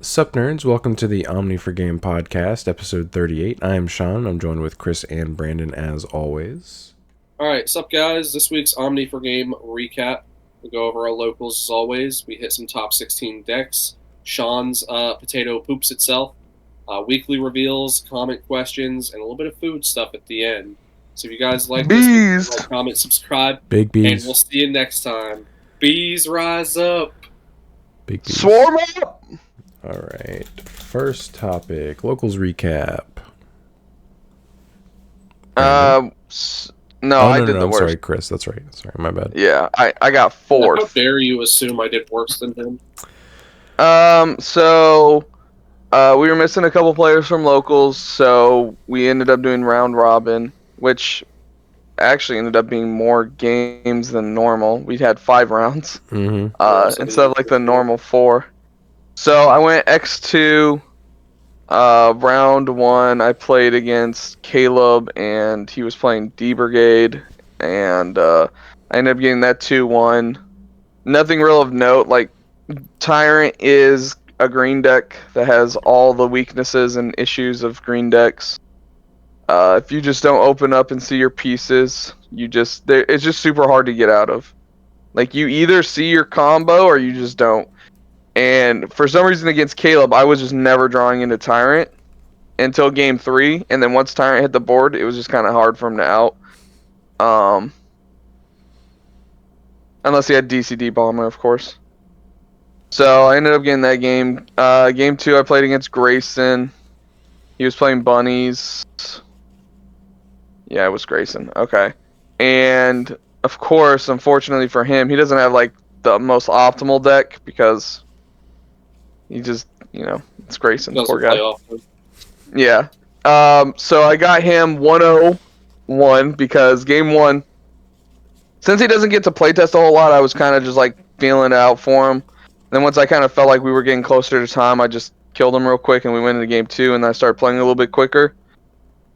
Sup nerds, welcome to the Omni4Game podcast, episode 38. I am Sean, I'm joined with Chris and Brandon as always. Alright, sup guys, this week's Omni4Game recap. We go over our locals as always. We hit some top 16 decks. Sean's potato poops itself. Weekly reveals, comment questions, and a little bit of food stuff at the end. So if you guys like this, like, comment, subscribe, Big bees. and we'll see you next time. Bees rise up! Big bees. Swarm up! Alright, first topic, locals recap. No, I did the worst. Sorry, Chris, that's right. Sorry, my bad. Yeah, I got How fourth. dare you assume I did worse than him? We were missing a couple players from locals, so we ended up doing round robin, which actually ended up being more games than normal. We had 5 rounds, instead of like the normal 4. So I went X2, round 1, I played against Caleb, and he was playing D Brigade, and I ended up getting that 2-1. Nothing real of note, like, Tyrant is a green deck that has all the weaknesses and issues of green decks. If you just don't open up and see your pieces, it's just super hard to get out of. Like, you either see your combo or you just don't. And for some reason against Caleb, I was just never drawing into Tyrant until game 3, and then once Tyrant hit the board, it was just kind of hard for him to out. Unless he had DCD Bomber, of course. So I ended up getting that game. Game 2, I played against Grayson. He was playing bunnies. Yeah, it was Grayson. Okay. And, of course, unfortunately for him, he doesn't have, like, the most optimal deck because he just, it's Grayson, poor guy. Yeah. So I got him 1-0-1 because game 1, since he doesn't get to playtest a whole lot, I was kind of just like feeling it out for him. Then once I kind of felt like we were getting closer to time, I just killed him real quick and we went into game 2, and then I started playing a little bit quicker.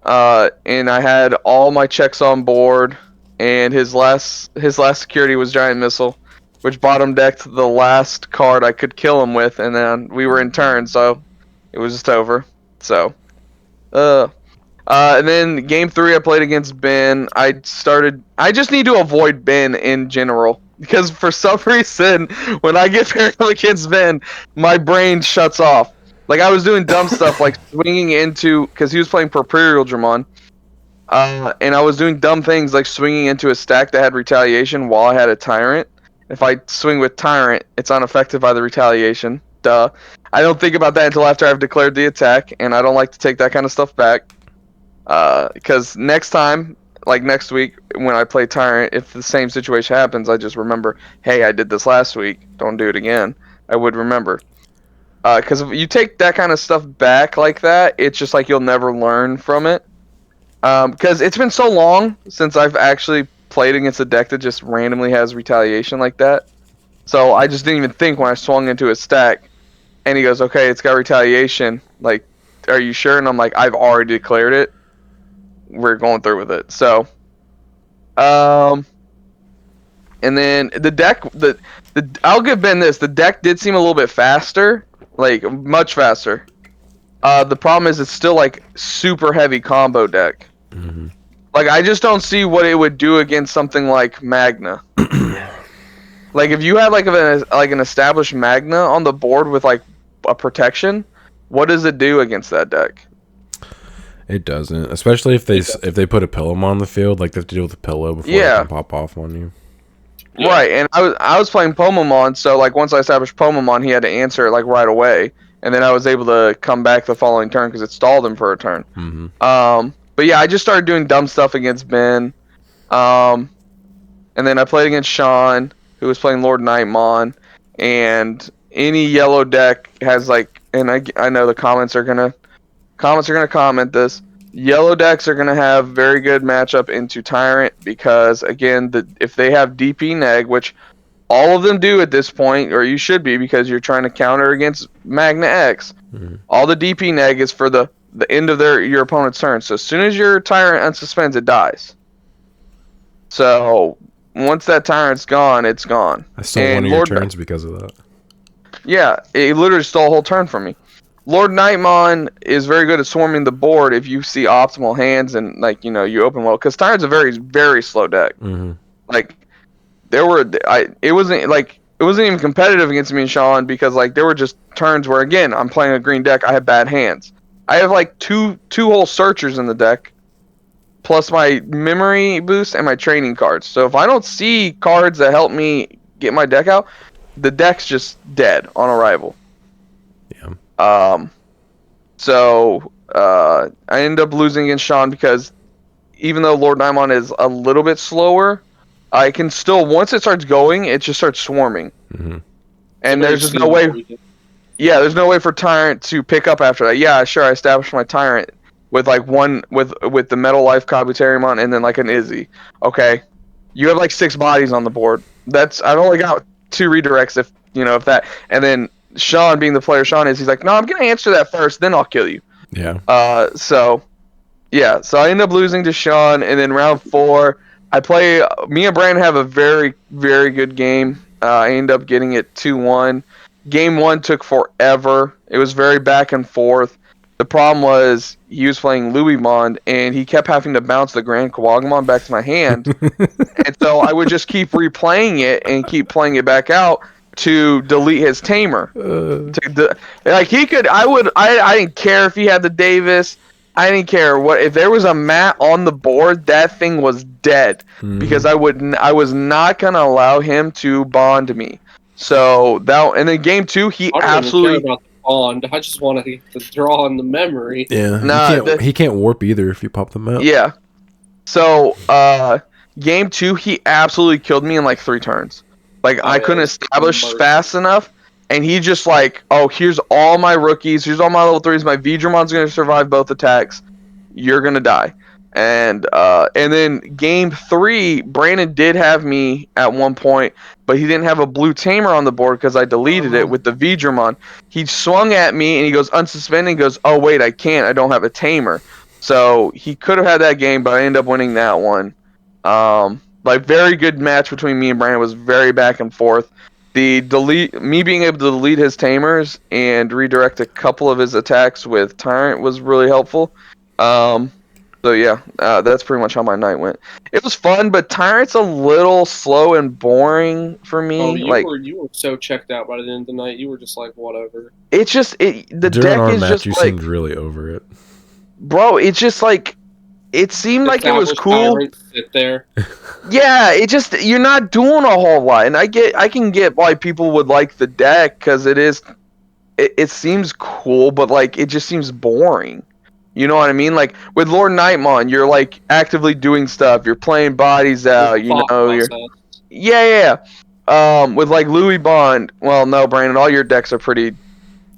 And I had all my checks on board, and his last security was Giant Missile, which bottom decked the last card I could kill him with, and then we were in turn, so it was just over. So, and then game 3 I played against Ben. I just need to avoid Ben in general, because for some reason, when I get paired up against Ben, my brain shuts off. Like, I was doing dumb stuff, like swinging into, because he was playing Properial Dramon, and I was doing dumb things like swinging into a stack that had Retaliation while I had a Tyrant. If I swing with Tyrant, it's unaffected by the Retaliation. Duh. I don't think about that until after I've declared the attack, and I don't like to take that kind of stuff back. Because next time, like next week, when I play Tyrant, if the same situation happens, I just remember, hey, I did this last week, don't do it again. I would remember. Because if you take that kind of stuff back like that, it's just like you'll never learn from it. Because it's been so long since I've actually played against a deck that just randomly has Retaliation like that. So I just didn't even think when I swung into a stack, and he goes, okay, it's got Retaliation, like, are you sure? And I'm like, I've already declared it. We're going through with it. So, and then the deck, I'll give Ben this, the deck did seem a little bit faster, like, much faster. The problem is it's still, like, super heavy combo deck. Mm-hmm. Like, I just don't see what it would do against something like Magna. Like, if you had like an established Magna on the board with like a protection, what does it do against that deck? It doesn't, especially if they put a pillow on the field, like they have to deal with the pillow before it can pop off on you. Yeah. Right, and I was playing Pomamon, so like once I established Pomamon, he had to answer it like right away, and then I was able to come back the following turn because it stalled him for a turn. Mm-hmm. But yeah, I just started doing dumb stuff against Ben. And then I played against Sean, who was playing Lord Nightmon, and any yellow deck has like, and I know the comments are gonna comment this. Yellow decks are gonna have very good matchup into Tyrant because again, if they have DP neg, which all of them do at this point, or you should be because you're trying to counter against Magna X. Mm-hmm. All the DP neg is for the end of your opponent's turn. So as soon as your Tyrant unsuspends, it dies. So once that Tyrant's gone, it's gone. I stole one of your turns because of that. Yeah, it literally stole a whole turn from me. Lord Nightmon is very good at swarming the board if you see optimal hands and like you open well. Because Tyrant's a very very slow deck. Mm-hmm. Like it wasn't even competitive against me and Sean because like there were just turns where again I'm playing a green deck. I have bad hands. I have like two whole searchers in the deck, plus my memory boost and my training cards. So if I don't see cards that help me get my deck out, the deck's just dead on arrival. Yeah. I ended up losing against Sean because even though Lord Nymon is a little bit slower, I can still once it starts going, it just starts swarming. Mm-hmm. And there's just no way. Yeah, there's no way for Tyrant to pick up after that. Yeah, sure, I established my Tyrant with like one with the Metal Life Kabuterimon and then like an Izzy. Okay, you have like 6 bodies on the board. I've only got 2 redirects if that. And then Sean, being the player Sean is, he's like, no, I'm gonna answer that first, then I'll kill you. Yeah. So I end up losing to Sean, and then round 4, me and Brandon have a very, very good game. I end up getting it 2-1. Game 1 took forever. It was very back and forth. The problem was he was playing Louismon, and he kept having to bounce the Grand Kawagamon back to my hand. And so I would just keep replaying it and keep playing it back out to delete his tamer. I didn't care if he had the Davis. I didn't care if there was a mat on the board, that thing was dead because I was not gonna allow him to bond me. So and then game 2, he absolutely. Care about the bond. I just want to draw on the memory. Yeah, he can't warp either if you pop them out. Yeah. So game 2, he absolutely killed me in like 3 turns. Like I couldn't establish fast enough. And he just like, oh, here's all my rookies. Here's all my level 3s. My Vidremon's going to survive both attacks. You're going to die. And then game 3, Brandon did have me at one point, but he didn't have a blue tamer on the board because I deleted it with the Vidremon. He swung at me and he goes unsuspending. He goes, oh, wait, I can't. I don't have a tamer. So he could have had that game, but I ended up winning that one. Very good match between me and Brandon. Was very back and forth. Me being able to delete his tamers and redirect a couple of his attacks with Tyrant was really helpful. That's pretty much how my night went. It was fun, but Tyrant's a little slow and boring for me. Oh, you were so checked out by the end of the night. You were just like, whatever. It's just the During deck our is match, just you like, seemed really over it, bro. It's just like. It seemed like it was cool. Sit there. Yeah, you're not doing a whole lot, and I can get why people would like the deck because it seems cool, but like it just seems boring. You know what I mean? Like with Lord Nightmon, you're like actively doing stuff. You're playing bodies out. Yeah. With like Louis Bond, well, no, Brandon, all your decks are pretty.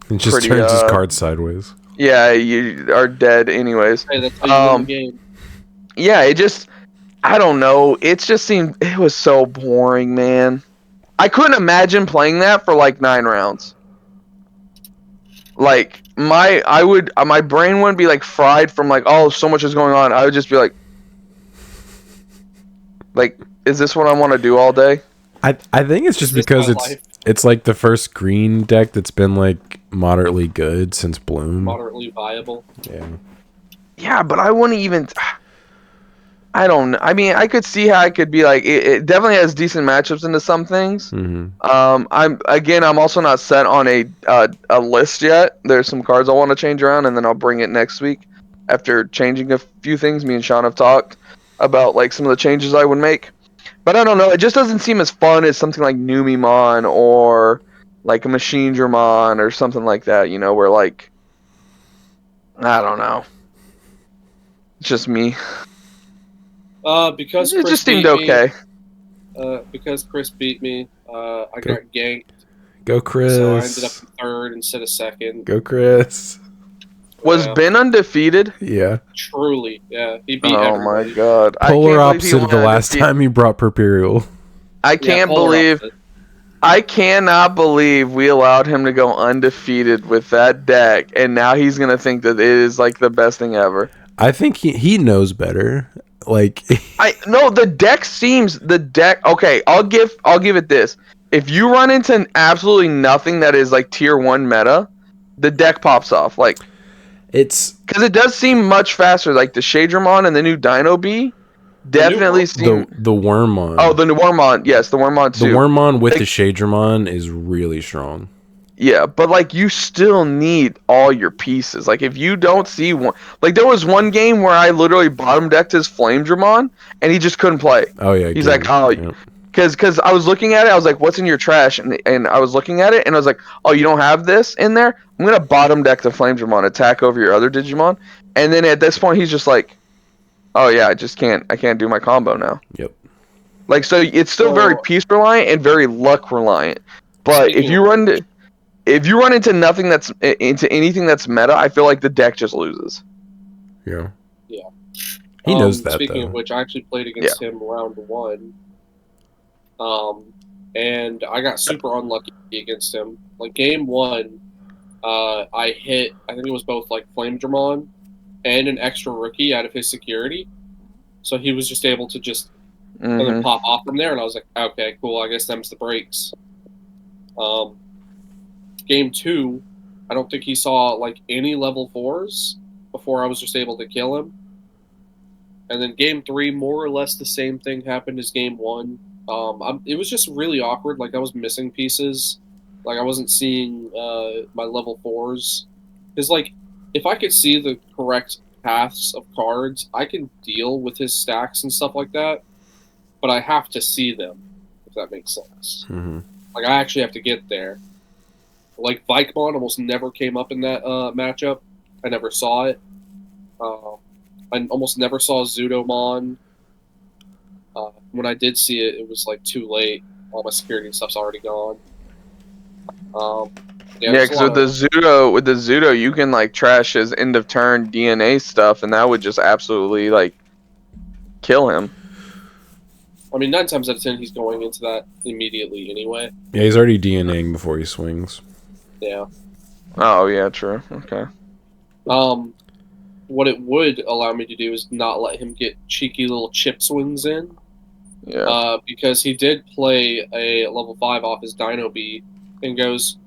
It just turns his cards sideways. Yeah, you are dead anyways. Hey, that's how you win the game. Yeah, I don't know. It was so boring, man. I couldn't imagine playing that for like 9 rounds. Like my brain wouldn't be like fried from like, oh, so much is going on. I would just be like, is this what I want to do all day? I think it's just because it's like the first green deck that's been like moderately good since Bloom. Moderately viable. Yeah. Yeah, but I wouldn't even. I don't know. I mean, I could see how it could be like it definitely has decent matchups into some things. Mm-hmm. I'm also not set on a list yet. There's some cards I want to change around, and then I'll bring it next week after changing a few things. Me and Sean have talked about like some of the changes I would make. But I don't know. It just doesn't seem as fun as something like Numimon or like a Machinedramon or something like that. Where like I don't know. It's just me. Because it Chris just seemed okay. Because Chris beat me, I got ganked. Go Chris. So I ended up in 3rd instead of 2nd. Go Chris. Was Ben undefeated? Yeah. Truly, yeah. He beat everybody. Oh my god. Polar opposite of the last time he brought Perperial. I cannot believe we allowed him to go undefeated with that deck, and now he's gonna think that it is like the best thing ever. I think he knows better. Like the deck. Okay, I'll give it this. if you run into absolutely nothing that is like tier 1 meta, the deck pops off. Like, It's because it does seem much faster. Like the Shadramon and the new Dino Bee definitely seem. the Wormmon. Oh, the Wormmon. Yes, the Wormmon The too. Wormmon with Like, the Shadramon is really strong. yeah, but like you still need all your pieces. Like if you don't see one, like there was one game where I literally bottom decked his Flamedramon and he just couldn't play. Oh yeah, He's like, oh, yeah. because I was looking at it, I was like, what's in your trash? And I was looking at it and I was like, oh, you don't have this in there? I'm gonna bottom deck the Flamedramon, attack over your other Digimon, and then at this point he's just like, oh yeah, I can't do my combo now. Yep. Like so, it's still very piece reliant and very luck reliant. But if you run into nothing that's into anything that's meta, I feel like the deck just loses. Yeah. Yeah. He knows that. Speaking though. of which, I actually played against him round 1. And I got super unlucky against him. Like game 1, I hit, I think it was both like Flamedramon and an extra rookie out of his security. So he was just able to just and then pop off from there, and I was like, okay, cool, I guess them's the breaks. Game 2, I don't think he saw like any level 4s before I was just able to kill him. And then game 3, more or less the same thing happened as game 1. It was just really awkward. Like I was missing pieces. Like I wasn't seeing my level 4s. Because like if I could see the correct paths of cards, I can deal with his stacks and stuff like that. But I have to see them, if that makes sense. Mm-hmm. Like I actually have to get there. Like Vikemon almost never came up in that matchup. I never saw it. I almost never saw Zudomon. When I did see it, it was like too late. All my security and stuff's already gone. Yeah, because with the Zudo, you can like trash his end of turn DNA stuff, and that would just absolutely like kill him. I mean, 9 times out of 10, he's going into that immediately anyway. Yeah, he's already DNAing before he swings. Yeah. Oh yeah, true. Okay. What it would allow me to do is not let him get cheeky little chip swings in. Yeah. Because he did play a level 5 off his Dino Bee and goes,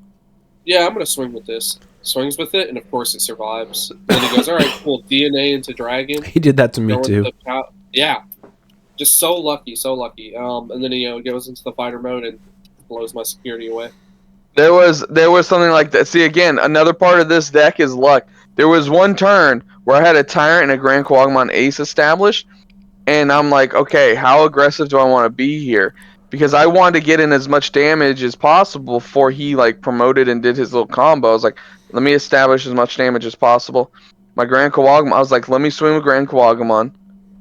yeah, I'm going to swing with this. Swings with it, and of course it survives. And then he goes, all right, cool, DNA into Dragon. He did that to me too. Yeah. Just so lucky, so lucky. And then he goes into the fighter mode and blows my security away. There was something like that. See, again, another part of this deck is luck. There was one turn where I had a Tyrant and a Grand Quagmon Ace established, and I'm like, okay, how aggressive do I want to be here? Because I wanted to get in as much damage as possible before he like promoted and did his little combo. I was like, let me establish as much damage as possible. My Grand Quagmon, I was like, let me swing with Grand Quagmon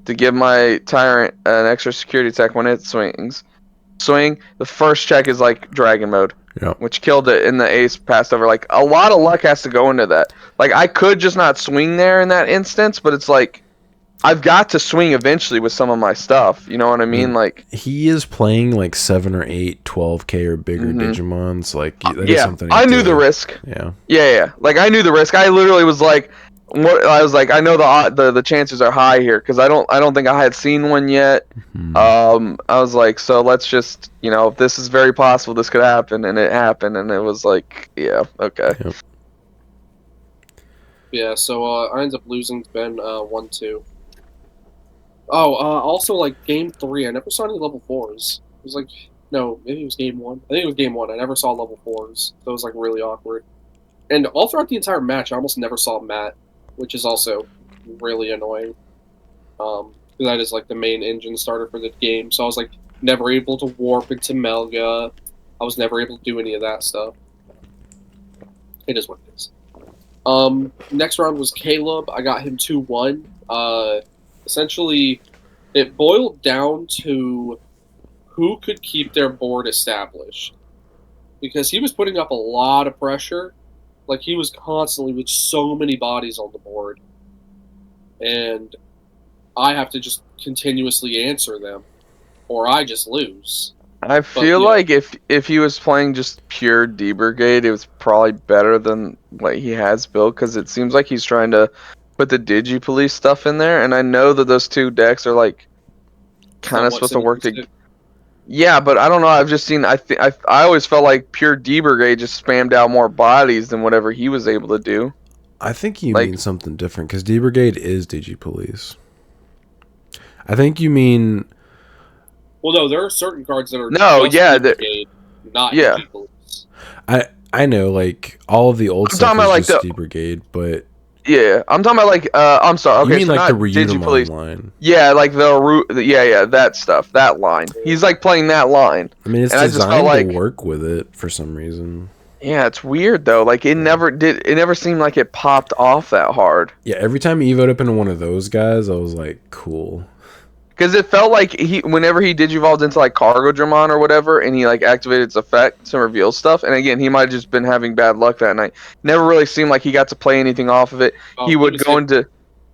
to give my Tyrant an extra security attack when it swings. Swing, the first check is like Dragon mode. Yep. Which killed it, and the ace passed over. Like, a lot of luck has to go into that. Like, I could just not swing there in that instance, but it's like, I've got to swing eventually with some of my stuff. You know what I mean? Like, he is playing like 7 or 8 12K or bigger Digimons. Like, that is something I knew the risk. Yeah. Yeah. Like, I knew the risk. I literally was like, I know the chances are high here because I don't think I had seen one yet. I was like, so let's just, if this is very possible, this could happen, and it happened, and it was like, yeah, okay. Yep. Yeah, so I ended up losing to Ben 1-2. Oh, also like game 3, I never saw any level 4s. It was like, no, maybe it was game 1. I think it was game 1. I never saw level 4s, so it was like really awkward. And all throughout the entire match, I almost never saw Matt, which is also really annoying. Because that is like the main engine starter for the game. So I was like never able to warp into Melga. I was never able to do any of that stuff. It is what it is. Next round was Caleb. I got him 2-1. Essentially, it boiled down to who could keep their board established. Because he was putting up a lot of pressure. Like, he was constantly with so many bodies on the board. And I have to just continuously answer them, or I just lose. I feel like if he was playing just pure D-Brigade, it was probably better than what he has built, because it seems like he's trying to put the Digi-Police stuff in there, and I know that those two decks are, like, kind of supposed to work together. Yeah, but I don't know. I've just seen. I always felt like pure D Brigade just spammed out more bodies than whatever he was able to do. I think you Like, mean something different because D Brigade is Digi Police. I think you mean Well, no, there are certain cards that are no, just yeah, Brigade, not yeah. Digipolice. I know like all of the old I'm stuff talking about is like just the D Brigade, but yeah. I'm talking about like I'm sorry. you Okay, mean so like the not Ryutamon Digipolice. line. Yeah, like the root. Yeah, that stuff, that line. He's like playing that line, I mean, it's and I just felt designed to like, work with it for some reason. yeah, it's weird though. Like it Yeah. never did. It never seemed like it popped off that hard. Yeah, every time he evoed up into one of those guys, I was like, cool. Because it felt like whenever he digivolved into like Cargo Dramon or whatever, and he like activated its effect to reveal stuff. And again, he might have just been having bad luck that night. Never really seemed like he got to play anything off of it. Oh, He would go into.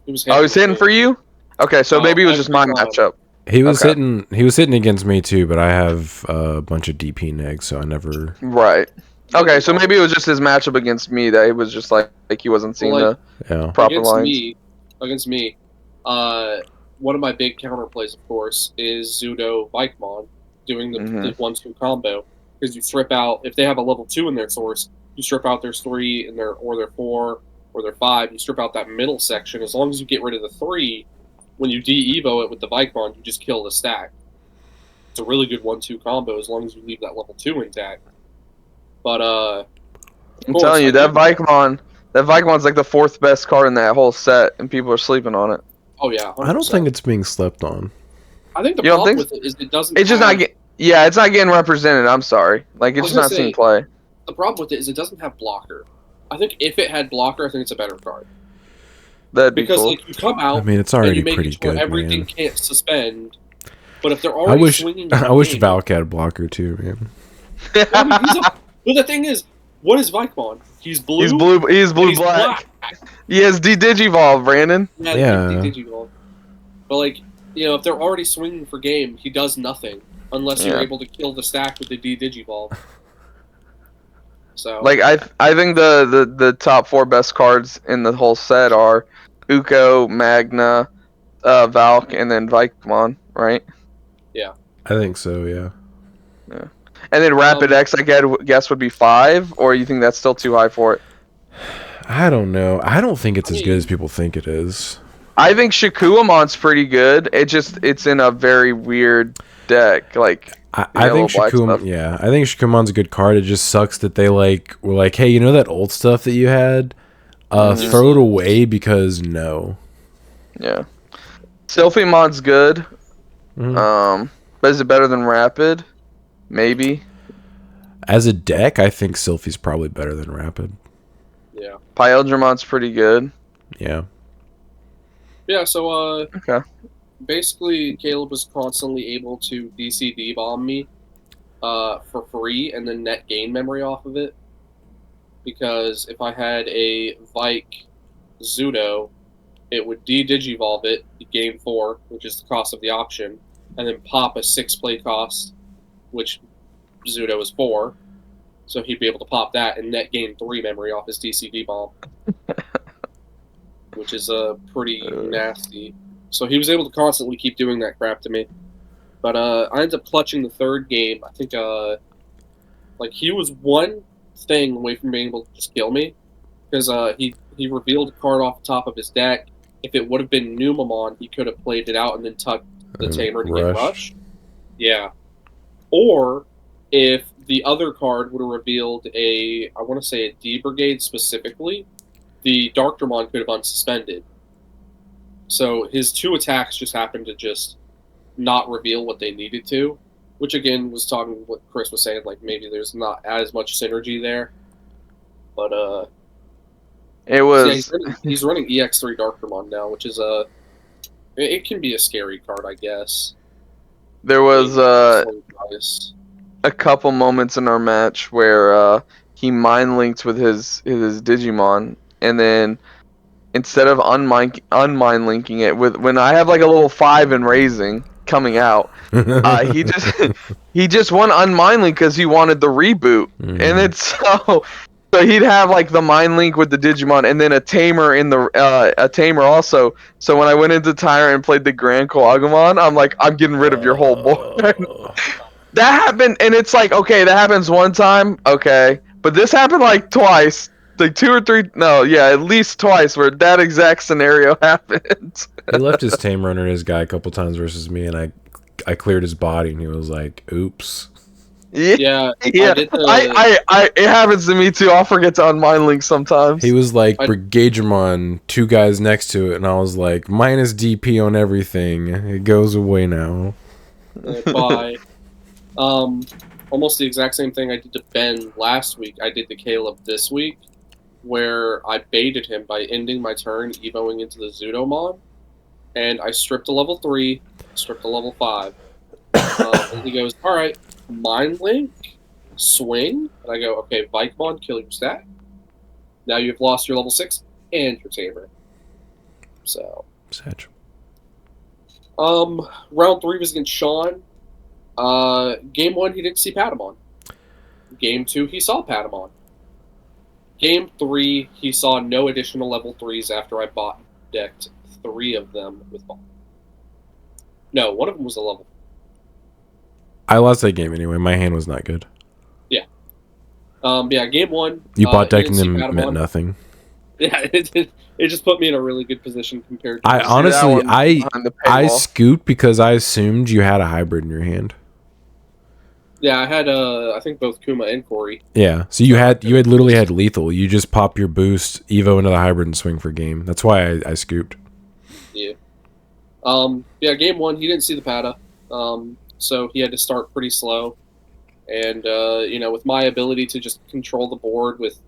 He was Oh, hitting he was hitting with for you. Okay, so maybe it was just every my time. matchup. He was Okay. hitting. He was hitting against me too, but I have a bunch of DP negs, so I never. Right. Okay, so maybe it was just his matchup against me that it was just like he wasn't seeing Well, like, the Yeah. proper against lines. me, one of my big counterplays, of course, is Zudo Vikemon doing the Mhm. 1-2 combo. Because you strip out, if they have a level 2 in their source, you strip out their 3 and their 4 or their 5. You strip out that middle section. As long as you get rid of the 3, when you de-evo it with the Vikemon, you just kill the stack. It's a really good 1-2 combo as long as you leave that level 2 intact. But I'm telling you, that Vikemon's like the fourth best card in that whole set, and people are sleeping on it. Oh yeah, 100%. I don't think it's being slept on. I think the You don't problem think with it is it doesn't. It's just not get. Yeah, it's not getting represented. I'm sorry. Like I it's was just gonna not seeing say, play. the problem with it is it doesn't have blocker. I think if it had blocker, I think it's a better card. That'd be Because cool. like you come out I mean, it's and already you make pretty it to where good, everything man. can't suspend. But if they're I already wish. swinging, I wish game, Valk had a blocker too, man. Well, I mean, but the thing is, what is Vikemon? He's blue. He's blue. He's blue and he's black. He has Digivolve, Brandon. Yeah, Yeah. Digivolve. But like, if they're already swinging for game, he does nothing unless you're Yeah. able to kill the stack with the Digivolve. So Like I think the top 4 best cards in the whole set are Uko, Magna, Valk, and then Vikemon, right? I think so. Yeah. And then Rapid X, I guess would be 5, or you think that's still too high for it? I don't know. I don't think it's as good mean- as people think it is. I think Shakuamon's pretty good. It's in a very weird deck. Like I think black Shakuman. stuff. Yeah, I think Shakuman's a good card. It just sucks that they were like, hey, you know that old stuff that you had? Mhm. Throw it away because no. Yeah. Sylphiemon's good. Mhm. But is it better than Rapid? Maybe. As a deck, I think Sylphie's probably better than Rapid. yeah, Pyeldramon's pretty good. Yeah. yeah. So Okay. basically, Caleb was constantly able to DCD bomb me for free and then net gain memory off of it. Because if I had a Vike Zudo, it would de-digivolve it, gain 4, which is the cost of the option, and then pop a 6 play cost, which Zudo is 4. So he'd be able to pop that and net gain 3 memory off his DCD bomb. Which is pretty nasty. So he was able to constantly keep doing that crap to me. But I ended up clutching the third game. I think he was one thing away from being able to just kill me. Because he revealed a card off the top of his deck. If it would have been Numamon, he could have played it out and then tucked the Tamer to get Rush. Yeah. Or if the other card would have revealed I want to say a D Brigade specifically, the Darkdramon could have unsuspended. So his 2 attacks just happened to just not reveal what they needed to, which again was talking what Chris was saying, like maybe there's not as much synergy there. But It was. he's running EX3 Darkdramon now, which is it can be a scary card, I guess. There was a couple moments in our match where he mind linked with his Digimon, and then instead of unmind linking it with when I have like a little 5 in raising coming out, he just won unmind link because he wanted the reboot, and it's so he'd have like the mind link with the Digimon and then a tamer in the a tamer also. So when I went into Tyrant and played the Grand Coagumon, I'm like, I'm getting rid of your whole board. that happened, and it's like, okay, that happens one time, okay, but this happened like twice, like 2 or 3. No, yeah, at least twice where that exact scenario happened. He left his tame runner and his guy a couple times versus me, and I cleared his body, and he was like, "Oops." Yeah, Yeah, yeah. I did the. It happens to me too. I'll forget to unmine links sometimes. He was like, I- Brigademon, 2 guys next to it, and I was like, minus DP on everything. It goes away now. By almost the exact same thing I did to Ben last week. I did to Caleb this week, where I baited him by ending my turn, evoing into the Zudomon, and I stripped a level 3, stripped a level 5. And he goes, "All right, Mind Link, swing," and I go, "Okay, Vikemon, kill your stat. Now you've lost your level 6 and your tamer." So, Satch. round 3 was against Sean. Game 1, he didn't see Patamon. Game 2, he saw Patamon. Game 3, he saw no additional level 3s after I bot decked 3 of them with bomb. No, one of them was a level. I lost that game anyway. My hand was not good. Yeah, game 1. You bot he decking didn't see them meant Patamon. nothing. Yeah, it just put me in a really good position compared to. I that honestly, one I behind the I paywall. scooped because I assumed you had a hybrid in your hand. Yeah, I had I think both Kuma and Corey. Yeah, so you had literally had lethal. You just pop your boost, evo into the hybrid, and swing for game. That's why I scooped. Yeah. Yeah, game 1, he didn't see the Pata. So he had to start pretty slow. And with my ability to just control the board with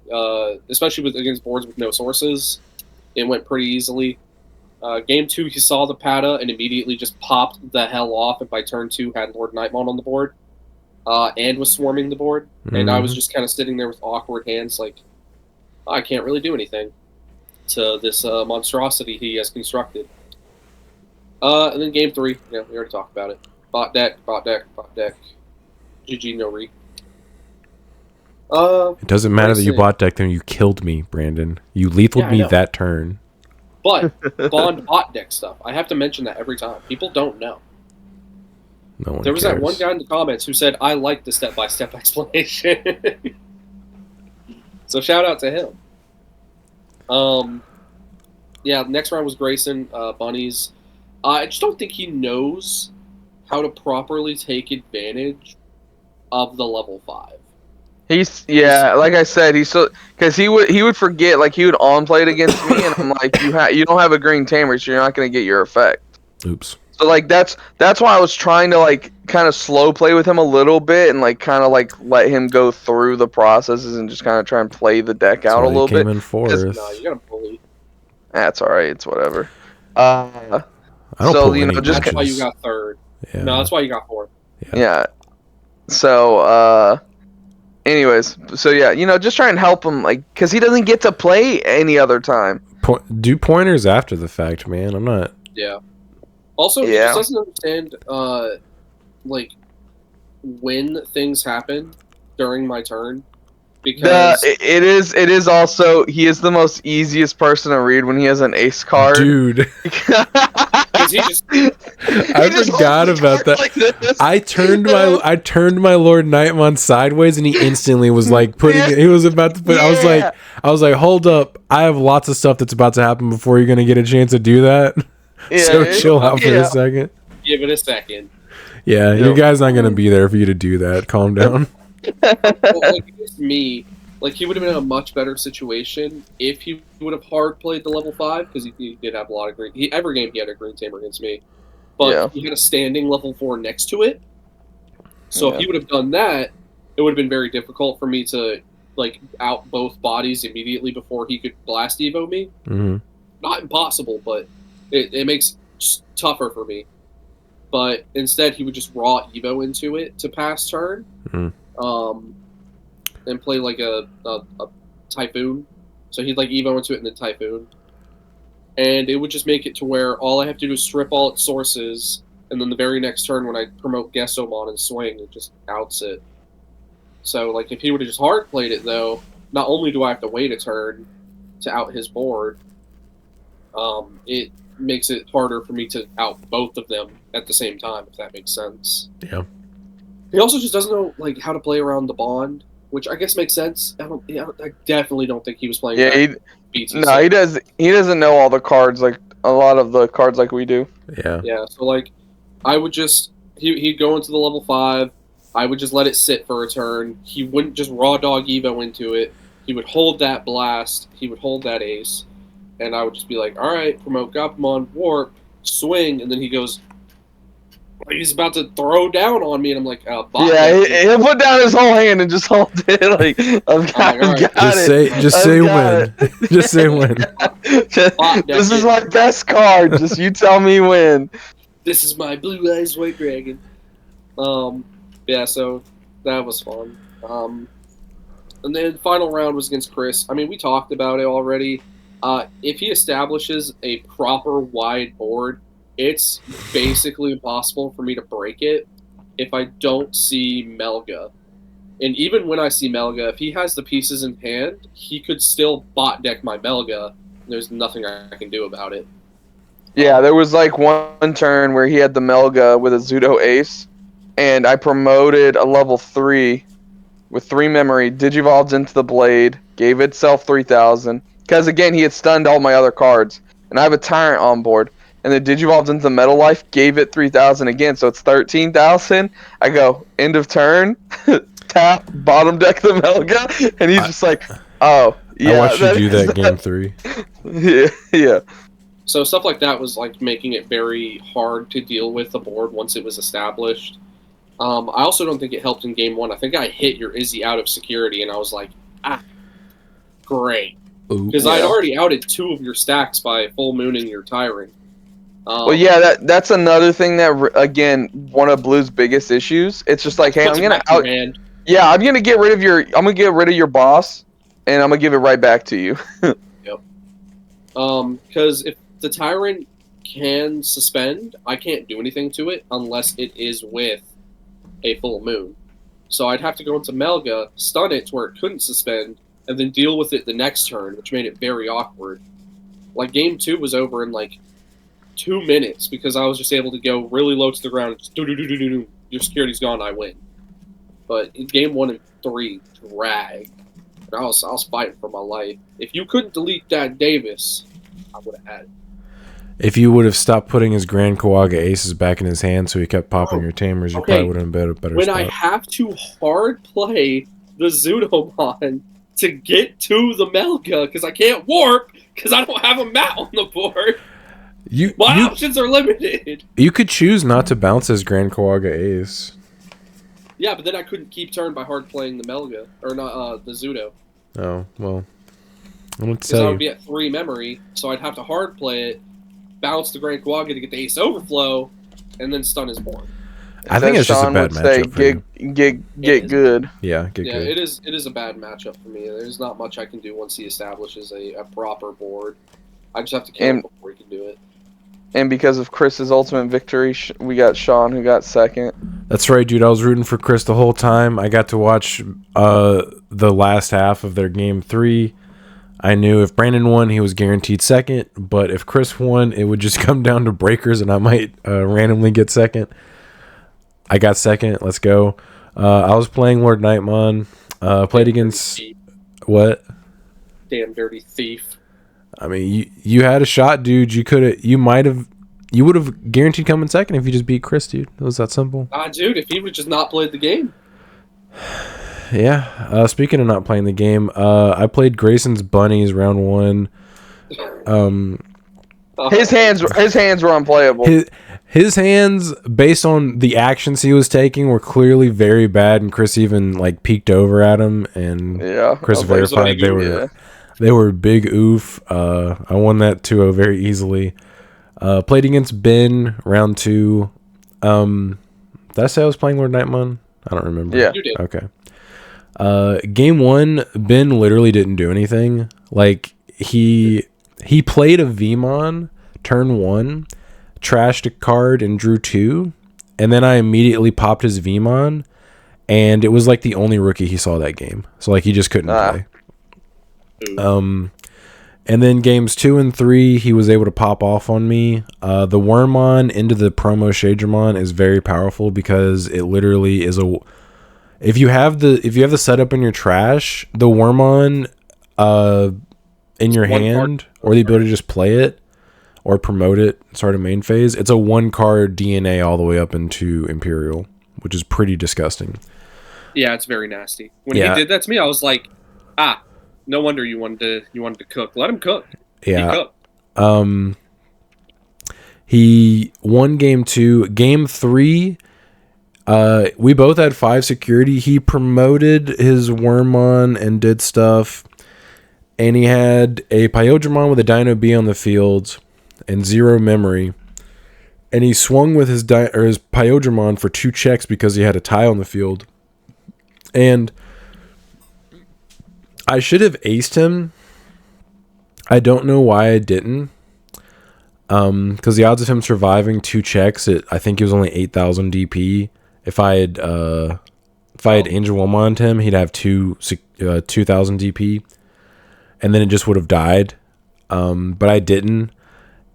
especially against boards with no sources, it went pretty easily. Game 2, he saw the Pata and immediately just popped the hell off, and by turn 2 had Lord Nightmon on the board. And was swarming the board, and I was just kind of sitting there with awkward hands, like, I can't really do anything to this monstrosity he has constructed. And then game 3, yeah, we already talked about it. Bot deck. GG no re. It doesn't matter that you see. bot decked them. You killed me, Brandon. You lethaled Yeah, I me know. that turn. But Bond bot deck stuff, I have to mention that every time. People don't know. No one There was cares. that one guy in the comments who said, "I like the step-by-step explanation." So shout out to him. Yeah, next round was Grayson, Bunnies. I just don't think he knows how to properly take advantage of the level 5. Like I said, he's so because he would forget, like he would on play it against me, and I'm like, you don't have a green tamer, so you're not gonna get your effect. Oops. So like that's why I was trying to like kind of slow play with him a little bit and like kind of like let him go through the processes and just kind of try and play the deck That's out why a you little came bit. in fourth. No, you gotta bully. That's all right. It's whatever. I don't so, pull you know, any just- That's why you punches. got 3rd. Yeah. No, that's why you got 4th. Yeah. So anyways, so yeah, just try and help him, like, because he doesn't get to play any other time. Do pointers after the fact, man. I'm not. Yeah. Also, he Yeah. just doesn't understand, like, when things happen during my turn. Because It is also, he is the most easiest person to read when he has an ace card. Dude, because he just I forgot about that. I turned my Lord Nightmon sideways, and he instantly was like putting it. He was about to put. I was like, hold up! I have lots of stuff that's about to happen before you're gonna get a chance to do that. So chill out for a second. give it a second. Yeah, your guy's not gonna be there for you to do that. Calm down. Well, like against me, like he would have been in a much better situation if he would have hard played the level 5 because he did have a lot of green. Every game he had a green tamer against me, but he had a standing level 4 next to it. So if he would have done that, it would have been very difficult for me to like out both bodies immediately before he could blast evo me. Mm-hmm. Not impossible, but it makes it tougher for me. But instead, he would just raw evo into it to pass turn. Mm. And play like a typhoon. So he'd like evo into it and then typhoon. And it would just make it to where all I have to do is strip all its sources, and then the very next turn when I promote Gesomon and swing, it just outs it. So like if he would have just hard played it though, not only do I have to wait a turn to out his board, it makes it harder for me to out both of them at the same time, if that makes sense. Yeah. He also just doesn't know like how to play around the bond, which I guess makes sense. I definitely don't think he was playing. Yeah, BT6. no, he does. He doesn't know all the cards, like a lot of the cards like we do. Yeah. Yeah. So like, I would just he'd go into the level 5. I would just let it sit for a turn. He wouldn't just raw dog Evo into it. He would hold that blast. He would hold that ace, and I would just be like, all right, promote Gabumon, warp, swing, and then he goes. He's about to throw down on me, and I'm like, he'll put down his whole hand and just hold it. Like, I've got, right. Just say when. Just say when. This is my best card. Just you tell me when. This is my Blue Eyes White Dragon. Yeah, so that was fun. And then final round was against Chris. I mean, we talked about it already. If he establishes a proper wide board, it's basically impossible for me to break it if I don't see Melga. And even when I see Melga, if he has the pieces in hand, he could still bot deck my Melga. There's nothing I can do about it. Yeah, there was like one turn where he had the Melga with a Zudo Ace, and I promoted a level 3 with 3 memory, Digivolved into the Blade, gave itself 3,000. Because again, he had stunned all my other cards. And I have a Tyrant on board. And then Digivolved into the Metal Life, gave it 3,000 again, so it's 13,000. I go, end of turn, tap, bottom deck the Melga, and he's just like, oh, yeah. I watched you do that game 3. Yeah. So stuff like that was like making it very hard to deal with the board once it was established. I also don't think it helped in game 1. I think I hit your Izzy out of security, and I was like, great. Because I'd already outed 2 of your stacks by full mooning your Tyrant. Well, yeah, that's another thing that, again, one of Blue's biggest issues. It's just like, hey, I'm gonna I'm gonna get rid of your boss, and I'm gonna give it right back to you. Yep. Because if the Tyrant can suspend, I can't do anything to it unless it is with a full moon. So I'd have to go into Melga, stun it to where it couldn't suspend, and then deal with it the next turn, which made it very awkward. Like, game 2 was over in, like, 2 minutes because I was just able to go really low to the ground and just do. Your security's gone, I win. But in game 1 and 3, dragged. And I was fighting for my life. If you couldn't delete that Davis, I would have had it. If you would have stopped putting his Grand Kawaga aces back in his hand so he kept popping your tamers, you probably would have been a better When spot. I have to hard play the Zudomon to get to the Melga because I can't warp because I don't have a mat on the board, my options are limited. You could choose not to bounce his Grand Kawaga ace. Yeah, but then I couldn't keep turn by hard playing the Melga or not the Zudo. Oh well, I'm gonna because I would be at 3 memory, so I'd have to hard play it, bounce the Grand Kawaga to get the ace overflow, and then stun his board. I think it's just a bad matchup for you. Get good. Yeah, get good. It is a bad matchup for me. There's not much I can do once he establishes a proper board. I just have to kill him before he can do it. And because of Chris's ultimate victory, we got Sean who got second. That's right, dude. I was rooting for Chris the whole time. I got to watch the last half of their game 3. I knew if Brandon won, he was guaranteed second. But if Chris won, it would just come down to breakers, and I might randomly get second. I got second. Let's go. I was playing Lord Nightmon. Played against what? Damn dirty thief. I mean, you had a shot, dude. You would have guaranteed coming second if you just beat Chris, dude. It was that simple. Dude, if he would just not played the game. Yeah. Speaking of not playing the game, I played Grayson's Bunnies round 1. His hands were unplayable. His hands, based on the actions he was taking, were clearly very bad, and Chris even like peeked over at him, and Chris verified they were big oof. I won that 2-0 very easily. Played against Ben round 2. Did I say I was playing Lord Nightmon? I don't remember. Yeah. You did. Okay. Game 1, Ben literally didn't do anything. Like he played a Vmon turn 1, trashed a card and drew 2, and then I immediately popped his Vmon, and it was like the only rookie he saw that game. So like he just couldn't play. And And then games 2 and 3, he was able to pop off on me. The Wormmon into the promo Shadramon is very powerful because it literally is a. If you have the setup in your trash, the Wormmon in your hand, or the ability to just play it or promote it, start a main phase, it's a 1-card DNA all the way up into Imperial, which is pretty disgusting. Yeah, it's very nasty. When he did that to me, I was like, no wonder you wanted to cook. Let him cook. Yeah. He cooked. He won game 2. Game 3, we both had 5 security. He promoted his Wormmon and did stuff. And he had a Pyodramon with a Dino B on the field and 0 memory. And he swung with his Pyodramon for 2 checks because he had a tie on the field. And I should have aced him. I don't know why I didn't. Because the odds of him surviving 2 checks, I think he was only 8,000 DP. If I had Angel Womoned him, he'd have 2,000 DP. And then it just would have died. But I didn't.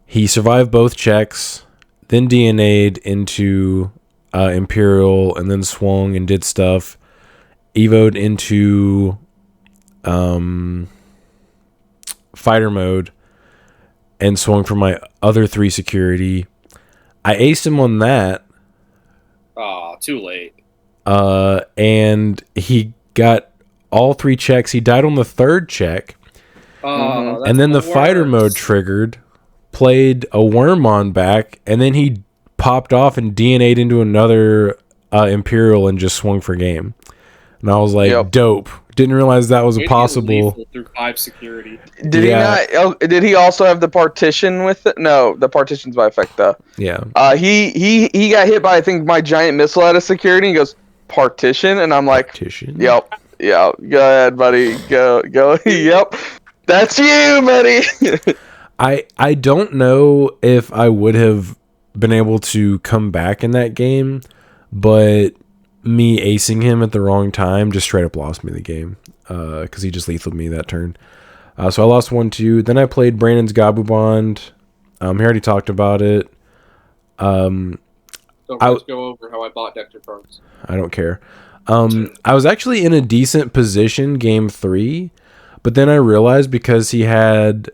He survived both checks, then DNA'd into Imperial, and then swung and did stuff. Evo'd into fighter mode and swung for my other 3 security. I aced him on that. Oh, too late. And he got all 3 checks. He died on the 3rd check. And then the fighter mode triggered, played a Wormmon back, and then he popped off and DNA'd into another Imperial and just swung for game. And I was like, dope. Didn't realize that was possible. Through 5 security. Did he not? Did he also have the partition with it? No, the partition's by effect though. Yeah. He got hit by, I think, my giant missile out of security. And he goes, partition, and I'm like, partition. Yep. Go ahead, buddy. Go. Yep. That's you, buddy. I don't know if I would have been able to come back in that game, but me acing him at the wrong time just straight up lost me the game because he just lethaled me that turn. So I lost 1-2. Then I played Brandon's Gabubond. He already talked about it. So let's go over how I bought Nectar cards. I don't care. I was actually in a decent position game 3, but then I realized because he had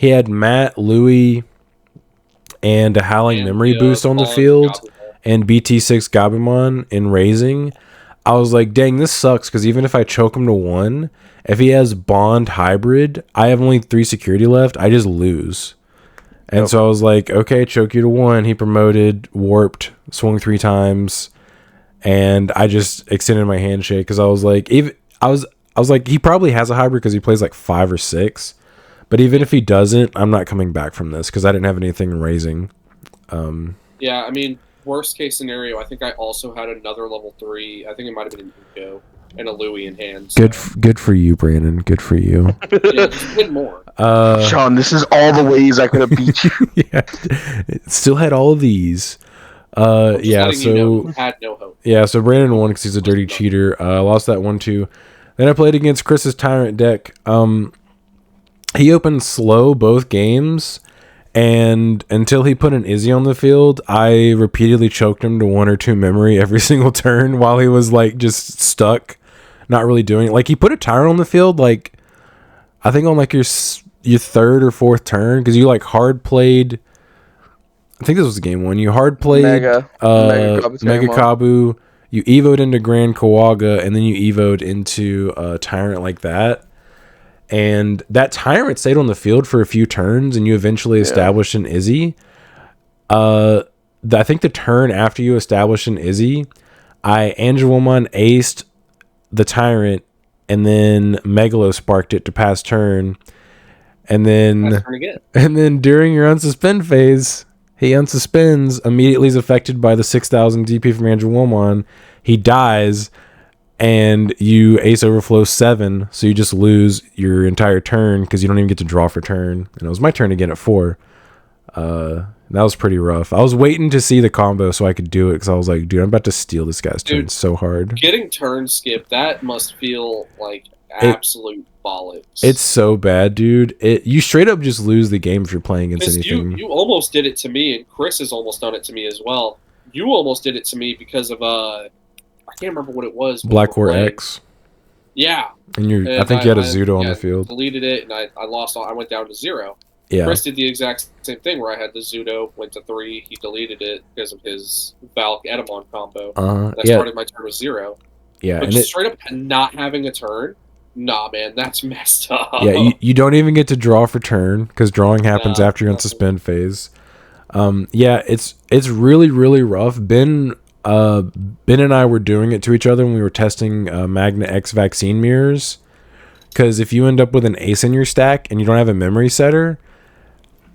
Matt, Louis, and a Howling Memory boost on the field, and BT6 Gabumon in Raising, I was like, dang, this sucks, because even if I choke him to 1, if he has Bond Hybrid, I have only 3 security left, I just lose. And so I was like, okay, choke you to 1. He promoted, warped, swung 3 times, and I just extended my handshake, because I was like, I was like, he probably has a hybrid because he plays like 5 or 6. But even if he doesn't, I'm not coming back from this because I didn't have anything Raising. Yeah, I mean, worst case scenario, I think I also had another level 3. I think it might have been an Eco and a Louis in hand. So. Good for you, Brandon. Good for you. Yeah, just win more. Sean, this is all the ways I could have beat you. Yeah, still had all of these. Yeah, so had no hope. Yeah, so Brandon won because he's a dirty cheater. Lost that 1-2. Then I played against Chris's Tyrant deck. He opened slow both games, and until he put an Izzy on the field, I repeatedly choked him to 1 or 2 memory every single turn while he was like just stuck, not really doing it. Like he put a Tyrant on the field, like I think on like your 3rd or 4th turn, because you like hard played. I think this was game 1. You hard played Mega Kabu. You evoed into Grand Kawaga, and then you evoed into Tyrant like that. And that Tyrant stayed on the field for a few turns, and you eventually established an Izzy. I think the turn after you established an Izzy, I Angelwomon aced the Tyrant, and then Megalo sparked it to pass turn. And then during your unsuspend phase, he unsuspends, immediately is affected by the 6,000 DP from Angelwomon. He dies, and you ace overflow 7, so you just lose your entire turn because you don't even get to draw for turn. And it was my turn again at 4. That was pretty rough. I was waiting to see the combo so I could do it because I was like, dude, I'm about to steal this guy's turn so hard. Getting turn skip, that must feel like absolute bollocks. It's so bad, dude. You straight up just lose the game if you're playing against anything. You almost did it to me, and Chris has almost done it to me as well. You almost did it to me because of I can't remember what it was. Black War X. Yeah. And I think you had a Zudo on the field. Deleted it, and I lost all. I went down to 0. Yeah. Chris did the exact same thing where I had the Zudo, went to 3. He deleted it because of his Valk Edamon combo. I started my turn with 0. Yeah, but just straight up not having a turn, nah, man, that's messed up. Yeah, you don't even get to draw for turn because drawing happens after you're on suspend phase. Yeah, it's really, really rough. Ben and I were doing it to each other when we were testing Magna X vaccine mirrors. Because if you end up with an ace in your stack and you don't have a memory setter,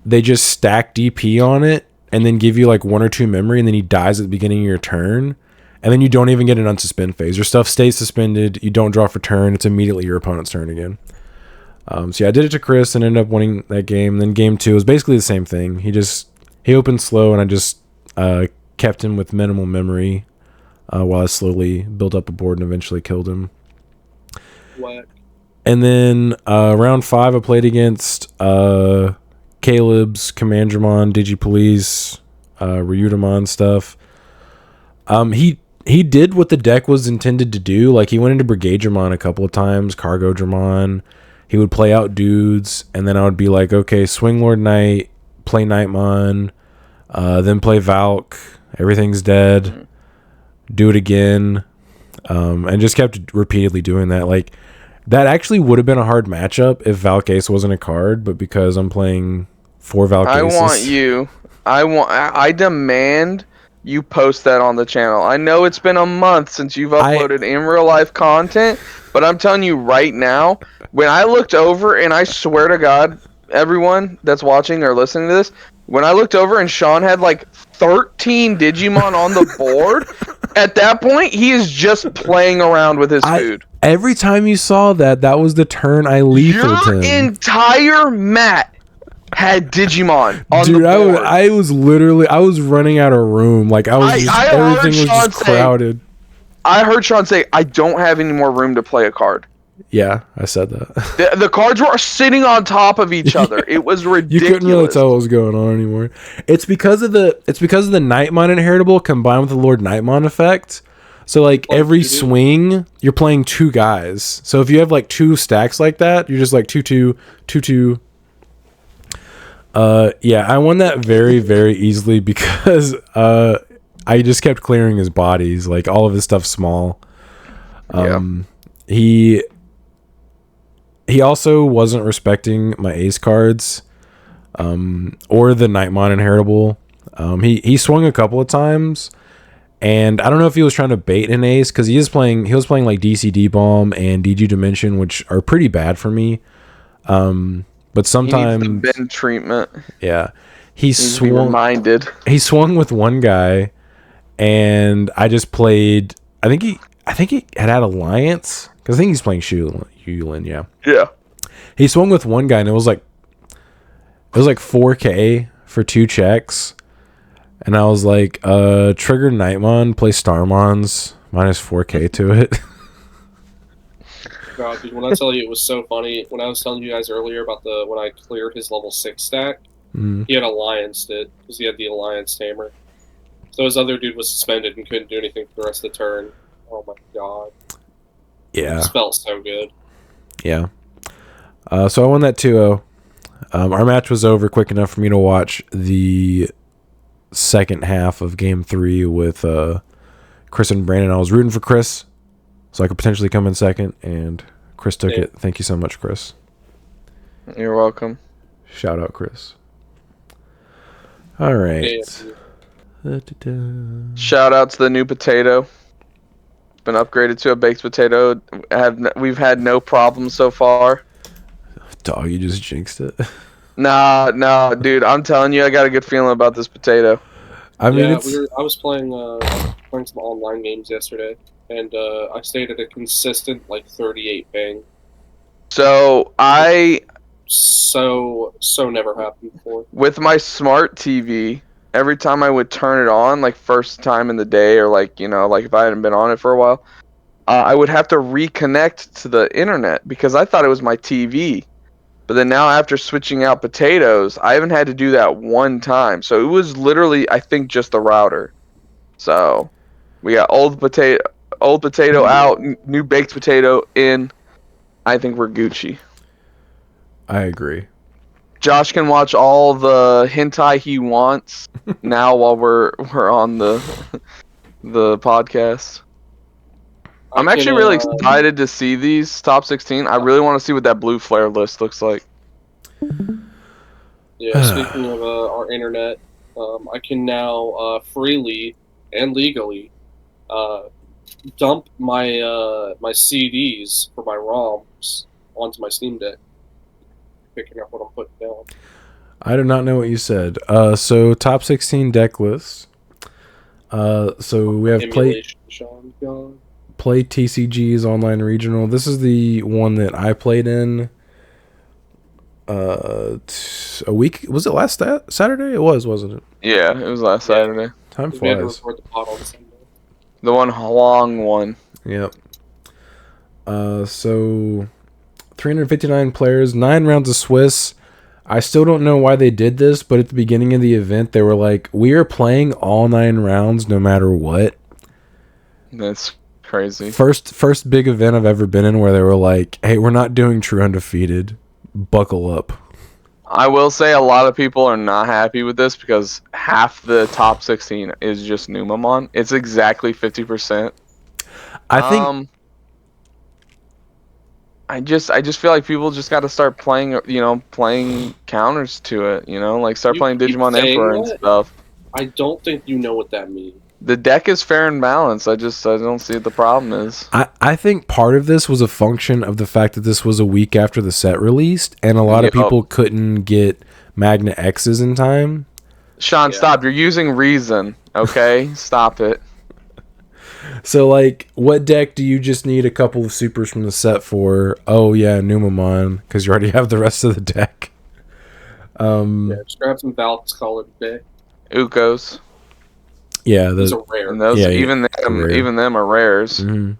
they just stack DP on it and then give you like 1 or 2 memory, and then he dies at the beginning of your turn. And then you don't even get an unsuspend phase. Your stuff stays suspended. You don't draw for turn. It's immediately your opponent's turn again. So yeah, I did it to Chris and ended up winning that game. Then game 2 was basically the same thing. He opened slow, and I just kept him with minimal memory while I slowly built up a board and eventually killed him. What? And then round 5, I played against Caleb's Commandramon, Digipolice, Ryutamon stuff. He did what the deck was intended to do. Like, he went into Brigade Dramon a couple of times, Cargo Dramon. He would play out dudes, and then I would be like, okay, swing Lord Knight, play Nightmon, then play Valk, everything's dead, do it again, and just kept repeatedly doing that. Like, that actually would have been a hard matchup if Valk Ace wasn't a card, but because I'm playing 4 Valk Aces... I demand... you post that on the channel. I know it's been a month since you've uploaded in real life content, but I'm telling you right now, when I looked over, and I swear to God, everyone that's watching or listening to this, when I looked over and Sean had like 13 Digimon on the board, at that point, he is just playing around with his food. Every time you saw that was the turn I lethaled him. Your entire mat had Digimon on the board. I was running out of room. Like, everything was just crowded. I heard Sean say, I don't have any more room to play a card. Yeah, I said that. The cards were sitting on top of each other. It was ridiculous. You couldn't really tell what was going on anymore. It's because of the Nightmon inheritable combined with the Lord Nightmon effect. So like every swing, you're playing 2 guys. So if you have like 2 stacks like that, you're just like 2-2, 2-2. Yeah, I won that very, very easily because I just kept clearing his bodies, like all of his stuff's small. He also wasn't respecting my ace cards, or the Nightmon inheritable. He swung a couple of times, and I don't know if he was trying to bait an ace because he was playing like DCD Bomb and DG Dimension, which are pretty bad for me. But sometimes he needs the bend treatment. Yeah, he swung with one guy, and I just played. I think he had Alliance because I think he's playing Yulin. Yeah. He swung with one guy, and it was like 4K for 2 checks, and I was like, trigger Nightmon, play Starmons, minus 4K to it. God, dude, when I tell you it was so funny, when I was telling you guys earlier about when I cleared his level 6 stack, he had Allianced it, because he had the Alliance Tamer. So his other dude was suspended and couldn't do anything for the rest of the turn. Oh my god. Yeah. It felt so good. Yeah. So I won that 2-0. Our match was over quick enough for me to watch the second half of Game 3 with Chris and Brandon. I was rooting for Chris, so I could potentially come in second, and Chris took it. Thank you so much, Chris. You're welcome. Shout out, Chris. All right. Shout out to the new potato. Been upgraded to a baked potato. We've had no problems so far. Dog, you just jinxed it. Nah, dude. I'm telling you, I got a good feeling about this potato. I mean, I was playing some online games yesterday, and I stayed at a consistent like 38 bang. So never happened before. With my smart TV, every time I would turn it on, like first time in the day, or like if I hadn't been on it for a while, I would have to reconnect to the internet because I thought it was my TV. But then now after switching out potatoes, I haven't had to do that one time. So it was literally, I think, just the router. So we got old potato out, new baked potato in. I think we're Gucci. I agree. Josh can watch all the hentai he wants now while we're on the podcast. I'm actually really excited to see these top 16. I really want to see what that blue flare list looks like. Yeah, speaking of our internet, I can now freely and legally dump my my CDs for my ROMs onto my Steam Deck. Picking up what I'm putting down. I do not know what you said. So top 16 deck lists. So we have Play TCG's online regional. This is the one that I played in a week. Was it last Saturday? It was, wasn't it? Yeah, it was last Saturday. Time flies. The one long one. Yep. So 359 players, 9 rounds of Swiss. I still don't know why they did this, but at the beginning of the event, they were like, "We are playing all 9 rounds, no matter what." That's crazy. First big event I've ever been in where they were like, "Hey, we're not doing true undefeated. Buckle up." I will say a lot of people are not happy with this because half the top 16 is just Numamon. It's exactly 50%. I think. I just feel like people just got to start playing, playing counters to it, like start playing Digimon Emperor and stuff. I don't think you know what that means. The deck is fair and balanced. I don't see what the problem is. I think part of this was a function of the fact that this was a week after the set released, and a lot of people couldn't get Magna X's in time. Sean, stop. You're using reason, okay? Stop it. So, like, what deck do you just need a couple of supers from the set for? Oh, yeah, Numamon, because you already have the rest of the deck. Just grab some Valks, call it a day. Ukos. Yeah, those are rare. And those, even them are rares. Mm-hmm.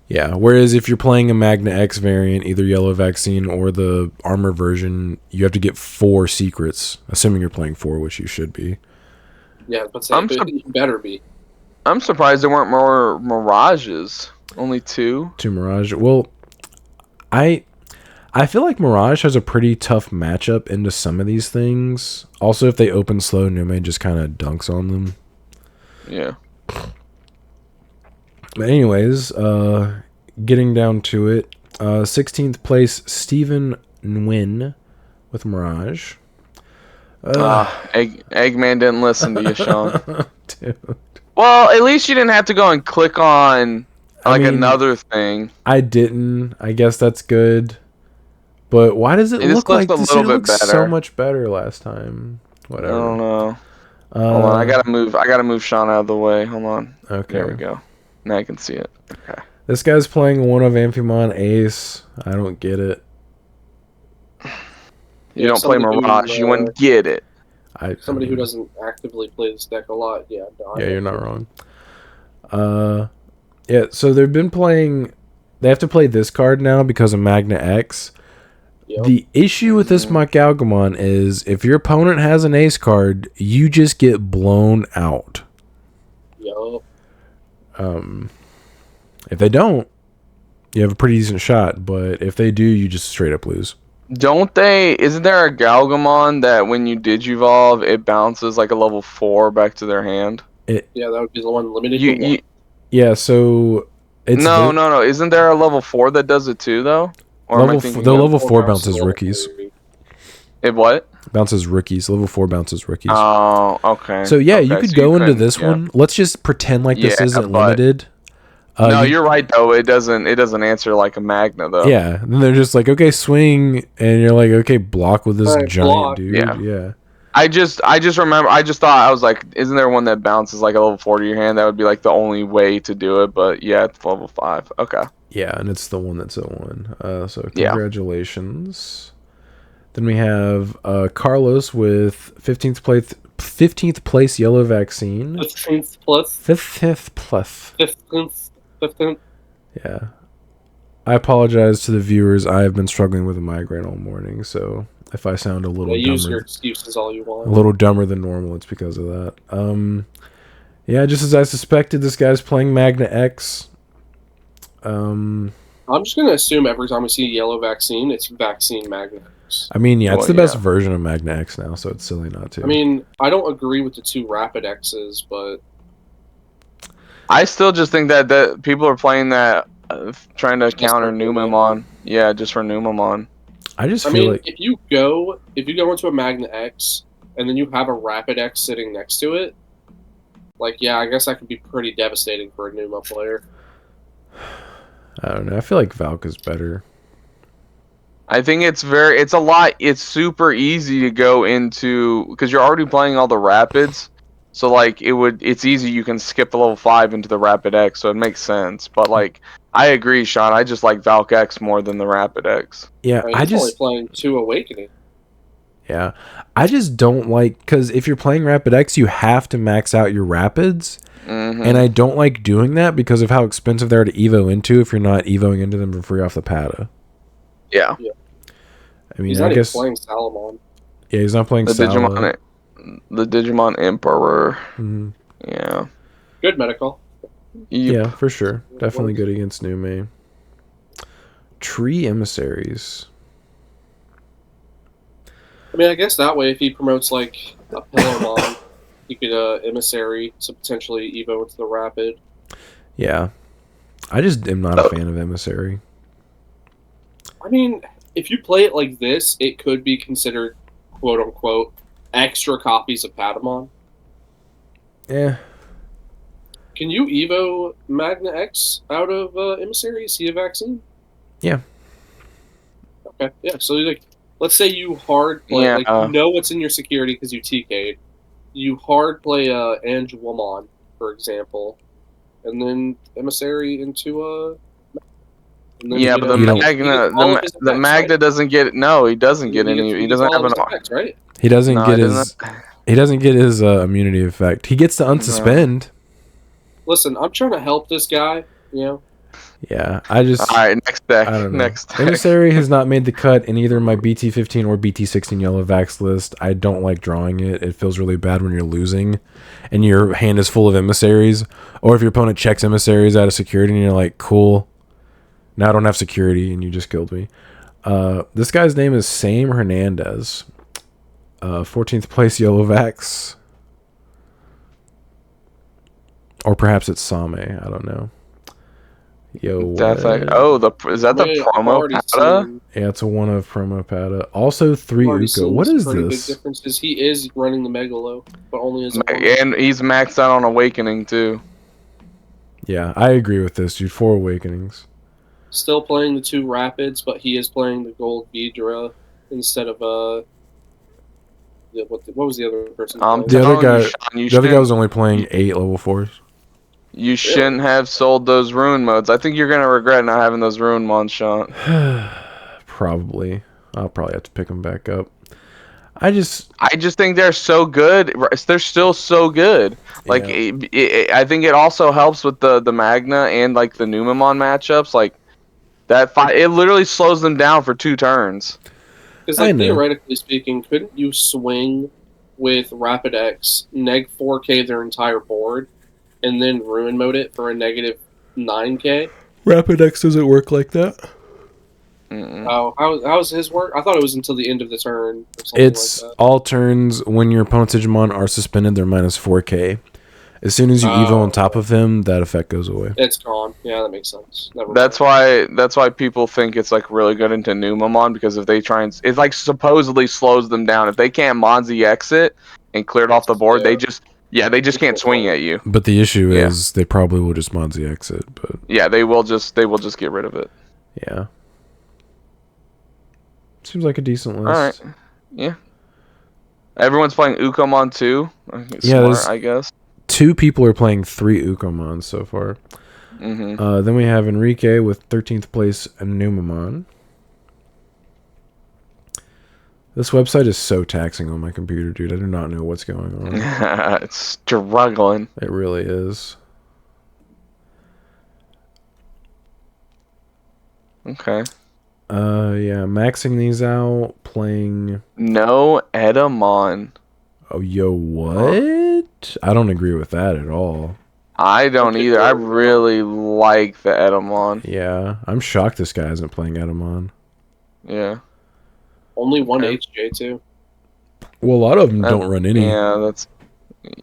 Yeah, whereas if you're playing a Magna X variant, either Yellow Vaccine or the armor version, you have to get 4 secrets, assuming you're playing 4, which you should be. Yeah, but you better be. I'm surprised there weren't more Mirages. Only 2? 2 Mirage. Well, I feel like Mirage has a pretty tough matchup into some of these things. Also, if they open slow, Nume just kind of dunks on them. Yeah. But anyways, getting down to it, 16th place, Steven Nguyen with Mirage. Eggman didn't listen to you, Sean. Dude. Well, at least you didn't have to go and click on another thing. I didn't. I guess that's good. But why does it look like this? It looked so much better last time. Whatever. I don't know. Hold on, I gotta move Sean out of the way. Hold on. Okay. There we go. Now I can see it. Okay. This guy's playing one of Amphimon Ace. I don't get it. You don't play Mirage. You wouldn't get it. Somebody who doesn't actively play this deck a lot, yeah. No, yeah, you're not wrong. Yeah, so they've been playing... They have to play this card now because of Magna X. Yep. The issue with this Macalgamon is if your opponent has an ace card, you just get blown out. Yup. If they don't, you have a pretty decent shot, but if they do, you just straight up lose. Isn't there a Galgamon that when you Digivolve, it bounces like a level 4 back to their hand? Yeah, that would be the one limited. Yeah, so... No. Isn't there a level 4 that does it too, though? Or the level 4 bounces rookies. It what? Bounces rookies. Level 4 bounces rookies. Oh, okay. So, yeah, you could go into this one. Let's just pretend like this isn't limited. No, you're right though. It doesn't answer like a Magna though. Yeah, then they're just like, okay, swing, and you're like, okay, block with this giant dude. Yeah. I just remember. I just thought I was like, isn't there one that bounces like a level 4 to your hand? That would be like the only way to do it. But yeah, it's level 5. Okay. Yeah, and it's the one that's at 1. So congratulations. Then we have Carlos with 15th place Yellow Vaccine. 15th plus. 5th plus. 15th. Yeah. I apologize to the viewers. I have been struggling with a migraine all morning, so if I sound a little Use your dumber, excuses all you want. a little dumber than normal, it's because of that. Yeah, just as I suspected, this guy's playing Magna X. I'm just gonna assume every time we see yellow vaccine, it's vaccine Magna X. I mean, yeah, it's Well, the best yeah. version of Magna X now, so it's silly not to. I mean, I don't agree with the 2 Rapid X's, but I still just think that people are playing that trying to Just counter for Numemon. Numemon. Yeah, just for Numemon. I just I feel mean, like if you go into a Magna X and then you have a Rapid X sitting next to it, like, yeah, I guess that could be pretty devastating for a Numa player. I don't know. I feel like Valk is better. I think it's super easy to go into because you're already playing all the rapids, so like it's easy. You can skip the level 5 into the Rapid X, so it makes sense. But like, I agree, Sean. I just like Valk X more than the Rapid X. Yeah, I mean, he's only playing 2 Awakening. Yeah, I just don't like because if you're playing Rapid X, you have to max out your rapids, and I don't like doing that because of how expensive they are to evo into if you're not evoing into them for free off the pata. Yeah. I mean, He's not even playing Salamon. Yeah, he's not playing the Digimon Emperor. Mm-hmm. Yeah. Good medical. Yeah, for sure. Definitely good against Nume. Tree Emissaries. I mean, I guess that way, if he promotes like a Pillowmon, he could Emissary, so potentially evo into the Rapid. Yeah. I just am not a fan of Emissary. I mean, if you play it like this, it could be considered, quote unquote, extra copies of Patamon. Yeah. Can you evo Magna X out of Emissary? Is he a vaccine? Yeah. Okay, yeah, so like, let's say you hard play, like, you know what's in your security because you TK'd. You hard play Angelwomon, for example, and then Emissary into Yeah, but the Magna doesn't get he doesn't get any. He doesn't have an effects, right? He doesn't get his. He doesn't get his immunity effect. He gets to unsuspend. Listen, I'm trying to help this guy. You know. Yeah, I just. All right, next deck. I don't know. Next deck. Emissary has not made the cut in either my BT15 or BT16 yellow Vax list. I don't like drawing it. It feels really bad when you're losing, and your hand is full of emissaries. Or if your opponent checks emissaries out of security, and you're like, "Cool, now I don't have security," and you just killed me. This guy's name is Sam Hernandez. 14th place yellow Vax. Or perhaps it's Same. I don't know. Yo, that's like, is that the promo pata? Yeah, it's a one of promo pata. Also 3 Uka. What is this? Big difference is he is running the Megalo, but only as and he's maxed out on Awakening too. Yeah, I agree with this, dude. 4 Awakenings. Still playing the 2 Rapids, but he is playing the Gold Vidra instead of what was the other person? The other guy was only playing 8 level 4s. You shouldn't have sold those rune modes. I think you're gonna regret not having those rune mods, Sean. Probably. I'll probably have to pick them back up. I just think they're so good. They're still so good. Like I think it also helps with the Magna and like the Numemon matchups. Like that it literally slows them down for 2 turns. Because like theoretically speaking, couldn't you swing with Rapid X, neg 4K their entire board, and then ruin mode it for a negative 9K? Rapid X doesn't work like that. Oh, how's his work? I thought it was until the end of the turn. Or it's like that. All turns when your opponent's Digimon are suspended, they're minus 4K. As soon as you evo on top of him, that effect goes away. It's gone. Yeah, that makes sense. That's why people think it's like really good into Numemon, because if they try and it like supposedly slows them down. If they can't Monzi exit and clear it off the board, they just can't swing at you. But the issue is they probably will just Monzi exit. But yeah, they will just get rid of it. Yeah. Seems like a decent list. All right. Yeah. Everyone's playing Ukomon too. Smart, I guess. 2 people are playing 3 Ukomons so far. Then we have Enrique with 13th place Numemon. This website is so taxing on my computer, dude. I do not know what's going on. It's struggling. It really is. Okay. Yeah, maxing these out, playing. No Edamon. Oh, yo, what? I don't agree with that at all. I don't Okay, either. I well, really like the Edamon. Yeah, I'm shocked this guy isn't playing Edamon. Yeah. Only one Okay. HJ too. Well, a lot of them don't run any.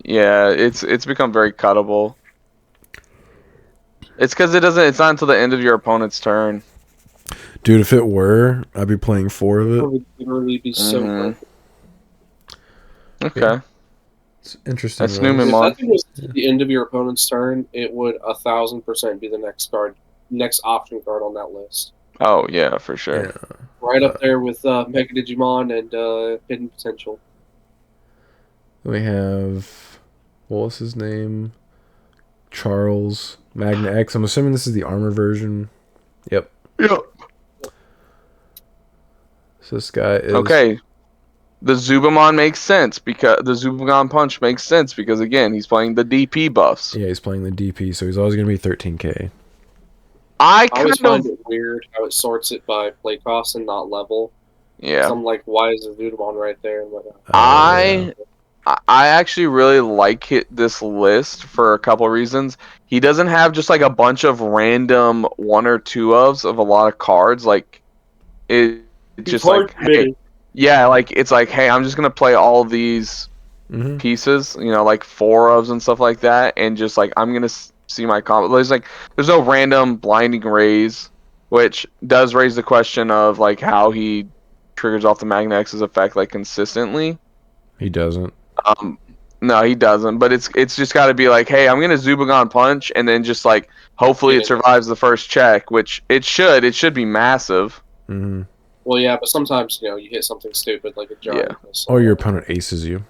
Yeah, it's become very cuttable. It's because it's not until the end of your opponent's turn. Dude, if it were, I'd be playing 4 of It it. would literally be so perfect. Okay. Yeah. It's interesting. That's Newman If Mon. that thing was at the end of your opponent's turn, it would 1,000% be the next option card on that list. Oh yeah, for sure. Yeah. Right up there with Mega Digimon and Hidden Potential. We have, what was his name? Charles Magna X. I'm assuming this is the armor version. Yep. Yep. So this guy is Okay. The Zubamon makes sense because the Zubagon Punch makes sense because again he's playing the DP buffs. Yeah, he's playing the DP, so he's always gonna be 13k. I I always kind find of it weird how it sorts it by play cost and not level. yeah. So I'm like, why is the Zudamon right there? And whatnot. I actually really like this list for a couple reasons. He doesn't have just like a bunch of random 1 or 2 of a lot of cards. Like it just like hey, yeah, like it's like hey, I'm just gonna play all of these pieces, you know, like 4 ofs and stuff like that, and just like I'm gonna see my combo. There's no random blinding rays, which does raise the question of like how he triggers off the Magna X's effect like consistently. He doesn't. No, he doesn't. But it's just got to be like, hey, I'm gonna Zubagon punch, and then just like hopefully it survives the first check, which it should. It should be massive. Mm-hmm. Well, yeah, but sometimes you hit something stupid like a giant missile. Or your opponent aces you.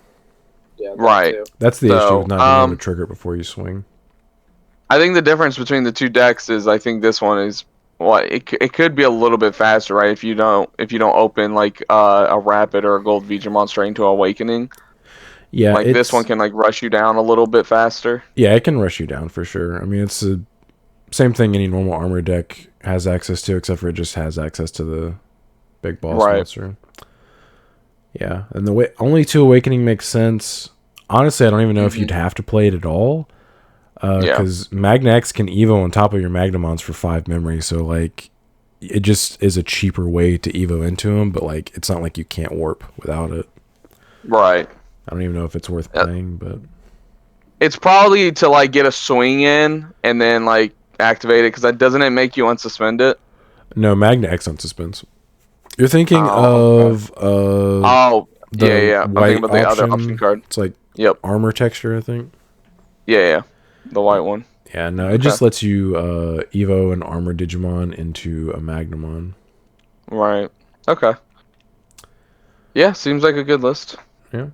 Yeah, right. Too. That's the issue with not being able to trigger it before you swing. I think the difference between the 2 decks is I think this one is it could be a little bit faster, right? If you don't open like a Rapid or a Gold Vegemon straight into Awakening. Yeah, like this one can like rush you down a little bit faster. Yeah, it can rush you down for sure. I mean, it's the same thing any normal armor deck has access to, except for it just has access to the big boss monster. Yeah, and the only 2 Awakening makes sense. Honestly, I don't even know if you'd have to play it at all, because Magna X can Evo on top of your Magnamons for 5 memory. So like, it just is a cheaper way to Evo into them. But like, it's not like you can't warp without it. Right. I don't even know if it's worth playing, but it's probably to like get a swing in and then like activate it, because doesn't it make you unsuspend it? No, Magna X unsuspense. You're thinking of I'm thinking about the other option card. It's like armor texture, I think. Yeah, the white one. Yeah, no, it just lets you Evo an armor Digimon into a Magnamon. Right. Okay. Yeah, seems like a good list. Yeah.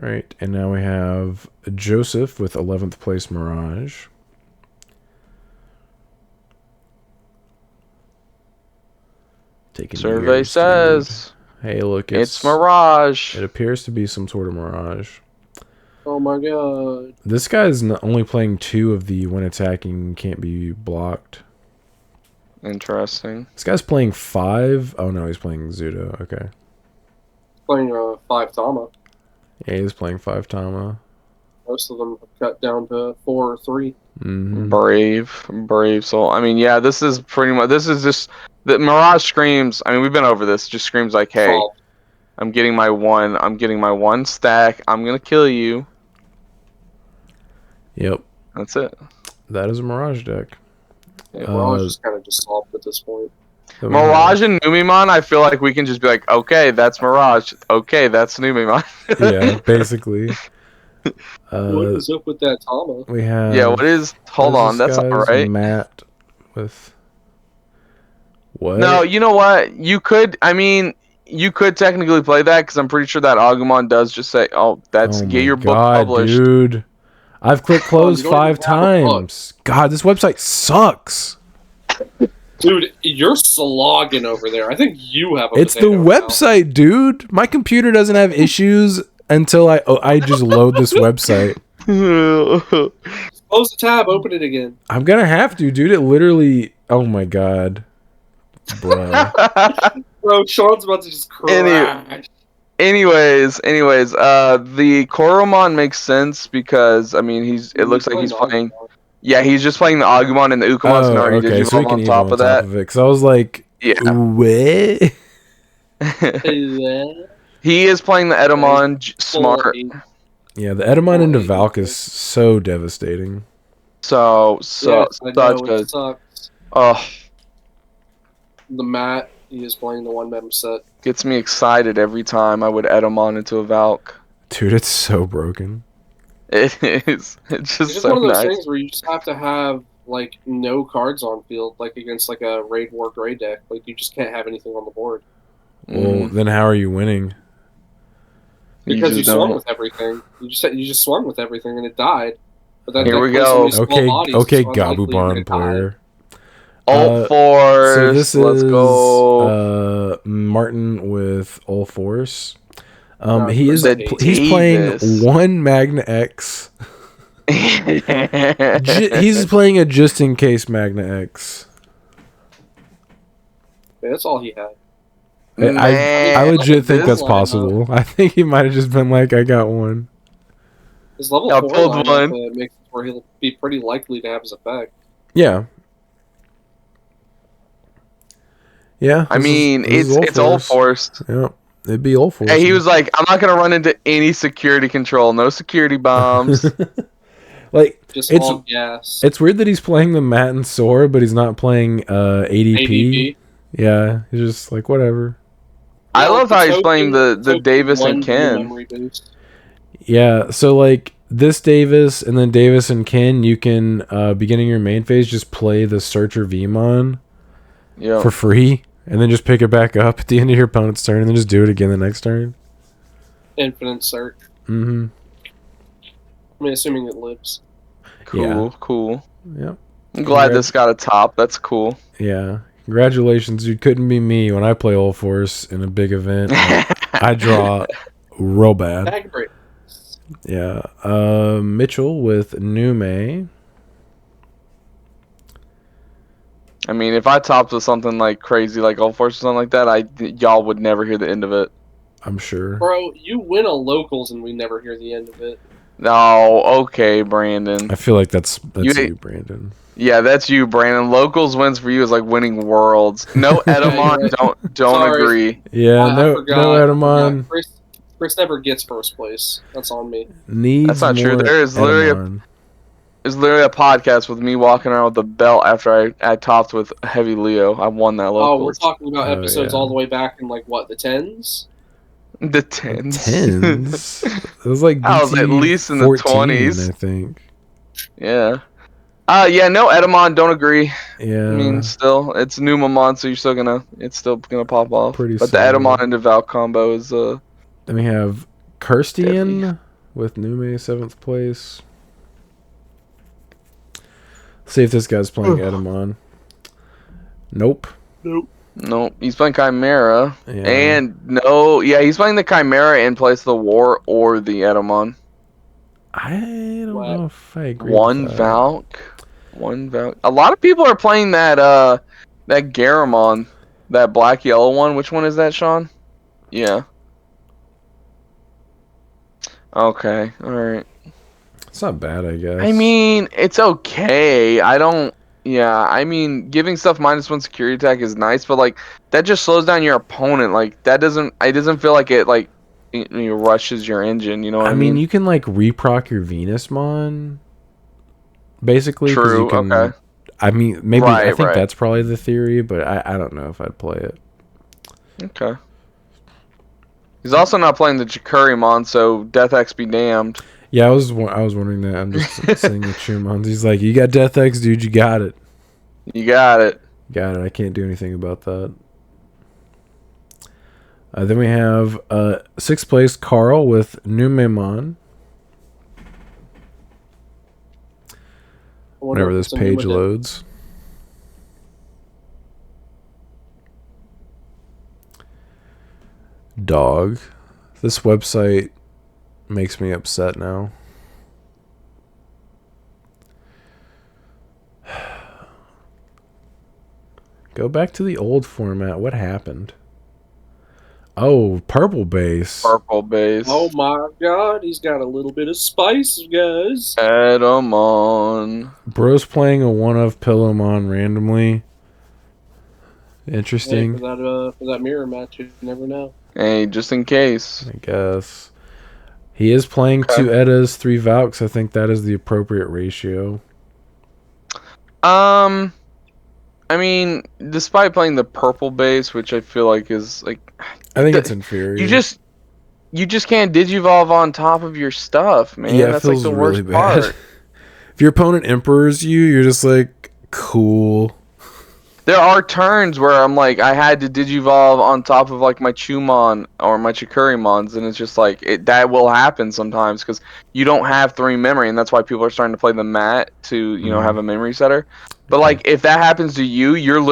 All right, and now we have Joseph with 11th place Mirage. Taking Survey says, hey, look, it's Mirage. It appears to be some sort of Mirage. Oh my god. This guy's not only playing 2 of the when attacking can't be blocked. Interesting. This guy's playing 5. Oh no, he's playing Zudo. Okay. Playing 5 Tama. Yeah, he's playing 5 Tama. Most of them have cut down to 4 or 3. Mm-hmm. Brave soul. I mean, yeah, this is pretty much. This is just the Mirage screams. I mean, we've been over this. Just screams like, "Hey, I'm getting my 1. I'm getting my 1 stack. I'm gonna kill you." Yep. That's it. That is a Mirage deck. Yeah, Mirage is kind of just solved at this point. Mirage and Numemon, I feel like we can just be like, okay, that's Mirage. Okay, that's Numemon. Yeah, basically. What is up with that Tama? We have. Yeah, what is? Hold on, that's not right. Matt with. What? No, you know what? You could. I mean, you could technically play that because I'm pretty sure that Agumon does just say, "Oh, that's get your book published." Dude, I've clicked close 5 times. God, this website sucks. Dude, you're slogging over there. I think you have a It's the website, dude. My computer doesn't have issues until I just load this website. Close the tab, open it again. I'm gonna have to, dude. It literally. Oh my god. Bruh. Bro, Sean's about to just crash. Anyways, the Koromon makes sense because I mean it looks like he's playing. Yeah, he's just playing the Agumon, and the Ukamon's can already Okay, so we Digivolve can on evolve top on of top that. of it. Because I was like, Yeah. what? He is playing the Edamon smart. Yeah, the Edamon into Valk is so devastating. Yes, I know, Such it a sucks. The Matt, he is playing the one mem set. Gets me excited every time I would Edamon into a Valk. Dude, it's so broken. It is. It's just so one of those nice. things where you just have to have like no cards on field, like against like a Raid War Grey deck. Like you just can't have anything on the board. Well, then how are you winning? Because you swung with everything. You just swung with everything and it died. But that Here we plays go. so many small bodies, Okay, it's unlikely you're gonna Gabumon player. die. Ult Force. So this Let's is go. Martin with Ult Force. No, He's playing one Magna X. He's playing a just in case Magna X. Yeah, that's all he had. I legit think that's possible. I think he might have just been like, I got one. His level 4 lineup makes it where he'll be pretty likely to have his effect. Yeah. Yeah. I mean, it's all forced. Yeah. It'd be all forced. Hey, he was like, I'm not gonna run into any security control, no security bombs. Like just all gas. It's weird that he's playing the Matt and Sora, but he's not playing ADP. Yeah, he's just like whatever. I love how he's playing the Davis and Ken. Yeah, so like this Davis and then Davis and Ken, you can beginning your main phase just play the Searcher Vmon for free, and then just pick it back up at the end of your opponent's turn, and then just do it again the next turn. Infinite search. Mm-hmm. I mean, assuming it lives. Cool. Yep. I'm glad this got a top. That's cool. Yeah. Congratulations, dude. Couldn't be me when I play All Force in a big event. I draw real bad. Yeah. Mitchell with Nume. I mean, if I topped with something like crazy, like All Force or something like that, y'all would never hear the end of it. I'm sure. Bro, you win a locals and we never hear the end of it. No, okay, Brandon. I feel like that's you, Brandon. Yeah, that's you, Brandon. Locals wins for you is like winning worlds. No Edamon, don't agree. Yeah, no Edamon. Chris never gets first place. That's on me. That's not true. There's literally a podcast with me walking around with a belt after I topped with Heavy Leo. I won that local. Oh, we're talking about episodes all the way back in like what, the 10s? The 10s. 10s. It was like I was at least in the 20s, I think. Yeah. Yeah, no Edamon, don't agree. Yeah. I mean, still, it's Numamon, so it's still gonna pop off. Pretty but solid. the Edamon into Valk combo is Then we have Kirstian with Nume 7th place. See if this guy's playing Edamon. Nope. Nope. He's playing Chimera. Yeah. And he's playing the Chimera in place of the War or the Edamon. I don't know if I agree. One Valk. A lot of people are playing that Garamon, that black yellow one. Which one is that, Sean? Yeah. Okay. All right. It's not bad, I guess. I mean, it's okay. I mean, giving stuff -1 security attack is nice, but like that just slows down your opponent. Like it doesn't feel like it like rushes your engine. You know what I mean? You can like reproc your Venusmon. Basically, true. You can, okay. I mean, maybe I think that's probably the theory, but I don't know if I'd play it. Okay. He's also not playing the Jakurimon, so Death X be damned. Yeah, I was wondering that. I'm just saying the Chumons. He's like, you got Death X, dude. You got it. You got it. Got it. I can't do anything about that. Then we have 6th place Carl with Numemon. Whenever this page loads. Dog. This website makes me upset now. Go back to the old format. What happened? Oh, purple base. Purple base. Oh my god, he's got a little bit of spice, guys. Add 'em on. Bro's playing a one-of Pillowmon randomly. Interesting. Hey, for that mirror match, you never know. Hey, just in case. I guess. He is playing 2 Eddas, 3 Valks. I think that is the appropriate ratio. I mean, despite playing the purple base, which I feel like is like, I think it's inferior. You just can't digivolve on top of your stuff, man. Yeah, that's it feels like the really worst bad. part. If your opponent emperors you, you're just like, cool. There are turns where I'm like, I had to digivolve on top of like my Chumon or my Chikurimons, and it's just like that will happen sometimes because you don't have 3 memory, and that's why people are starting to play the mat to have a memory setter. But like if that happens to you, you're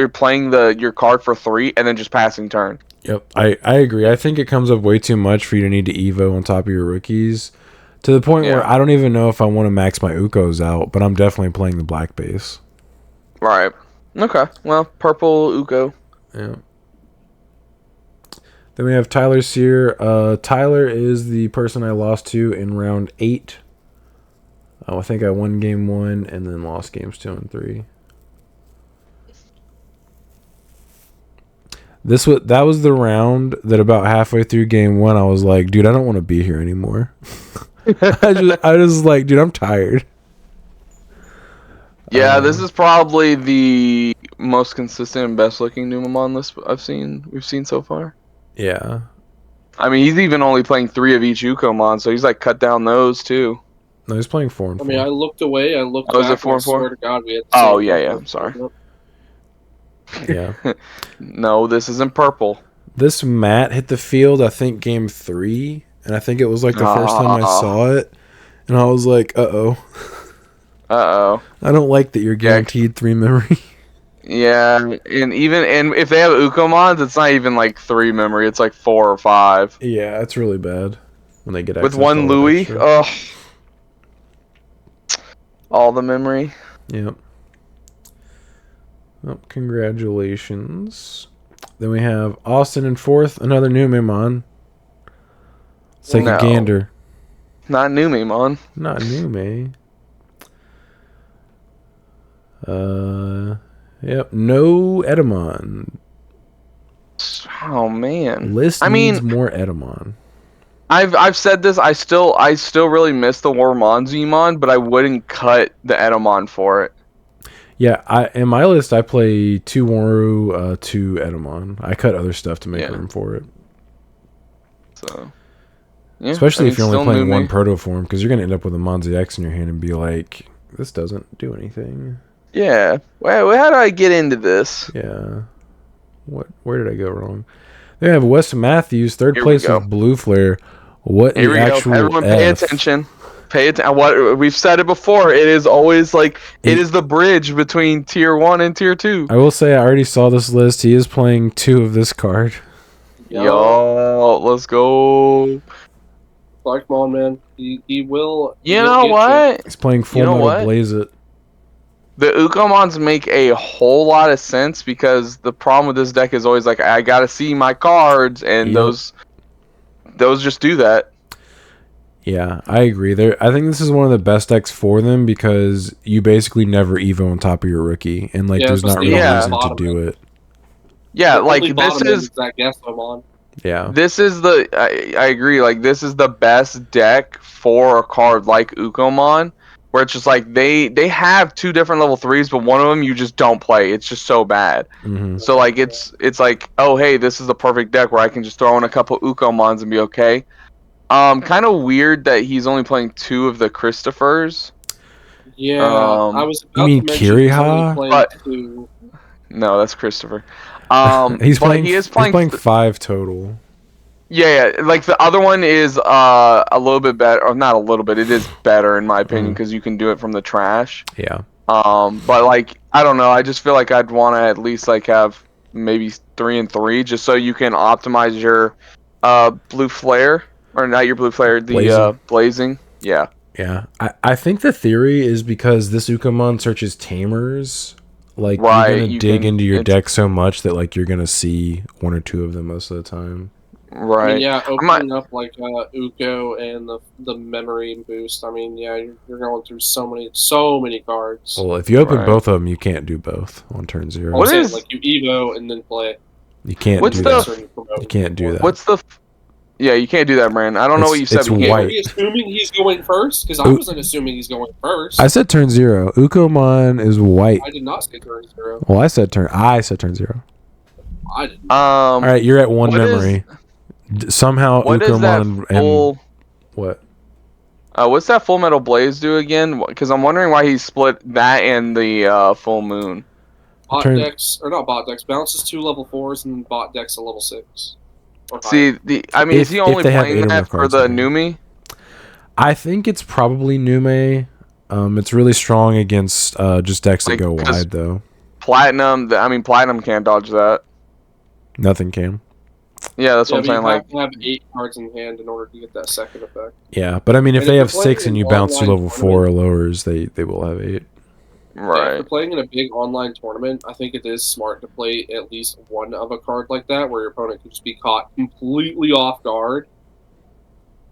playing your card for 3 and then just passing turn. Yep, I agree. I think it comes up way too much for you to need to Evo on top of your rookies, to the point where I don't even know if I want to max my Ukos out, but I'm definitely playing the black base. Right. Okay. Well, purple Uko. Yeah. Then we have Tyler Sear. Tyler is the person I lost to in round 8. I think I won game 1 and then lost games 2 and 3. That was the round that about halfway through game 1 I was like, dude, I don't want to be here anymore. I just like, dude, I'm tired. Yeah, this is probably the most consistent and best looking Numamon list we've seen so far. Yeah. I mean, he's even only playing 3 of each Ukomon, so he's like cut down those too. No, he's playing 4 and 4. I mean, I looked away. I looked back. Was it 4 and 4? I swear to God, we had. Oh yeah. I'm sorry. Yeah. No, this isn't purple. This mat hit the field, I think, game 3, and I think it was like the first time I saw it, and I was like, uh-oh. Uh-oh. I don't like that you're guaranteed 3 memory. Yeah, and if they have Ukomons, it's not even like 3 memory, it's like 4 or 5. Yeah, it's really bad when they get with 1 Louis. Oh. All the memory. Yep. Oh, congratulations. Then we have Austin in 4th, another Numemon. Let's take a gander. Not Numemon. Not Nume. Yep, no Edamon. Oh man. List needs more Edamon. I've said this. I still really miss the Wormonzemon, but I wouldn't cut the Edamon for it. Yeah, in my list I play 2 Waru, 2 Edamon. I cut other stuff to make room for it. So, yeah, especially if you're only playing 1 proto form, because you're gonna end up with a Monzi X in your hand and be like, this doesn't do anything. Yeah. Well, how do I get into this? Yeah. Where did I go wrong? They have Wes Matthews, 3rd place with Blue Flare. What Here the actual go. Everyone pay attention. Pay attention. What we've said it before. It is always like it is the bridge between tier 1 and tier 2. I will say I already saw this list. He is playing 2 of this card. Yo, let's go. Darkmon, man. He will. You know what? He's playing Full Metal Blaze It. The Ukomons make a whole lot of sense because the problem with this deck is always like I gotta see my cards, and those just do that. Yeah, I agree. I think this is one of the best decks for them because you basically never Evo on top of your rookie, and like there's not really a reason to do it. Yeah, like this is that guess I'm on. Yeah. This is I agree. Like this is the best deck for a card like Ukomon, where it's just like they have 2 different level 3s, but one of them you just don't play. It's just so bad. Mm-hmm. So like it's like, oh hey, this is the perfect deck where I can just throw in a couple Ukomons and be okay. Kind of weird that he's only playing 2 of the Christophers. Yeah, I was. You mean Kiriha? No, that's Christopher. He's playing 5 total. Yeah, like the other one is a little bit better, or not a little bit. It is better in my opinion because you can do it from the trash. Yeah. But like I don't know. I just feel like I'd want to at least like have maybe 3 and 3 just so you can optimize your blue flare. Or not your blue flare, the blazing. Yeah. Yeah. I think the theory is because this Ukomon searches Tamers, Like Right, you're gonna you dig can- into your it's- deck so much that like you're gonna see one or two of them most of the time. Right. I mean, yeah, I might- opening up like Uko and the memory boost. I mean, yeah, you're going through so many cards. Well, if you open Right. both of them, you can't do both on turn 0. I'm What saying, is- like you Evo and then play. You can't What's do the- that. Certain promote. You can't do that. What's the? Yeah, you can't do that, Brandon. I don't know what you said. It's But you can't. white. Are we assuming he's going first? Because I Oop. wasn't assuming he's going first. I said turn 0. Ukomon is white. I did not say turn 0. Well, I said turn 0. I didn't. All right, you're at one what is- memory. Somehow What does that Ukomon full? and what? What's that Full Metal Blaze do again? Because I'm wondering why he split that and the full moon. Bot turn- decks, or not bot decks, bounces 2 level 4s and bot decks a level 6. Or See, I mean, is he If only they have 8 playing or more that for cards the in there. Numi? I think it's probably Nume. It's really strong against just decks that Like, go 'cause- wide though. Platinum. I mean, Platinum can't dodge that. Nothing can. Yeah, that's Yeah, what I'm but saying. you like, have to have 8 cards in hand in order to get that second effect. Yeah, but I mean, if And they if have you're 6 playing and you an bounce to online level 4 or lowers, they will have 8. Yeah, if right. you're playing in a big online tournament, I think it is smart to play at least one of a card like that, where your opponent could just be caught completely off guard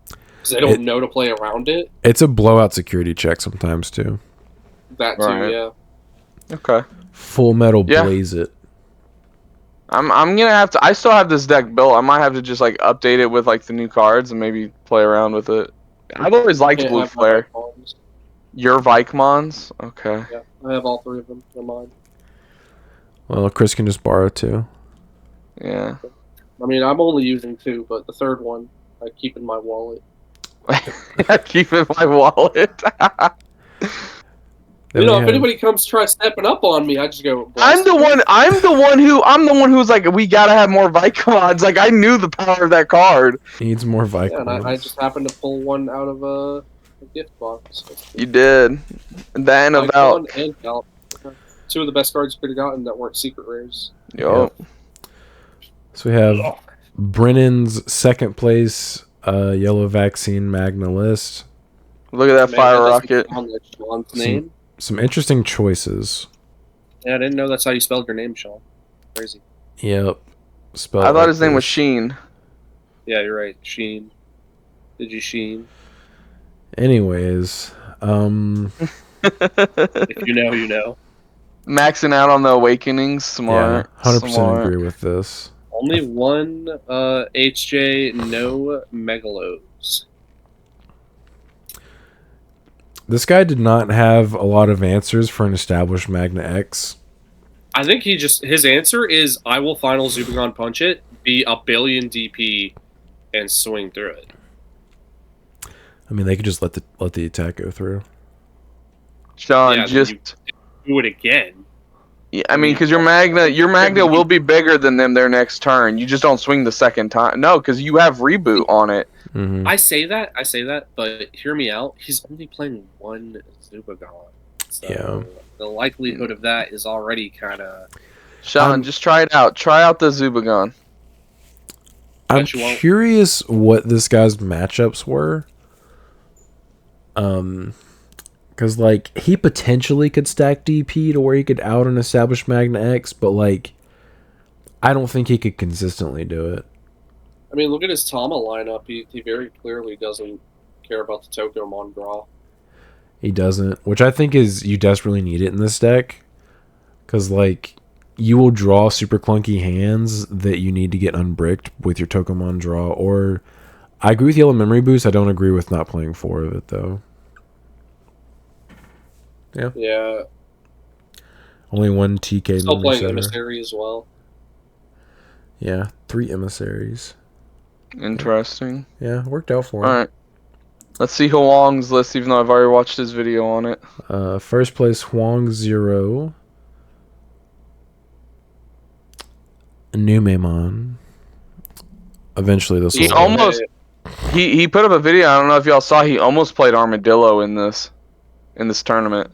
because they don't know to play around it. It's a blowout security check sometimes too. That too, Right. yeah. Okay. Full Metal Yeah. Blaze it. I'm gonna have to. I still have this deck built. I might have to just like update it with like the new cards and maybe play around with it. I've always liked Can't Blue have Flare. my Vikings. Your Vikemons? Okay. Yeah, I have all 3 of them. They're mine. Well, Chris can just borrow 2. Yeah. I mean, I'm only using 2, but the third one I keep in my wallet. Keep in my wallet. Then You know, we if have- anybody comes try stepping up on me, I just go. I'm the one who was like, we gotta have more Vikemons. Like I knew the power of that card. needs more Vikings. Yeah, and I just happened to pull one out of a gift box. You did. Then Like about one and Cal. 2 of the best cards you could have gotten that weren't secret rares. yo. So we have Brennan's second place yellow vaccine Magna list. Look at that Man, fire that doesn't rocket. sound like Sean's name. Some interesting choices. Yeah, I didn't know that's how you spelled your name, Sean. Crazy. Yep. Spelled I thought like his name was this. Sheen. Yeah, you're right. Sheen. Did you Sheen? Anyways, If you know, you know. Maxing out on the awakenings. Smart. yeah, 100% Smart. agree with this. Only one HJ, no Megalos. This guy did not have a lot of answers for an established Magna X. I think his answer is I will final Zubagon punch it, be a billion DP, and swing through it. I mean, they could just let the attack go through. Sean, Yeah, then just Do it again. yeah, I mean, because your Magna will be bigger than them their next turn. You just don't swing the second time. No, because you have reboot on it. Mm-hmm. I say that, but hear me out. He's only playing one Zubagon. So Yeah. the likelihood of that is already kind of... Sean, just try it out. Try out the Zubagon. I'm Bet you won't. curious what this guy's matchups were. Because, like, he potentially could stack DP to where he could out an established Magna X, but, like, I don't think he could consistently do it. I mean, look at his Tama lineup. He very clearly doesn't care about the Tokomon draw. He doesn't, which I think is you desperately need it in this deck. Because, like, you will draw super clunky hands that you need to get unbricked with your Tokomon draw. Or, I agree with Yellow Memory Boost. I don't agree with not playing 4 of it, though. Yeah, Only one TK still memory playing setter. Emissary as well. Yeah, 3 emissaries. Interesting. Yeah, worked out for him. All right. Let's see Huang's list, even though I've already watched his video on it. First place, Huang 0. Numemon. Eventually, this He will. almost he put up a video. I don't know if y'all saw. He almost played Armadillo in this tournament.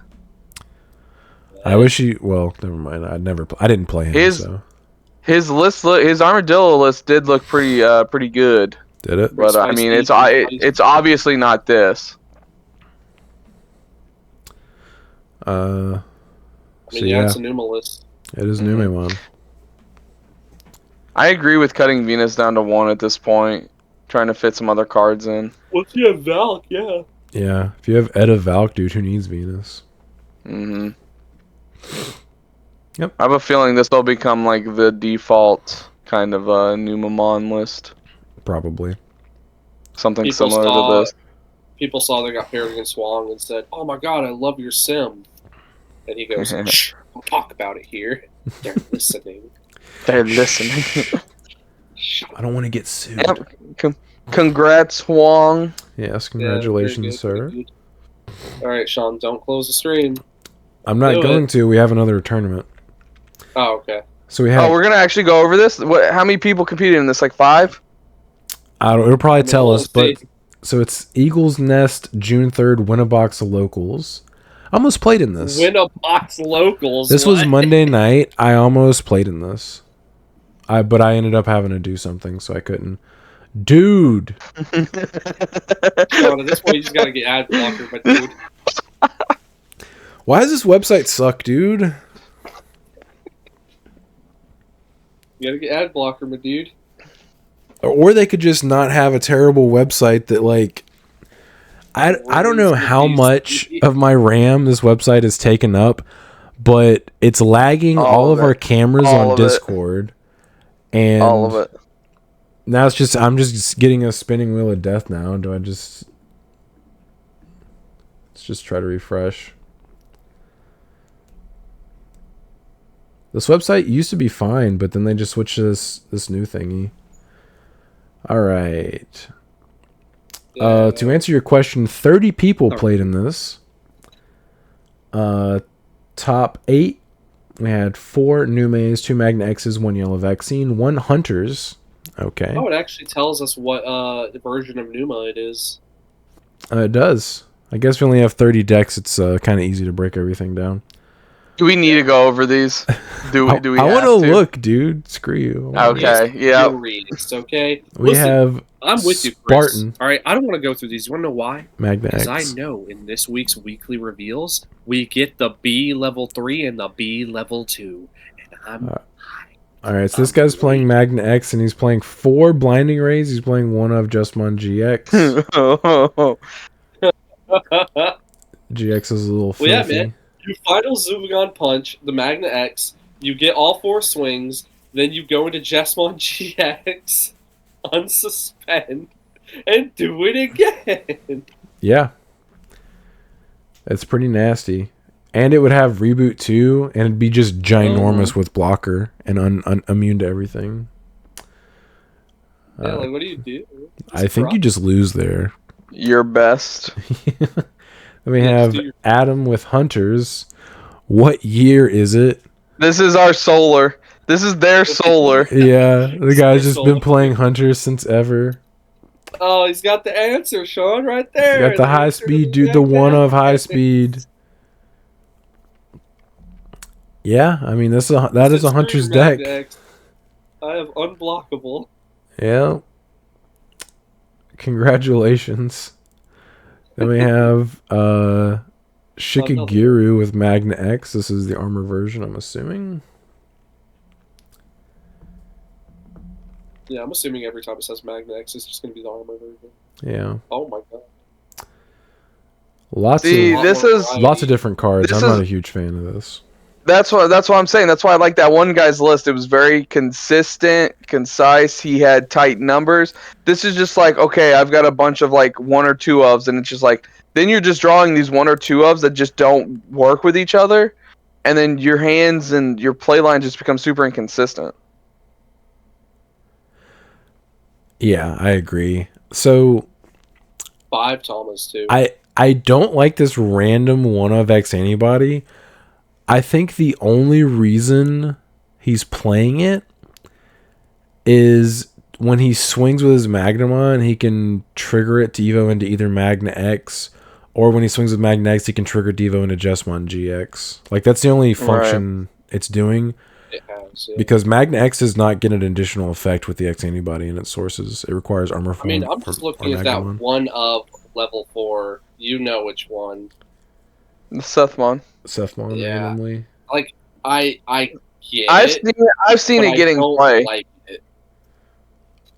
I wish he. Well, never mind. I didn't play him. His- So. His his Armadillo list did look pretty good, Did it? but I mean it's obviously not this. I mean, it's a Numa list. It is Numemon. I agree with cutting Venus down to 1 at this point. Trying to fit some other cards in. Once you have Valk, yeah. Yeah, if you have Edda Valk, dude, who needs Venus? Mm-hmm. Yep. I have a feeling this will become like the default kind of Numemon list. Probably. Something similar to this. People saw they got paired against Wong and said, "Oh my god, I love your sim." And he goes, "Shh, don't talk about it here. They're listening." They're listening. I don't want to get sued. Yep. Congrats, Huang. Yes, congratulations, sir. All right, Sean, don't close the stream. I'm not going to. We have another tournament. Oh, okay. So we have. Oh, we're gonna actually go over this. How many people competed in this? Like 5? I don't. It'll probably tell us, but so it's Eagles Nest, June 3rd, Winnabox Locals. I almost played in this. Winnabox Locals. This was Monday night. I almost played in this. But I ended up having to do something, so I couldn't. Dude. Sean, at this point, you just gotta get ad blocker, but dude. Why does this website suck, dude? You gotta get ad blocker, my dude. Or they could just not have a terrible website that, like... I don't know how much of my RAM this website has taken up, but it's lagging all of our cameras on Discord. And all of it. Now it's just... I'm just getting a spinning wheel of death now. Do I just... Let's just try to refresh. This website used to be fine, but then they just switched to this new thingy. All right. To answer your question, 30 people played in this. Top 8, we had 4 Numes, 2 Magna X's, 1 Yellow Vaccine, 1 Hunters. Okay. Oh, it actually tells us what version of Numa it is. It does. I guess we only have 30 decks. It's kind of easy to break everything down. Do we need to go over these? Do we? I want to look, dude. Screw you. Okay. Yeah. It's okay. We have. I'm with you, Chris. Spartan. All right. I don't want to go through these. You want to know why? Magna X. Because I know in this week's weekly reveals we get the B level 3 and the B level 2, and I'm. All right. So this guy's playing Magna X, and he's playing 4 Blinding Rays. He's playing 1 of Justmon GX. GX is a little filthy. Well, yeah, man. You final Zubagon Punch, the Magna X, you get all 4 swings, then you go into Justmon GX, unsuspend, and do it again. Yeah. It's pretty nasty. And it would have Reboot too, and it'd be just ginormous with blocker and immune to everything. Yeah, like, what do you do? I think you just lose there. Your best. Then we have Adam with Hunters. What year is it? This is our solar. This is their solar. Yeah, the guy's just been playing Hunters since ever. Oh, he's got the answer, Sean, right there. He's got the high speed, dude. The 1 of high speed. Yeah, I mean that is a Hunter's deck. I have unblockable. Yeah. Congratulations. Then we have Shikiguru with Magna X. This is the armor version, I'm assuming. Yeah, I'm assuming every time it says Magna X, it's just going to be the armor version. Yeah. Oh my god. Lots of different cards. I'm not a huge fan of this. That's what I'm saying. That's why I like that one guy's list. It was very consistent, concise. He had tight numbers. This is just like, okay, I've got a bunch of like 1 or 2 ofs, and it's just like, then you're just drawing these 1 or 2 ofs that just don't work with each other, and then your hands and your play line just become super inconsistent. Yeah, I agree. So 5 Thomas too. I don't like this random 1 of X antibody. I think the only reason he's playing it is when he swings with his Magnamon, he can trigger it to Evo into either Magna X, or when he swings with Magna X, he can trigger Devo into Justmon GX. Like, that's the only function it's doing. It has, yeah. Because Magna X does not get an additional effect with the X antibody in its sources. It requires armor form. I mean, I'm just looking at that 1 of level 4. You know which one. The Sethmon. Randomly. Like I get I've it, seen it. I've seen but it I getting don't play. like it.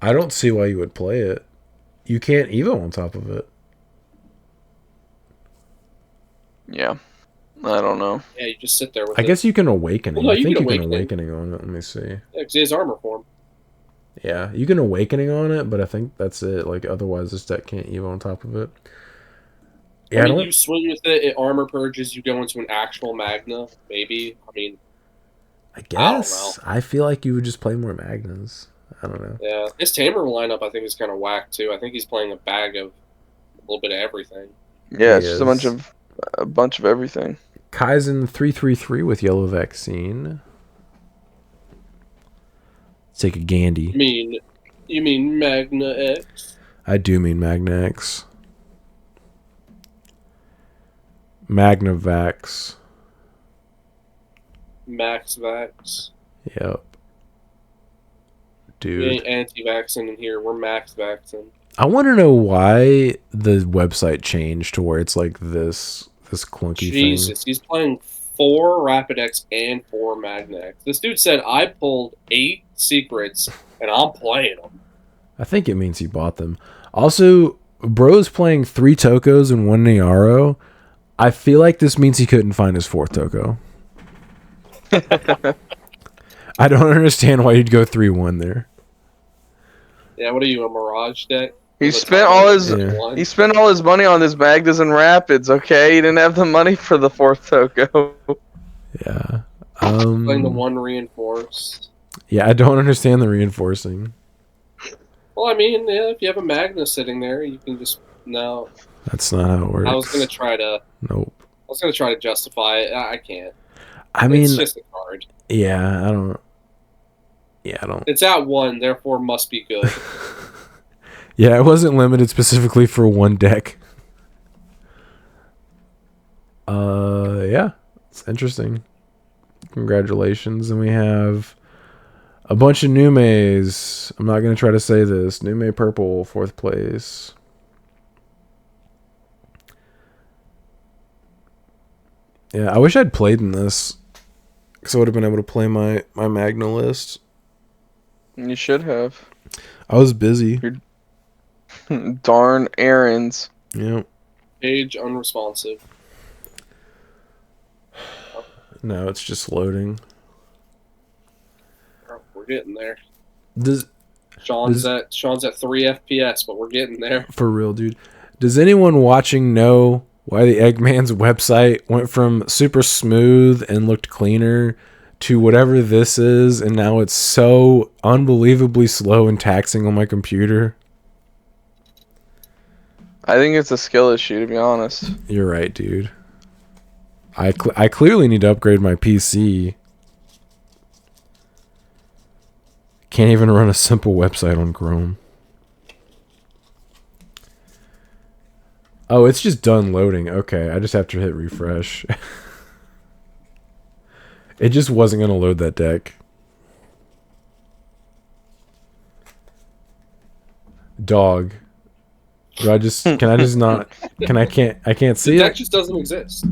I don't see why you would play it. You can't Evo on top of it. Yeah, I don't know. Yeah, you just sit there with I it. guess you can Awakening. Well, no, I think can you can Awakening. Awakening on it. Let me see. Yeah, 'cause he has armor form. Yeah, you can Awakening on it, but I think that's it. Like, otherwise, this deck can't Evo on top of it. Yeah, I mean, you swing with it, it armor purges, you go into an actual Magna, maybe. I mean, I I don't guess. know. I feel like you would just play more Magnas. I don't know. Yeah, his Tamer lineup, I think, is kind of whack, too. I think he's playing a bag of a little bit of everything. Yeah, it's just a bunch of everything. Kaizen 333 with yellow vaccine. Let's take a Gandy. You mean Magna X? I do mean Magna X. Magnavax. Max Vax. Yep. We Dude. ain't anti-vaccine in here, we're max vaccine. I want to know why the website changed to where it's like this clunky Jesus, thing. he's playing 4 Rapid X and 4 Magna X. This dude said, I pulled 8 secrets, and I'm playing them. I think it means he bought them. Also, bro's playing 3 Tokos and 1 Niaro. I feel like this means he couldn't find his 4th Toko. I don't understand why you'd go 3-1 there. Yeah, what are you, a Mirage deck? He spent all his money on this Magdas and Rapids. Okay, he didn't have the money for the 4th Toko. Yeah. Playing the 1 reinforced. Yeah, I don't understand the reinforcing. Well, I mean, yeah, if you have a Magna sitting there, you can just no. That's not how it works. I was gonna try to. Nope. I was gonna try to justify it. I can't. I mean, it's just a card. Yeah, I don't. Yeah, I don't. It's at 1, therefore must be good. Yeah, it wasn't limited specifically for 1 deck. Yeah, it's interesting. Congratulations, and we have a bunch of Numes. I'm not gonna try to say this. Nume purple, 4th place. Yeah, I wish I'd played in this, because I would have been able to play my Magna list. You should have. I was busy. Darn errands. Yeah. Page unresponsive. No, it's just loading. Oh, we're getting there. Does Sean's at 3 FPS, but we're getting there. For real, dude. Does anyone watching know why the Eggman's website went from super smooth and looked cleaner to whatever this is, and now it's so unbelievably slow and taxing on my computer? I think it's a skill issue, to be honest. You're right, dude. I clearly need to upgrade my PC. Can't even run a simple website on Chrome. Oh, it's just done loading. Okay, I just have to hit refresh. It just wasn't going to load that deck. Dog. Can I just not? I can't see it? The deck it? just doesn't exist.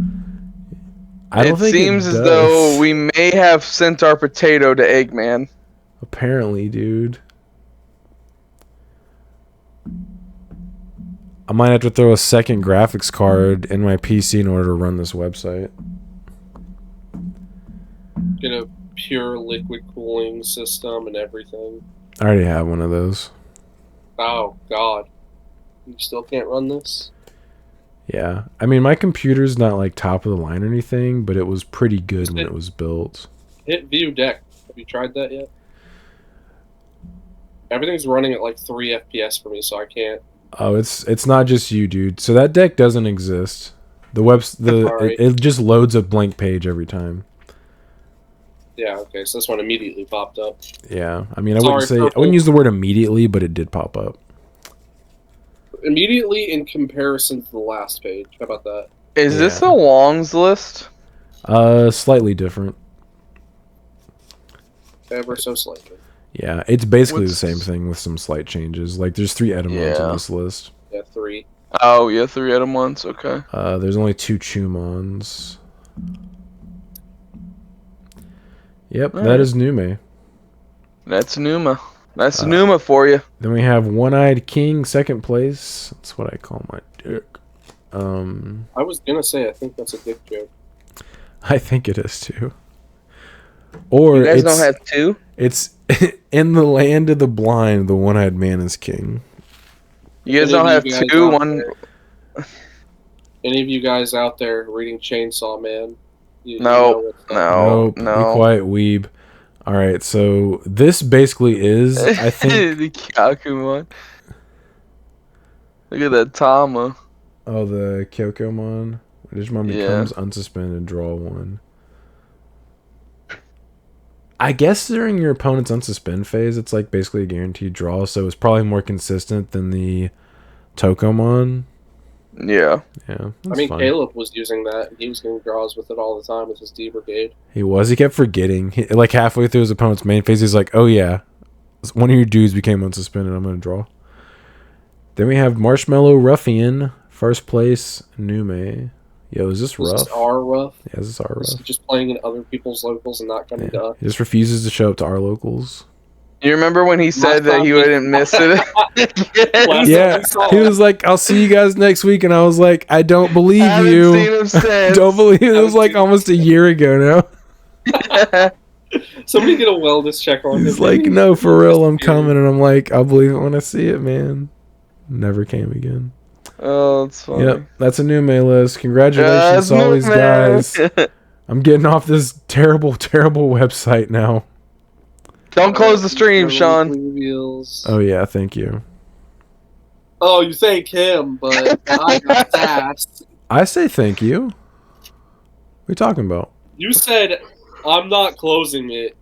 I don't think seems as though we may have sent our potato to Eggman. Apparently, dude. I might have to throw a second graphics card in my PC in order to run this website. Get a pure liquid cooling system and everything. I already have one of those. Oh, God. You still can't run this? Yeah. I mean, my computer's not like top of the line or anything, but it was pretty good when it was built. Hit view deck. Have you tried that yet? Everything's running at like 3 FPS for me, so I can't. Oh, it's not just you, dude. So that deck doesn't exist. It just loads a blank page every time. Yeah, okay, so this one immediately popped up. Yeah, I mean, I wouldn't use the word immediately, but it did pop up. Immediately in comparison to the last page. How about that? Is this a Long's list? Slightly different. Ever so slightly. Yeah, it's basically the same thing with some slight changes. Like, there's 3 Edamons on this list. Yeah, 3. Oh, yeah, 3 Edamons, okay. There's only 2 Chumons. Yep, that is Nume. That's Numa. That's Numa for you. Then we have One-Eyed King, second place. That's what I call my dick. I was gonna say I think that's a dick joke. I think it is too. Or you guys don't have two? It's in the land of the blind, the one-eyed man is king. You guys don't have two? One. Any of you guys out there reading Chainsaw Man? No. Be quiet, weeb. All right, so this basically is, I think, the Kyakumon. Look at that Tama. Oh, the Kyokomon. Digimon becomes unsuspended, draw one. I guess during your opponent's unsuspend phase, it's like basically a guaranteed draw, so it's probably more consistent than the Tokomon. Yeah. Yeah. I mean, fine. Caleb was using that. He was getting draws with it all the time with his D Brigade. He was. He kept forgetting. Like halfway through his opponent's main phase, he's like, oh yeah, one of your dudes became unsuspended. I'm going to draw. Then we have Marshmallow Ruffian, first place, Nume. Yo, is this rough? Is this R rough? Yeah, is this R rough? Just playing in other people's locals and not coming to us. He just refuses to show up to our locals. You remember when he said that he wouldn't miss it? Yeah, he was like, I'll see you guys next week. And I was like, I don't believe you. Seen him since. Don't believe it. It was like almost a year ago now. Somebody get a wellness check on him. He's like, no, for real, I'm coming. And I'm like, I'll believe it when I see it, man. Never came again. Oh, that's funny. Yep, that's a new mail list. Congratulations to all these guys. I'm getting off this terrible, terrible website now. Don't close the stream, Sean. Oh, yeah, thank you. Oh, you thank him, but I got fast. I say thank you. What are you talking about? You said, I'm not closing it.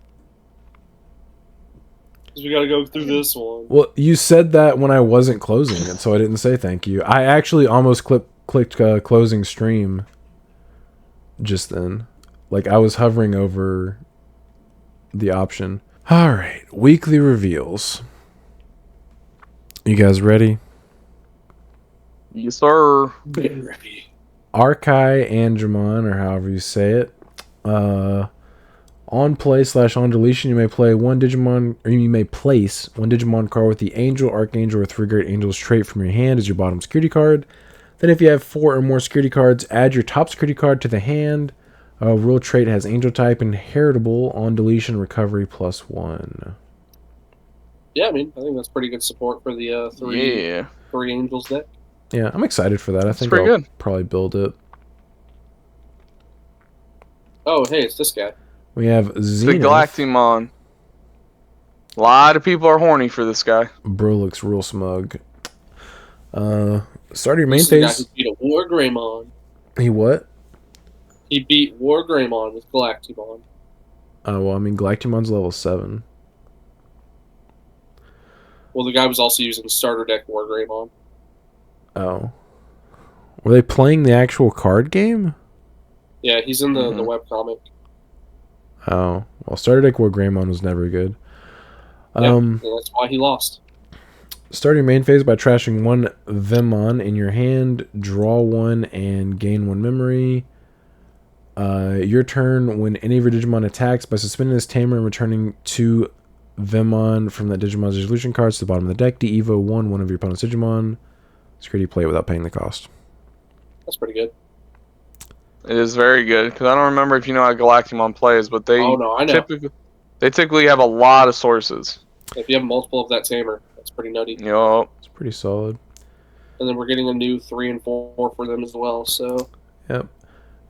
Because we got to go through this one. Well, you said that when I wasn't closing it, so I didn't say thank you. I actually almost clicked closing stream just then. Like, I was hovering over the option. All right, weekly reveals. You guys ready? Yes, sir. Ready. Arkai Andromon, or however you say it. On play/on deletion, you may play one Digimon, or you may place one Digimon card with the Angel, Archangel, or 3 Great Angels trait from your hand as your bottom security card. Then, if you have 4 or more security cards, add your top security card to the hand. Rule trait has Angel type, inheritable, on deletion, recovery +1. Yeah, I mean, I think that's pretty good support for the three Angels deck. Yeah, I'm excited for that. I think I'll probably build it. Oh, hey, it's this guy. We have Zenith. The Galactimon. A lot of people are horny for this guy. Bro looks real smug. Start your main phase. He beat a War Greymon. He what? He beat War Greymon with Galactimon. Oh, well, I mean, Galactimon's level 7. Well, the guy was also using starter deck War Greymon. Oh. Were they playing the actual card game? Yeah, he's in the webcomic. Oh. Well, starter deck War Greymon was never good. That's why he lost. Start your main phase by trashing one Vemon in your hand, draw one, and gain 1 memory. Your turn, when any of your Digimon attacks, by suspending this tamer and returning 2 Vemon from that Digimon's resolution cards to the bottom of the deck, de-evo one of your opponent's Digimon. Security play without paying the cost. That's pretty good. It is very good, because I don't remember if you know how Galactimon plays, but they I know. typically have a lot of sources. If you have multiple of that tamer, that's pretty nutty. Yup. It's pretty solid. And then we're getting a new 3 and 4 for them as well, so... Yep.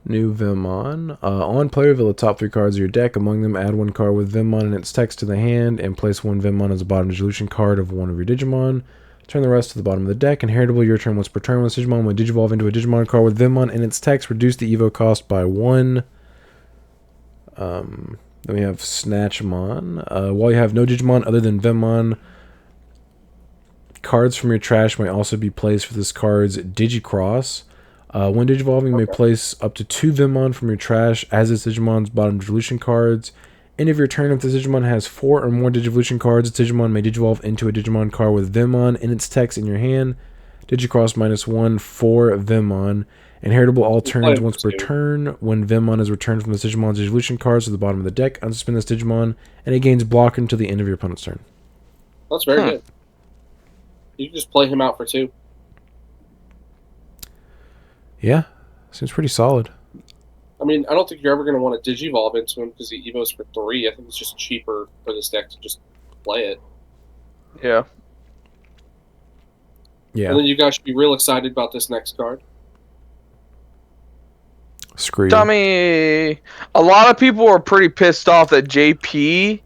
New Vemon. On play, reveal the top 3 cards of your deck. Among them, add 1 card with Vemon and its text to the hand, and place 1 Vemon as a bottom resolution card of one of your Digimon. Turn the rest to the bottom of the deck. Inheritable, your turn once per turn. When this Digimon will digivolve into a Digimon card with Vemon and its text, reduce the Evo cost by 1. Then we have Snatchmon. While you have no Digimon other than Vemon, cards from your trash may also be placed for this card's Digicross. When digivolving, you may place up to 2 Vemon from your trash as its Digimon's bottom resolution cards. End of your turn, if this Digimon has 4 or more Digivolution cards, its Digimon may digivolve into a Digimon card with Vemon and its text in your hand. Digicross -1 for Vimon. Inheritable all turns once per turn. When Vimon is returned from the Digimon's evolution cards to the bottom of the deck, unsuspend this Digimon, and it gains block until the end of your opponent's turn. That's very good. You can just play him out for 2. Yeah, seems pretty solid. I mean, I don't think you're ever going to want to Digivolve into him because he evos for 3. I think it's just cheaper for this deck to just play it. Yeah. Yeah. And then you guys should be real excited about this next card. Screw you. Tommy, a lot of people were pretty pissed off that JP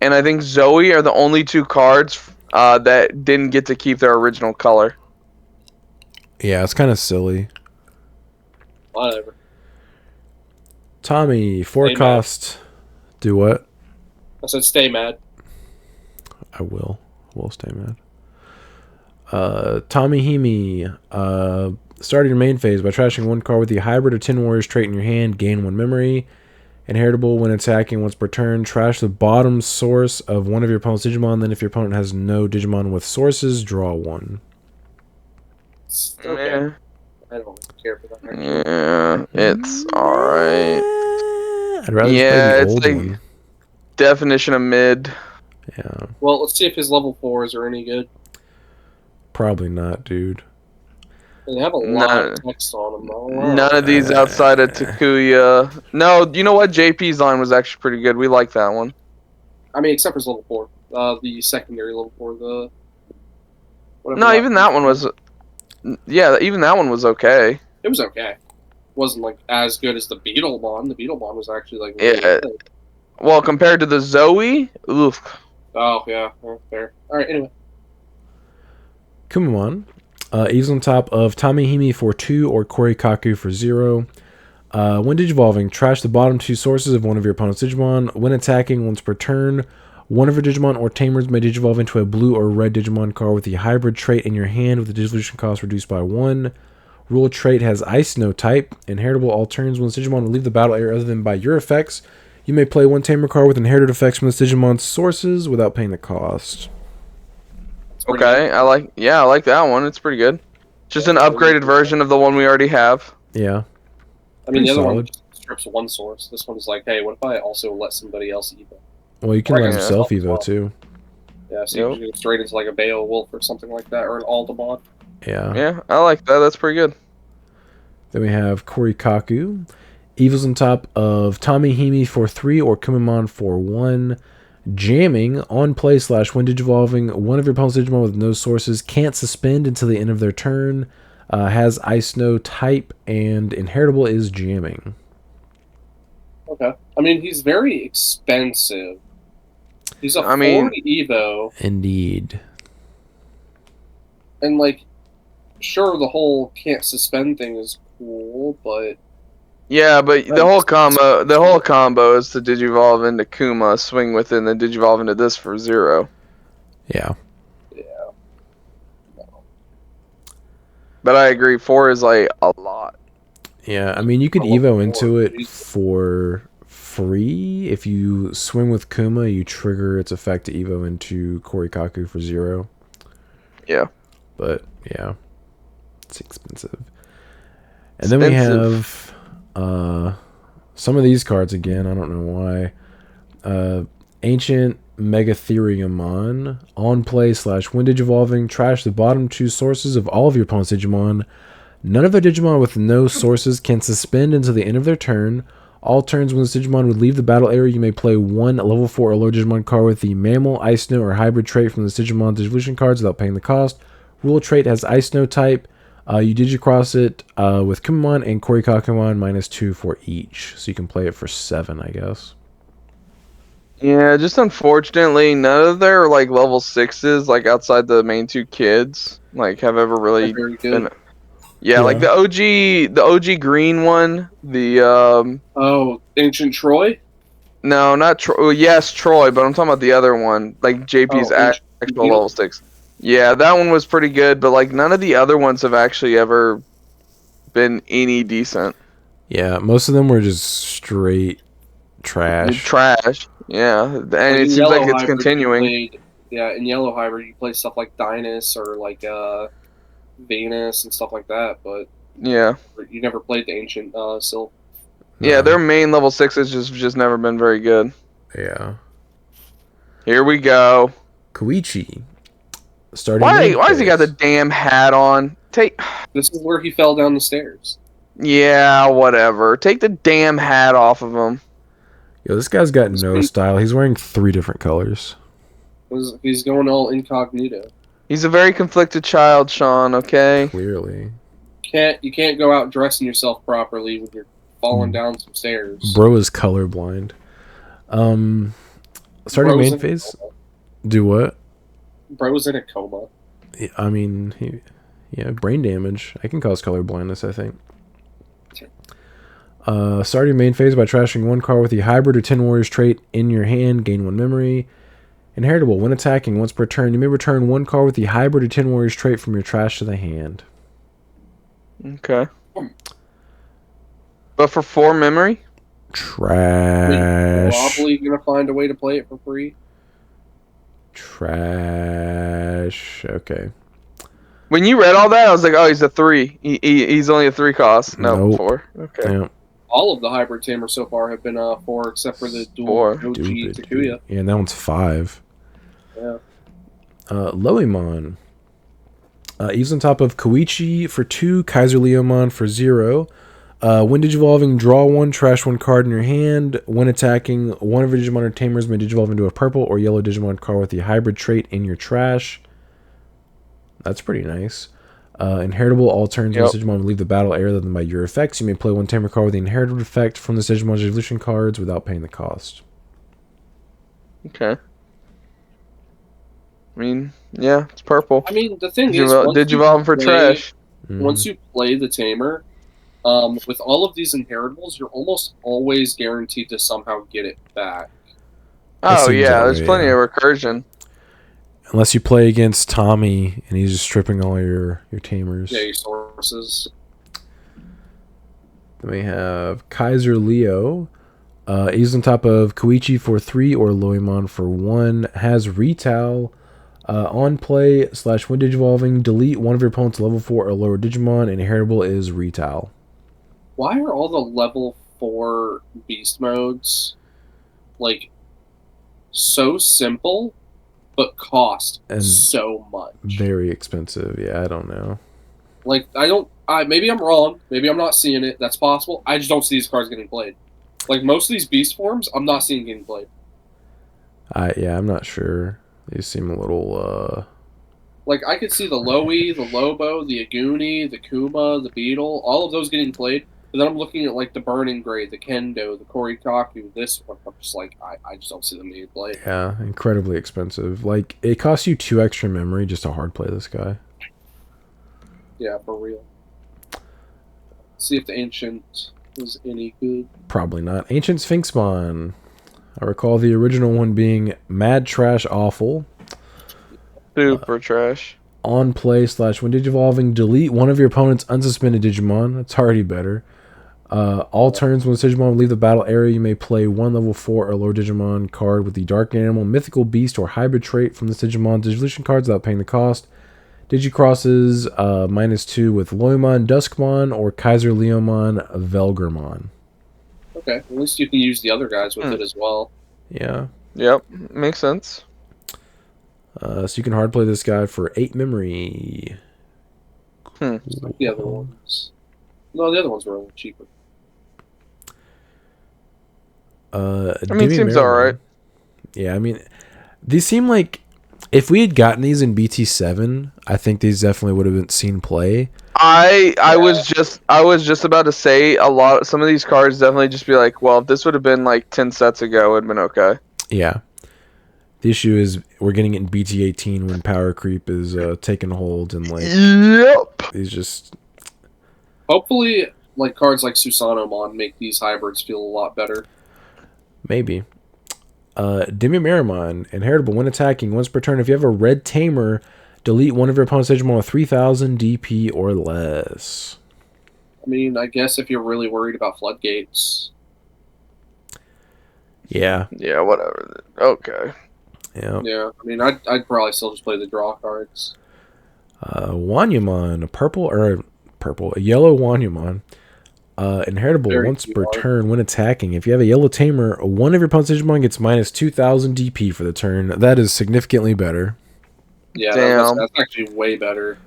and I think Zoe are the only 2 cards that didn't get to keep their original color. Yeah, it's kind of silly. Whatever. Tommy, 4 cost. Do what? I said stay mad. I will. Will stay mad. Tommy Himi. Start your main phase by trashing 1 card with the Hybrid or Tin Warriors trait in your hand. Gain 1 memory. Inheritable when attacking once per turn. Trash the bottom source of one of your opponent's Digimon. Then if your opponent has no Digimon with sources, draw 1. Okay. Yeah. I don't care for that. Yeah, it's alright. I'd rather just play the old one. Definition of mid. Yeah. Well, let's see if his level 4s are any good. Probably not, dude. They have a lot of text on them, though. None of these outside of Takuya. No, you know what? JP's line was actually pretty good. We like that one. I mean, except for his level 4. The secondary level 4. No, even that one was... Yeah, even that one was okay. It was okay. It wasn't, like, as good as the Beetlemon. The Beetlemon was actually, like, really good. Well, compared to the Zoe, oof. Oh, yeah. Fair. Alright, anyway. Kumamon. Eves on top of Tamihimi for 2 or Korikaku for 0. When Digivolving, trash the bottom 2 sources of one of your opponent's Digimon. When attacking once per turn, one of your Digimon or Tamers may Digivolve into a blue or red Digimon card with the hybrid trait in your hand with the Digivolution cost reduced by 1. Rule trait has Ice Snow type. Inheritable all turns when this Digimon will leave the battle area other than by your effects. You may play 1 Tamer card with inherited effects from this Digimon's sources without paying the cost. Okay, I like that one. It's pretty good. Just an upgraded version of the one we already have. Yeah. I mean, the other one strips 1 source. This one's like, hey, what if I also let somebody else evo? Well, you can let himself evo too. Yeah, so you can go straight into like a Beowulf or something like that, or an Aldemon. Yeah. Yeah, I like that. That's pretty good. Then we have Korikaku. Evils on top of Tamihimi for 3 or Kumamon for 1. Jamming on play / when Digivolving, one of your opponent's Digimon with no sources can't suspend until the end of their turn. Has Ice Snow type, and inheritable is jamming. Okay. I mean, he's very expensive. He's a 40 Evo. Indeed. And, like, sure, the whole can't suspend thing is cool, but... Yeah, but the whole combo is to Digivolve into Kuma, swing within, then Digivolve into this for 0. Yeah. Yeah. No. But I agree, 4 is like a lot. Yeah, I mean, you could evo into it for free. If you swing with Kuma, you trigger its effect to evo into Korikaku for 0. Yeah. But, yeah. It's expensive. And then we have... some of these cards again, I don't know why. Ancient Megatheriumon. On play / when Digivolving, trash the bottom 2 sources of all of your opponent's Digimon. None of their Digimon with no sources can suspend until the end of their turn. All turns when this Digimon would leave the battle area, you may play 1 level 4 or lower Digimon card with the Mammal, Ice Snow, or Hybrid trait from this Digimon's Digivolution cards without paying the cost. Rule trait has Ice Snow type. You Digicross it with Kumamon and Korikakumon -2 for each. So you can play it for 7, I guess. Yeah, just unfortunately, none of their like level 6s, like outside the main 2 kids, like have ever really been. Yeah, like the OG green one, the Ancient Troy? No, not Troy. Well, yes, Troy, but I'm talking about the other one, like JP's actual level 6. Yeah, that one was pretty good, but like none of the other ones have actually ever been any decent. Yeah, most of them were just straight trash. Trash. Yeah, and it seems like it's continuing. In Yellow Hybrid, you play stuff like Dynus or like Venus and stuff like that, but Yeah. you never played the Ancient Sylph. Yeah, their main level 6 has just never been very good. Yeah. Here we go. Koichi. Starting Why main has he got the phase. damn hat on? This is where he fell down the stairs. Yeah, whatever. Take the damn hat off of him. Yo, this guy's got no style. He's wearing 3 different colors. He's going all incognito. He's a very conflicted child, Sean, okay? Clearly. You can't go out dressing yourself properly when you're falling down some stairs. Bro is colorblind. Starting main phase. Do what? Bro's in a coma. I mean, brain damage. I can cause color blindness, I think. Starting main phase by trashing 1 card with the Hybrid or 10 Warriors trait in your hand. Gain 1 memory. Inheritable. When attacking once per turn, you may return 1 card with the Hybrid or 10 Warriors trait from your trash to the hand. Okay. But for 4 memory? Trash. Probably gonna find a way to play it for free. Trash. Okay. When you read all that, I was like, oh, he's a 3. He's only a 3 cost. No, Nope. 4. Okay. Yeah. All of the hybrid tamers so far have been 4, except for the dual 4. OG Takuya. Yeah, and that one's 5. Yeah. Loemon. He's on top of Koichi for 2, Kaiser Leomon for 0. When digivolving, draw 1, trash 1 card in your hand. When attacking, one of your Digimon or Tamers may digivolve into a purple or yellow Digimon card with the hybrid trait in your trash. That's pretty nice. Inheritable, all turns when this Digimon will leave the battle area other than by your effects. You may play 1 Tamer card with the inherited effect from this Digimon's evolution cards without paying the cost. Okay. I mean, yeah, it's purple. I mean, the thing is, Digivolve for trash. Once you play the Tamer, with all of these inheritables, you're almost always guaranteed to somehow get it back. Oh, yeah, there's plenty of recursion. Unless you play against Tommy and he's just stripping all your Tamers. Yeah, your sources. Then we have Kaiser Leo. He's on top of Koichi for 3 or Loemon for 1. Has Retail. On play / when digivolving, delete one of your opponent's level 4 or lower Digimon, and inheritable is Retail. Why are all the level 4 beast modes like so simple but cost so much? Very expensive. Yeah, I don't know. Like, maybe I'm wrong. Maybe I'm not seeing it. That's possible. I just don't see these cards getting played. Like, most of these beast forms, I'm not seeing getting played. Yeah, I'm not sure. These seem a little, Like, I could see the Loey, the Lobo, the Aguni, the Kuma, the Beetle, all of those getting played. But then I'm looking at, like, the Burning Grade, the Kendo, the Korikaku, this one. I'm just like, I just don't see them getting played. Yeah, incredibly expensive. Like, it costs you 2 extra memory just to hard play this guy. Yeah, for real. See if the Ancient was any good. Probably not. Ancient Sphinxmon. I recall the original one being Mad Trash Awful. Super trash. On play / when digivolving, delete one of your opponent's unsuspended Digimon. That's already better. All turns when this Digimon will leave the battle area, you may play 1 level 4 or lower Digimon card with the Dark Animal, Mythical Beast, or Hybrid trait from this Digimon's evolution cards without paying the cost. Digicrosses -2 with Loemon, Duskmon, or Kaiser Leomon, Velgermon. Okay, at least you can use the other guys with it as well. Yeah. Yep, makes sense. So you can hard play this guy for 8 memory. Like the other ones. No, the other ones were a little cheaper. I mean, seems alright. Yeah, I mean, these seem like if we had gotten these in BT7, I think these definitely would have been seen play. I was just about to say some of these cards definitely just be like, well, if this would have been like 10 sets ago, it'd been okay. Yeah. The issue is we're getting it in BT18 when power creep is taking hold and like these just hopefully like cards like Susanomon make these hybrids feel a lot better. Maybe. Demimeramon, inheritable when attacking once per turn. If you have a red tamer, delete one of your opponent's Digimon with 3000 DP or less. I mean, I guess if you're really worried about floodgates. Yeah. Yeah, whatever. Okay. Yeah. Yeah, I mean, I'd probably still just play the draw cards. Wanyamon, a yellow Wanyamon. Inheritable Very once cute per art. turn when attacking. If you have a yellow tamer, one of your opponent's Digimon gets minus 2,000 DP for the turn. That is significantly better. Yeah, Damn. that's actually way better.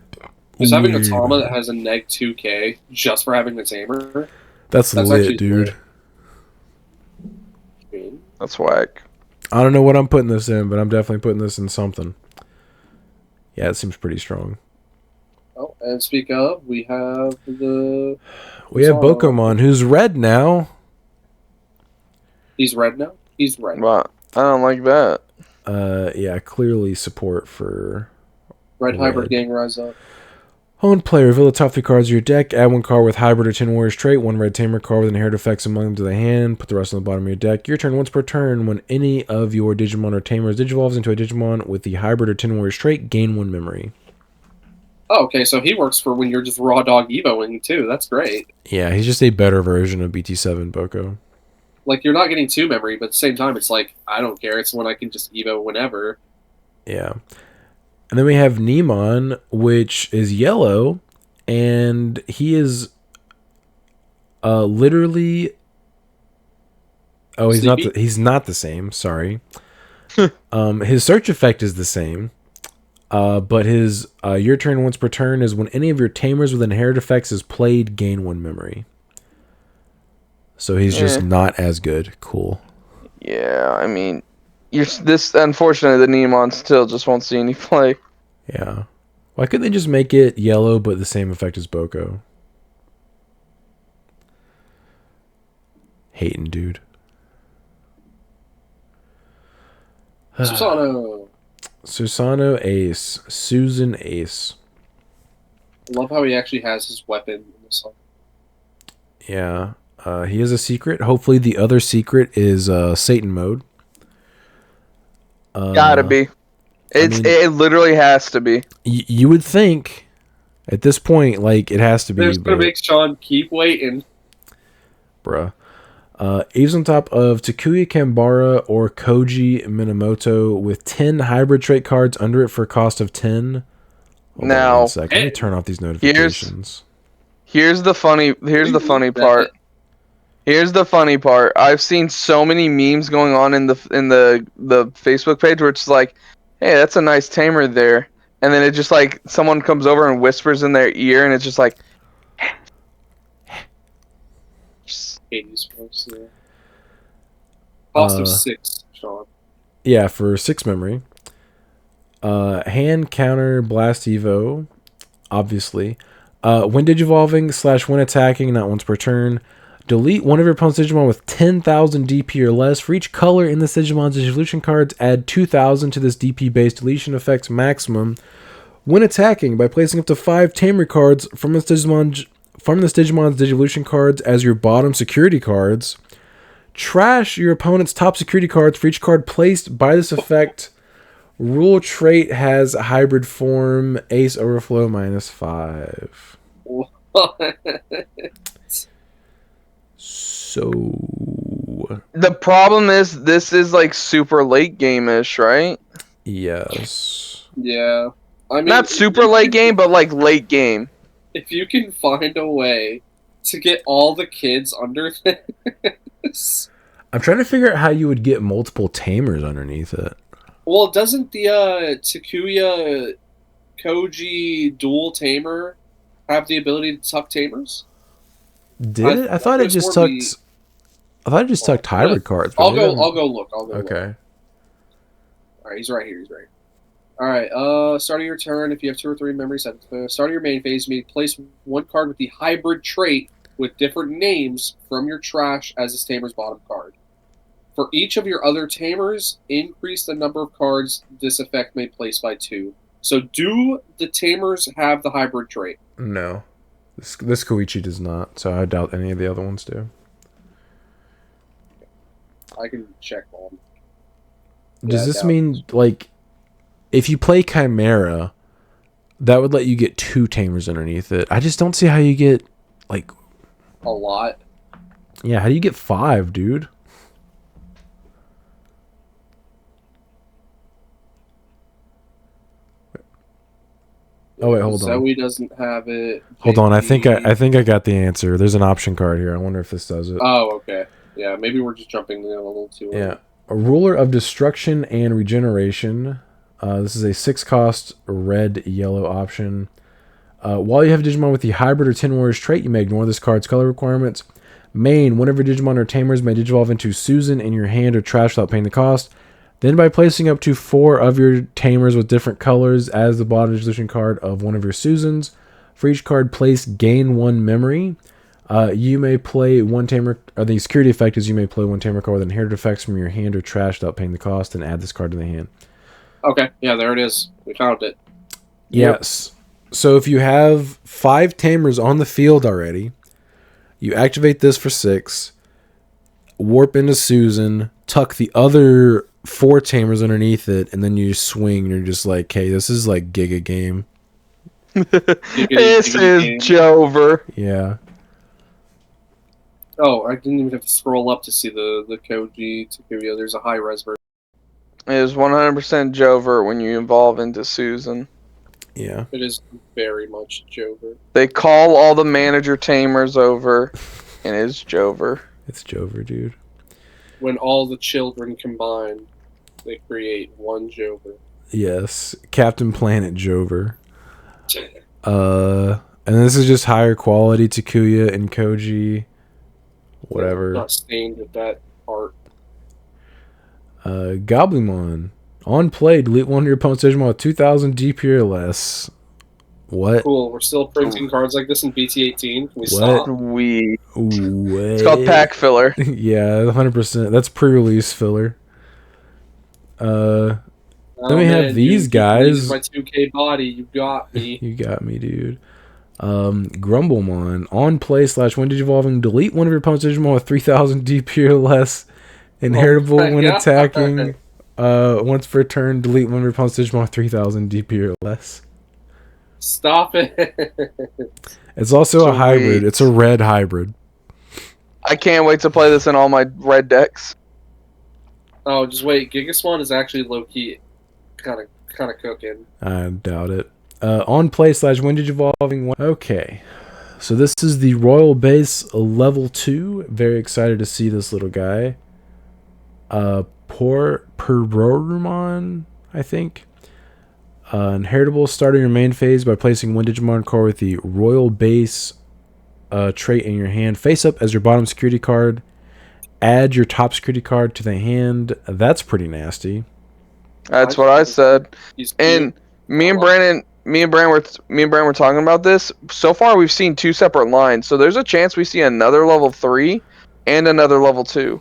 Just having a Way Tama better. that has a neg 2k just for having the tamer. That's That's lit, actually dude. lit. That's whack. I don't know what I'm putting this in, but I'm definitely putting this in something. Yeah, it seems pretty strong. Oh, and speak of, we have the. We have Bokomon, who's red now. He's red now. He's red. But I don't like that. Yeah, clearly support for Red hybrid gang rise up. Owned player, reveal the top 3 cards of your deck. Add 1 card with hybrid or Tin Warriors trait. 1 red tamer card with inherited effects among them to the hand. Put the rest on the bottom of your deck. Your turn once per turn. When any of your Digimon or Tamers digivolves into a Digimon with the hybrid or Tin Warriors trait, gain 1 memory. Oh, okay, so he works for when you're just raw dog evoing too. That's great. Yeah, he's just a better version of BT7 Boko. Like, you're not getting 2 memory, but at the same time, it's like, I don't care. It's when I can just evo whenever. Yeah. And then we have Nemon, which is yellow, and he is literally... Oh, he's not the same, sorry. His search effect is the same. But his your turn once per turn is when any of your tamers with inherited effects is played, gain 1 memory. So he's just not as good. Cool. Yeah, I mean, unfortunately the Nemon still just won't see any play. Yeah. Why couldn't they just make it yellow but the same effect as Boko? Hating, dude. Susano Ace. Susan Ace. I love how he actually has his weapon in this song. Yeah. He has a secret. Hopefully the other secret is Satan mode. Gotta be. It literally has to be. You would think at this point, like, it has to be. They're just gonna make Sean keep waiting. Bruh. Eves on top of Takuya Kambara or Koji Minamoto with 10 hybrid trait cards under it for a cost of 10. Hold on one sec. Let me turn off these notifications. Here's the funny part. Here's the funny part. I've seen so many memes going on in the Facebook page where it's like, hey, that's a nice tamer there. And then it just like someone comes over and whispers in their ear and it's just like Cost of 6, Sean. Yeah, for 6 memory. Hand counter blast evo, obviously. When digivolving / when attacking, not once per turn. Delete one of your opponent's Digimon with 10,000 DP or less. For each color in this Digimon's Digivolution cards, add 2,000 to this DP-based deletion effect's maximum. When attacking, by placing up to 5 Tamer cards from this Digimon's Digivolution cards as your bottom security cards. Trash your opponent's top security cards for each card placed by this effect. Rule trait has hybrid form. Ace overflow -5. So the problem is this is like super late game-ish, right? Yes. Yeah. I mean, not super late game, but like late game. If you can find a way to get all the kids under this. I'm trying to figure out how you would get multiple tamers underneath it. Well, doesn't the Takuya Koji dual tamer have the ability to tuck tamers? Did it? I thought it just tucked. I thought it just tucked hybrid cards. I'll go look. Okay. Look. All right, he's right here. All right. Start of your turn. If you have 2 or 3 memories at the start of your main phase, you may place 1 card with the hybrid trait with different names from your trash as this tamer's bottom card. For each of your other tamers, increase the number of cards this effect may place by 2. So, do the tamers have the hybrid trait? No. This Koichi does not, so I doubt any of the other ones do. I can check on. Does this mean, like, if you play Chimera, that would let you get 2 tamers underneath it? I just don't see how you get, like... A lot? Yeah, how do you get 5, dude? Oh wait, hold on. Zoe doesn't have it. Hold on, I think JP I got the answer. There's an option card here. I wonder if this does it. Oh, okay. Yeah, maybe we're just jumping in a little too early. Yeah, a ruler of destruction and regeneration. This is a 6-cost red-yellow option. While you have a Digimon with the hybrid or Tin Warriors trait, you may ignore this card's color requirements. Main, whenever Digimon or Tamers may digivolve into Susan in your hand or trash without paying the cost. Then by placing up to 4 of your Tamers with different colors as the bottom dissolution card of one of your Susans. For each card placed, gain 1 memory. You may play 1 Tamer, or the security effect is you may play 1 Tamer card with inherited effects from your hand or trash without paying the cost, and add this card to the hand. Okay, yeah, there it is. We found it. Yes. So if you have 5 Tamers on the field already, you activate this for 6, warp into Susan, tuck the other 4 Tamers underneath it, and then you swing, and you're just like, hey, this is like Giga Game. This is Jover. Yeah. Oh, I didn't even have to scroll up to see the Koji Takuya. There's a high-res version. It is 100% Jover when you evolve into Susan. Yeah. It is very much Jover. They call all the manager Tamers over, and it's Jover. It's Jover, dude. When all the children combine, they create one Jover. Yes. Captain Planet Jover. And this is just higher quality Takuya and Koji. Whatever. Not stained with that art. Goblimon. On play, delete one of your opponent's Digimon with 2,000 DP or less. What? Cool. We're still printing cards like this in BT16. Can we What? stop? It's called pack filler. Yeah, 100%. That's pre-release filler. Then we have these guys. My 2K body, you got me. You got me, dude. Grumblemon. On play / when digivolving, delete one of your opponent's Digimon with 3,000 DP or less. Inheritable when attacking. Once per turn, delete one of your opponent's Digimon with 3,000 DP or less. Stop it. It's also a hybrid. It's a red hybrid. I can't wait to play this in all my red decks. Oh, just wait. Gigaswan is actually low-key kind of cooking. I doubt it. On play / when digivolving. Okay. So this is the Royal Base level 2. Very excited to see this little guy. Perorumon, I think. Inheritable, starting your main phase by placing 1 Digimon card with the Royal Base trait in your hand. Face up as your bottom security card. Add your top security card to the hand. That's pretty nasty. That's what I said. And me and Brandon were talking about this. So far, we've seen 2 separate lines. So there's a chance we see another level 3 and another level 2.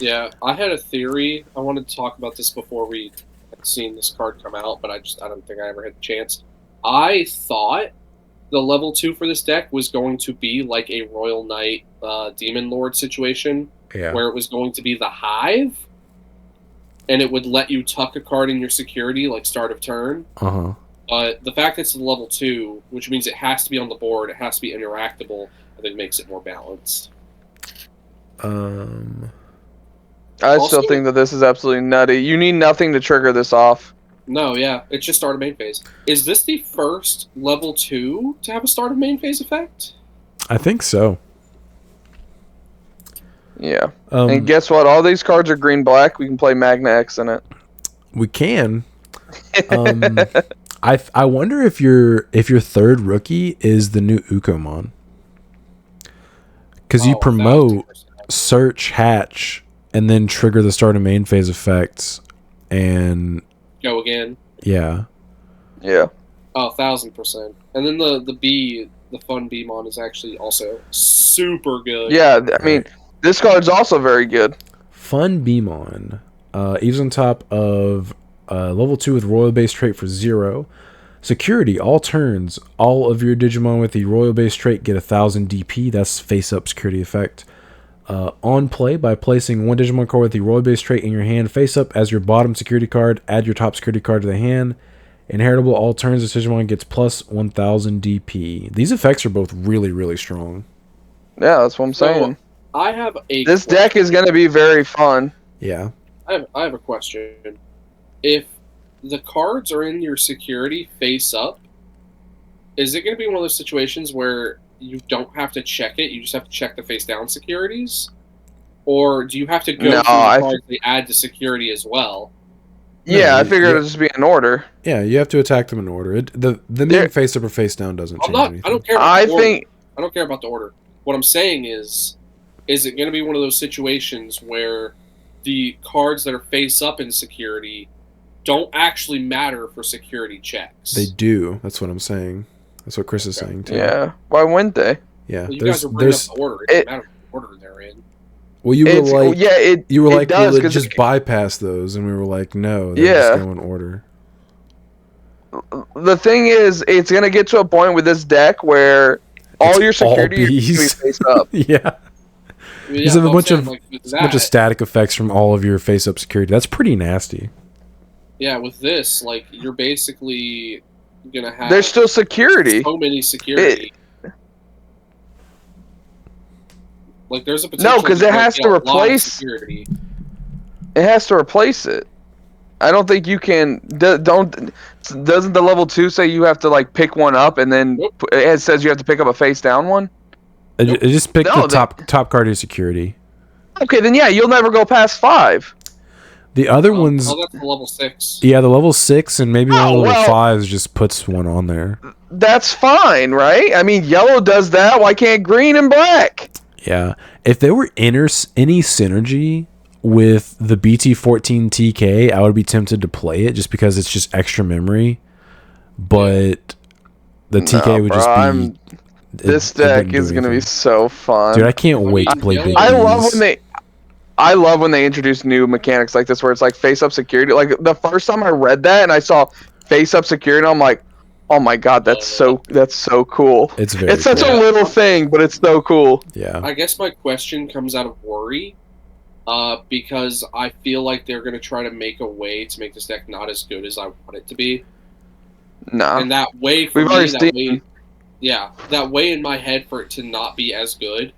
Yeah, I had a theory. I wanted to talk about this before we had seen this card come out, but I don't think I ever had the chance. I thought the level 2 for this deck was going to be like a Royal Knight Demon Lord situation, where it was going to be the Hive, and it would let you tuck a card in your security, like start of turn. But the fact that it's a level 2, which means it has to be on the board, it has to be interactable, I think makes it more balanced. I still think that this is absolutely nutty. You need nothing to trigger this off. No, yeah. It's just start of main phase. Is this the first level 2 to have a start of main phase effect? I think so. Yeah. And guess what? All these cards are green-black. We can play Magna X in it. We can. I wonder if your third rookie is the new Ukomon. Because you promote 1,000%. Search, Hatch, and then trigger the start of main phase effects, and Go again. Yeah. Yeah. Oh, 1,000%. And then the Fun Beemon is actually also super good. Yeah, I mean, this card's also very good. Fun Beemon. Eves on top of level 2 with Royal Base trait for 0. Security, all turns. All of your Digimon with the Royal Base trait get 1,000 DP. That's face-up security effect. On play, by placing 1 Digimon card with the Royal Base trait in your hand, face up as your bottom security card, add your top security card to the hand. Inheritable, all turns, this Digimon gets plus 1,000 DP. These effects are both really, really strong. Yeah, that's what I'm saying. I have a This deck is going to be very fun. Yeah. I have a question. If the cards are in your security face up, is it going to be one of those situations where you don't have to check it, you just have to check the face down securities? Or do you have to go through the cards they add to security as well? Yeah, I figured it'd just be in order. Yeah, you have to attack them in order. The being face up or face down doesn't change anything. I don't care about the order. I don't care about the order. What I'm saying is it going to be one of those situations where the cards that are face up in security don't actually matter for security checks? They do. That's what I'm saying. That's what Chris is saying too. Yeah. Why wouldn't they? Yeah. Well, you guys are bringing up the order. It doesn't matter what order they're in. Well, you were like, we'll just bypass those, and we were like, no, they just go in order. The thing is, it's gonna get to a point with this deck where all your security is face up. Yeah. You have a bunch of static effects from all of your face up security. That's pretty nasty. Yeah, with this, like, you're basically gonna have. There's still security. So many security. Like, there's a potential. No, because it has to replace. It has to replace it. I don't think you can. Doesn't the level 2 say you have to like pick one up and then it says you have to pick up a face down one? It just pick the top card of your security. Okay, then yeah, you'll never go past 5. The other ones. Oh, that's the level 6. Yeah, the level 6 and maybe one of the level 5s just puts one on there. That's fine, right? I mean, yellow does that. Why can't green and black? Yeah, if there were any synergy with the BT16 TK, I would be tempted to play it just because it's just extra memory. But the TK would just be. This deck is gonna be so fun, dude. I can't wait to play Big I love when they introduce new mechanics like this, where it's like face up security. Like the first time I read that and I saw face up security, I'm like, oh my god, that's so cool. It's such a little thing, but it's so cool. Yeah. I guess my question comes out of worry, because I feel like they're gonna try to make a way to make this deck not as good as I want it to be. No. And that way, that way in my head for it to not be as good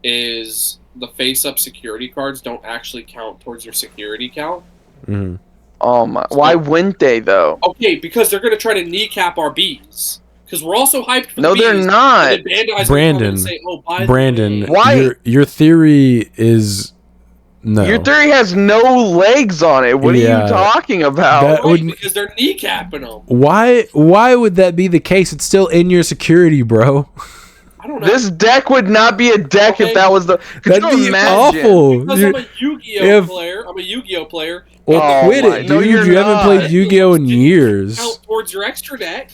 is the face-up security cards don't actually count towards your security count. Mm-hmm. Oh my! Why wouldn't they though? Okay, because they're gonna try to kneecap our Bs. Because we're also hyped for the Bs. No, they're not. Brandon, say, Brandon, why? Your theory is no. Your theory has no legs on it. What are you talking about? Because they're kneecapping them. Why would that be the case? It's still in your security, bro. I don't know. This deck would not be a deck if that was the. That'd be awful. Because I'm a Yu-Gi-Oh player. I'm a Yu-Gi-Oh player. Well, quit it, dude. You haven't played Yu-Gi-Oh in years. Count towards your extra deck.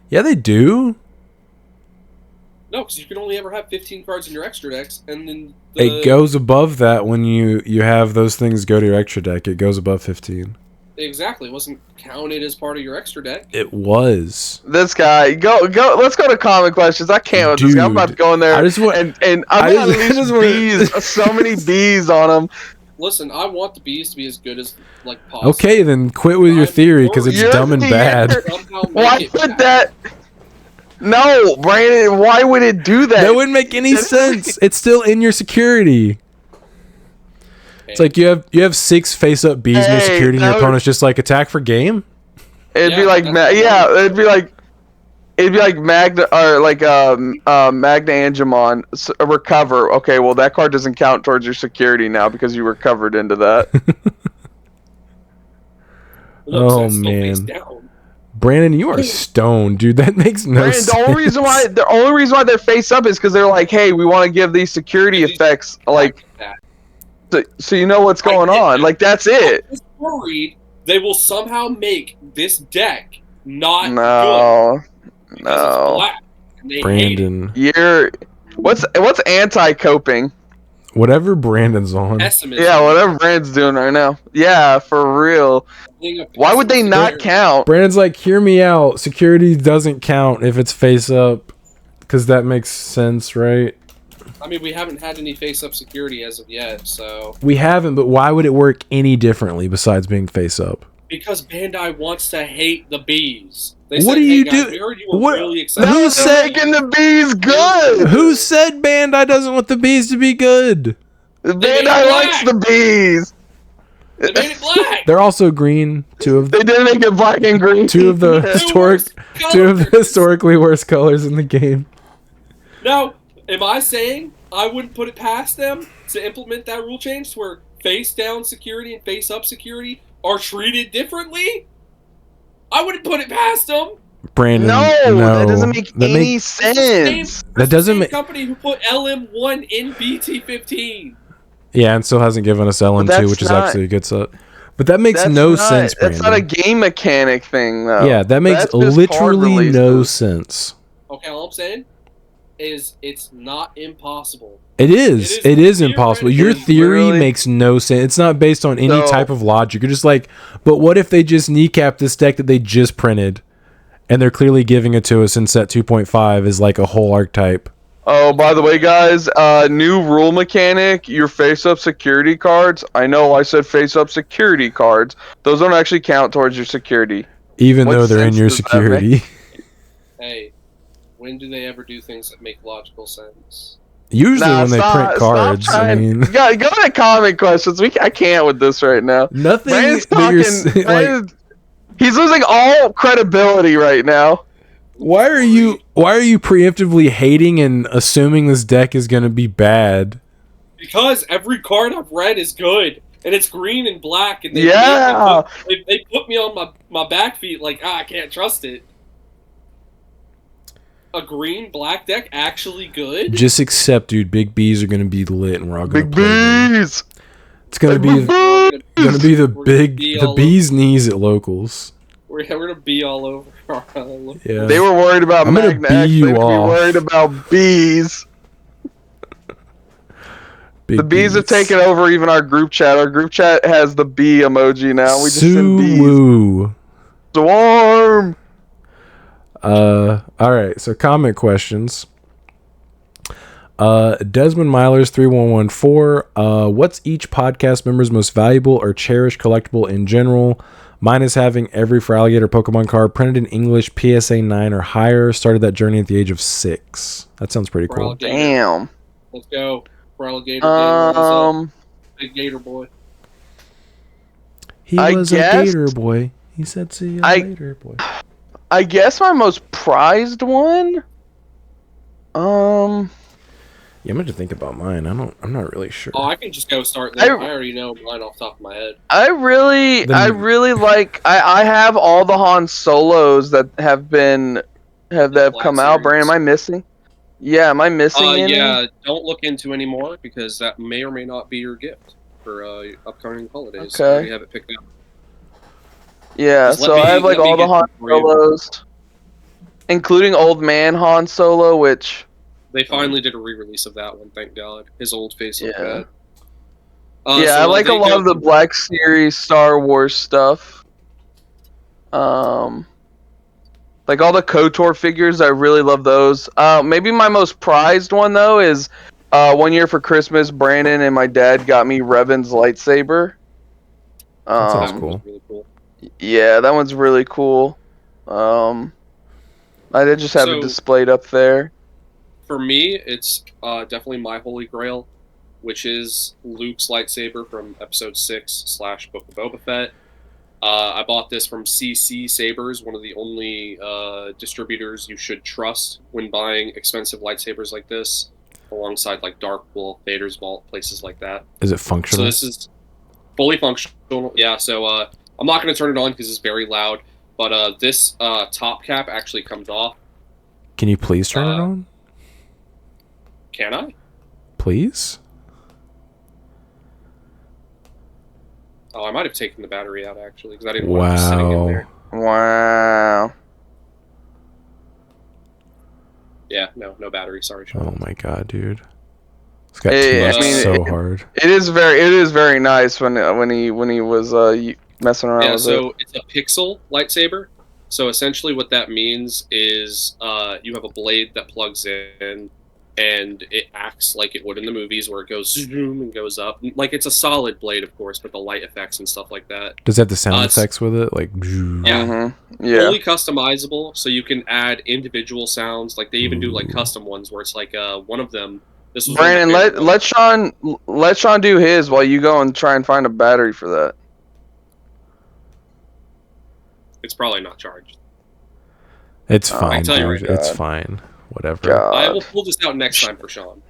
Yeah, they do. No, because you can only ever have 15 cards in your extra decks, and then it goes above that when you have those things go to your extra deck. It goes above 15. Exactly, it wasn't counted as part of your extra deck. It was. This guy, go. Let's go to comic questions. I can't with this guy. I'm about to go in there and I'm gonna unleash bees. So many bees on him. Listen, I want the bees to be as good as possible. Okay, then quit with your theory because it's dumb and bad. Why would that? No, Brandon. Why would it do that? That wouldn't make any sense. It's still in your security. It's like you have 6 face-up bees in your security, and your opponent's just like attack for game. It'd be like it'd be like Magna or like Magna Angemon recover. Okay, well that card doesn't count towards your security now because you recovered into that. Oh man, Brandon, you are stoned, dude. That makes no sense. The only reason why they're face up is because they're like, hey, we want to give these security effects like. So you know what's going on. Like, that's it. I'm worried they will somehow make this deck not good. No. Brandon. What's anti-coping? Whatever Brandon's on. Pessimism. Yeah, whatever Brandon's doing right now. Yeah, for real. Why would they not count? Brandon's like, hear me out. Security doesn't count if it's face up. Because that makes sense, right? I mean, we haven't had any face-up security as of yet, so... We haven't, but why would it work any differently besides being face-up? Because Bandai wants to hate the bees. What do you do? We heard you were really excited. Who said making the bees good? Who said Bandai doesn't want the bees to be good? Bandai likes the bees. They made it black. They're also green. They did make it black and green. Two of the historically worst colors in the game. Now, am I saying I wouldn't put it past them to implement that rule change where face down security and face up security are treated differently? I wouldn't put it past them. Brandon, no, that doesn't make any sense. That doesn't make company who put LM1 in BT15. Yeah, and still hasn't given us LM2, which is actually a good set. But that makes no sense, Brandon. That's not a game mechanic thing, though. Yeah, that makes literally no sense. Okay, all I'm saying is it's not impossible. It is impossible. Your theory makes no sense. It's not based on any type of logic. You're just like, but what if they just kneecap this deck that they just printed, and they're clearly giving it to us in set 2.5 as like a whole archetype? Oh, by the way, guys, new rule mechanic, your face-up security cards. I know I said face-up security cards. Those don't actually count towards your security. Even though they're in your security. Hey, when do they ever do things that make logical sense? Usually when they print cards. I mean, go to comment questions. I can't with this right now. Nothing. He's losing all credibility right now. Why are you preemptively hating and assuming this deck is going to be bad? Because every card I've read is good, and it's green and black, and they put me on my back feet like, I can't trust it. A green black deck actually good? Just accept, dude. Big B's are going to be lit, and we're all going to play Bees. It's going to be the bee's knees at locals. We're gonna be all over. Yeah. They were worried about Magna X. They would be worried about bees. The bees have taken over even our group chat. Our group chat has the bee emoji now. We just send bees. Swarm. All right. So comment questions. Desmond Milers 3114. What's each podcast member's most valuable or cherished collectible in general? Mine is having every For Alligator Pokemon card printed in English, PSA 9 or higher. Started that journey at the age of 6. That sounds pretty cool. Damn. Let's go. For Alligator. Big Gator boy. He was a Gator boy. He said, "See you later, boy." I guess my most prized one. Yeah, I'm going to think about mine. I'm not really sure. Oh, I can just go start there. I already know mine off the top of my head. I really like. I have all the Han Solos that have come out. Brandon, am I missing? Yeah, am I missing any? Yeah, don't look into any more because that may or may not be your gift for upcoming holidays. Okay. So you have it picked up. Yeah, so I have like all the Han Solos, including Old Man Han Solo, which. They finally did a re-release of that one, thank God. His old face looked bad. I like a lot of the Black Series Star Wars stuff. Like all the KOTOR figures, I really love those. Maybe my most prized one, though, is one year for Christmas, Brandon and my dad got me Revan's lightsaber. That sounds cool. Really cool. Yeah, that one's really cool. I did just have it displayed up there. For me, it's definitely my holy grail, which is Luke's lightsaber from Episode 6 / Book of Boba Fett. I bought this from CC Sabers, one of the only distributors you should trust when buying expensive lightsabers like this, alongside like Dark Wolf, Vader's Vault, places like that. Is it functional? So this is fully functional. Yeah, so I'm not going to turn it on because it's very loud, but this top cap actually comes off. Can you please turn it on? Can I? Please? Oh, I might have taken the battery out, actually, because I didn't want it sitting in there. Wow. Yeah, no battery. Sorry, Sean. Oh my god, dude. It's got so hard. It is very nice when he was messing around with it. Yeah, so it's a pixel lightsaber. So essentially what that means is you have a blade that plugs in, and it acts like it would in the movies where it goes zoom and goes up. Like, it's a solid blade, of course, but the light effects and stuff like that. Does it have the sound effects with it? Like, yeah. Fully customizable, so you can add individual sounds. Like, they even do, like, custom ones where it's like one of them. This was Brandon, let Sean do his while you go and try and find a battery for that. It's probably not charged. It's Oh, fine, tell you dude. right now. It's fine. Whatever. God. I will pull this out next time for Sean.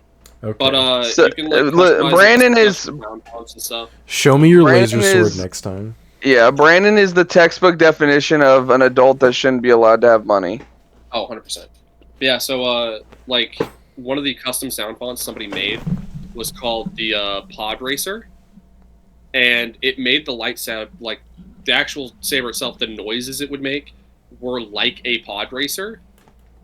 Okay. But So, you can like customize Brandon it, is sound fonts and stuff. Show me your Brandon laser sword is- next time. yeah. Brandon is the textbook definition of an adult that shouldn't be allowed to have money. Oh, 100%. Yeah, so like one of the custom sound fonts somebody made was called the Pod Racer, and it made the light sound like the actual saber itself. The noises it would make were like a pod racer.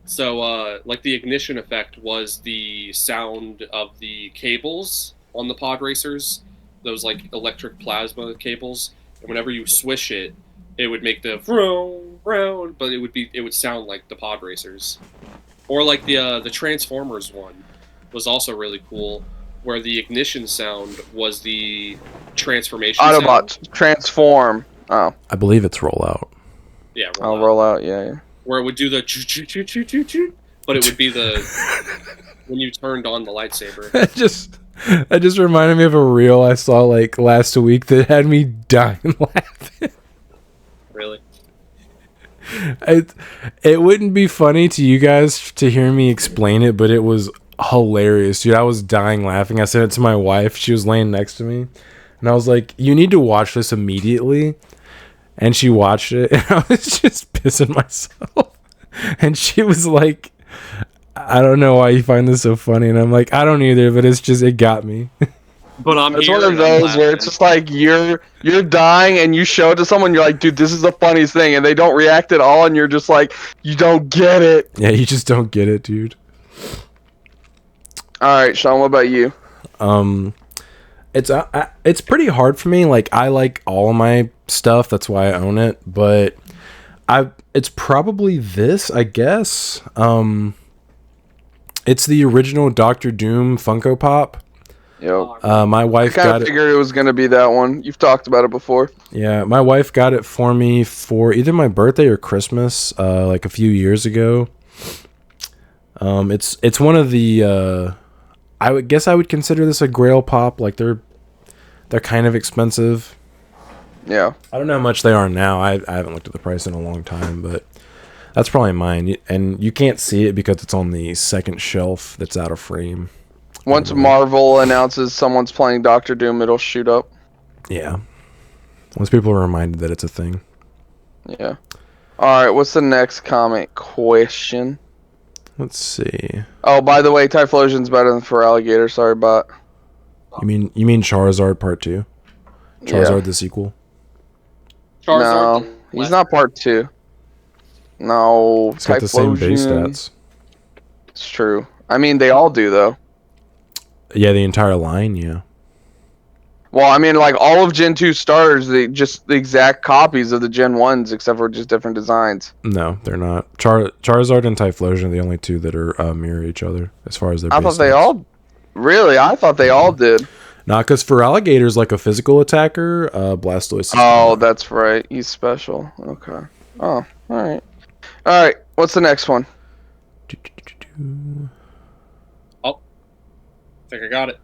So like the ignition effect was the sound of the cables on the pod racers, those like electric plasma cables, and whenever you swish it, it would make the vroom, vroom, but it would sound like the pod racers. Or like the Transformers one was also really cool, where the ignition sound was the transformation Autobots sound. transform. Oh, I believe it's rollout. Yeah, I'll roll out. Yeah. where it would do the choo choo choo choo choo choo, but it would be the when you turned on the lightsaber. That just reminded me of a reel I saw like last week that had me dying laughing. Really? It wouldn't be funny to you guys to hear me explain it, but it was hilarious, dude. I was dying laughing. I sent it to my wife. She was laying next to me, and I was like, "You need to watch this immediately." And she watched it, and I was just pissing myself. And she was like, "I don't know why you find this so funny." And I'm like, "I don't either, but it got me." But It's one of those where it's just like you're dying and you show it to someone, you're like, dude, this is the funniest thing, and they don't react at all, and you're just like, you don't get it. Yeah, you just don't get it, dude. All right, Sean, what about you? It's pretty hard for me. Like, I like all of my stuff, that's why I own it. But it's probably this, I guess. It's the original Doctor Doom Funko Pop. Yep. My wife I kind got of it. figured it was gonna be that one. You've talked about it before. Yeah, my wife got it for me for either my birthday or Christmas, like a few years ago. It's one of the. I would guess I would consider this a Grail Pop. Like they're kind of expensive. Yeah. I don't know how much they are now. I haven't looked at the price in a long time, but that's probably mine. And you can't see it because it's on the second shelf that's out of frame. Once Marvel announces someone's playing Doctor Doom, it'll shoot up. Yeah. Once people are reminded that it's a thing. Yeah. All right. What's the next comment question? Let's see. Oh, by the way, Typhlosion's better than for Alligator. Sorry, bot. You mean Charizard Part 2? Charizard the sequel? Charizard, No, he's not part 2. No, It's got the same base stats. It's true. I mean, they all do though. Yeah, the entire line, yeah. Well, I mean, like all of Gen 2 starters, they just the exact copies of the Gen 1s, except for just different designs. No, they're not. Charizard and Typhlosion are the only two that are mirror each other as far as their I base thought they stats. all. Really? I thought they all did. Nah, because for Alligator's like a physical attacker, Blastoise is Oh, that's right. He's special. Okay. Oh, alright. Alright, what's the next one? I think I got it.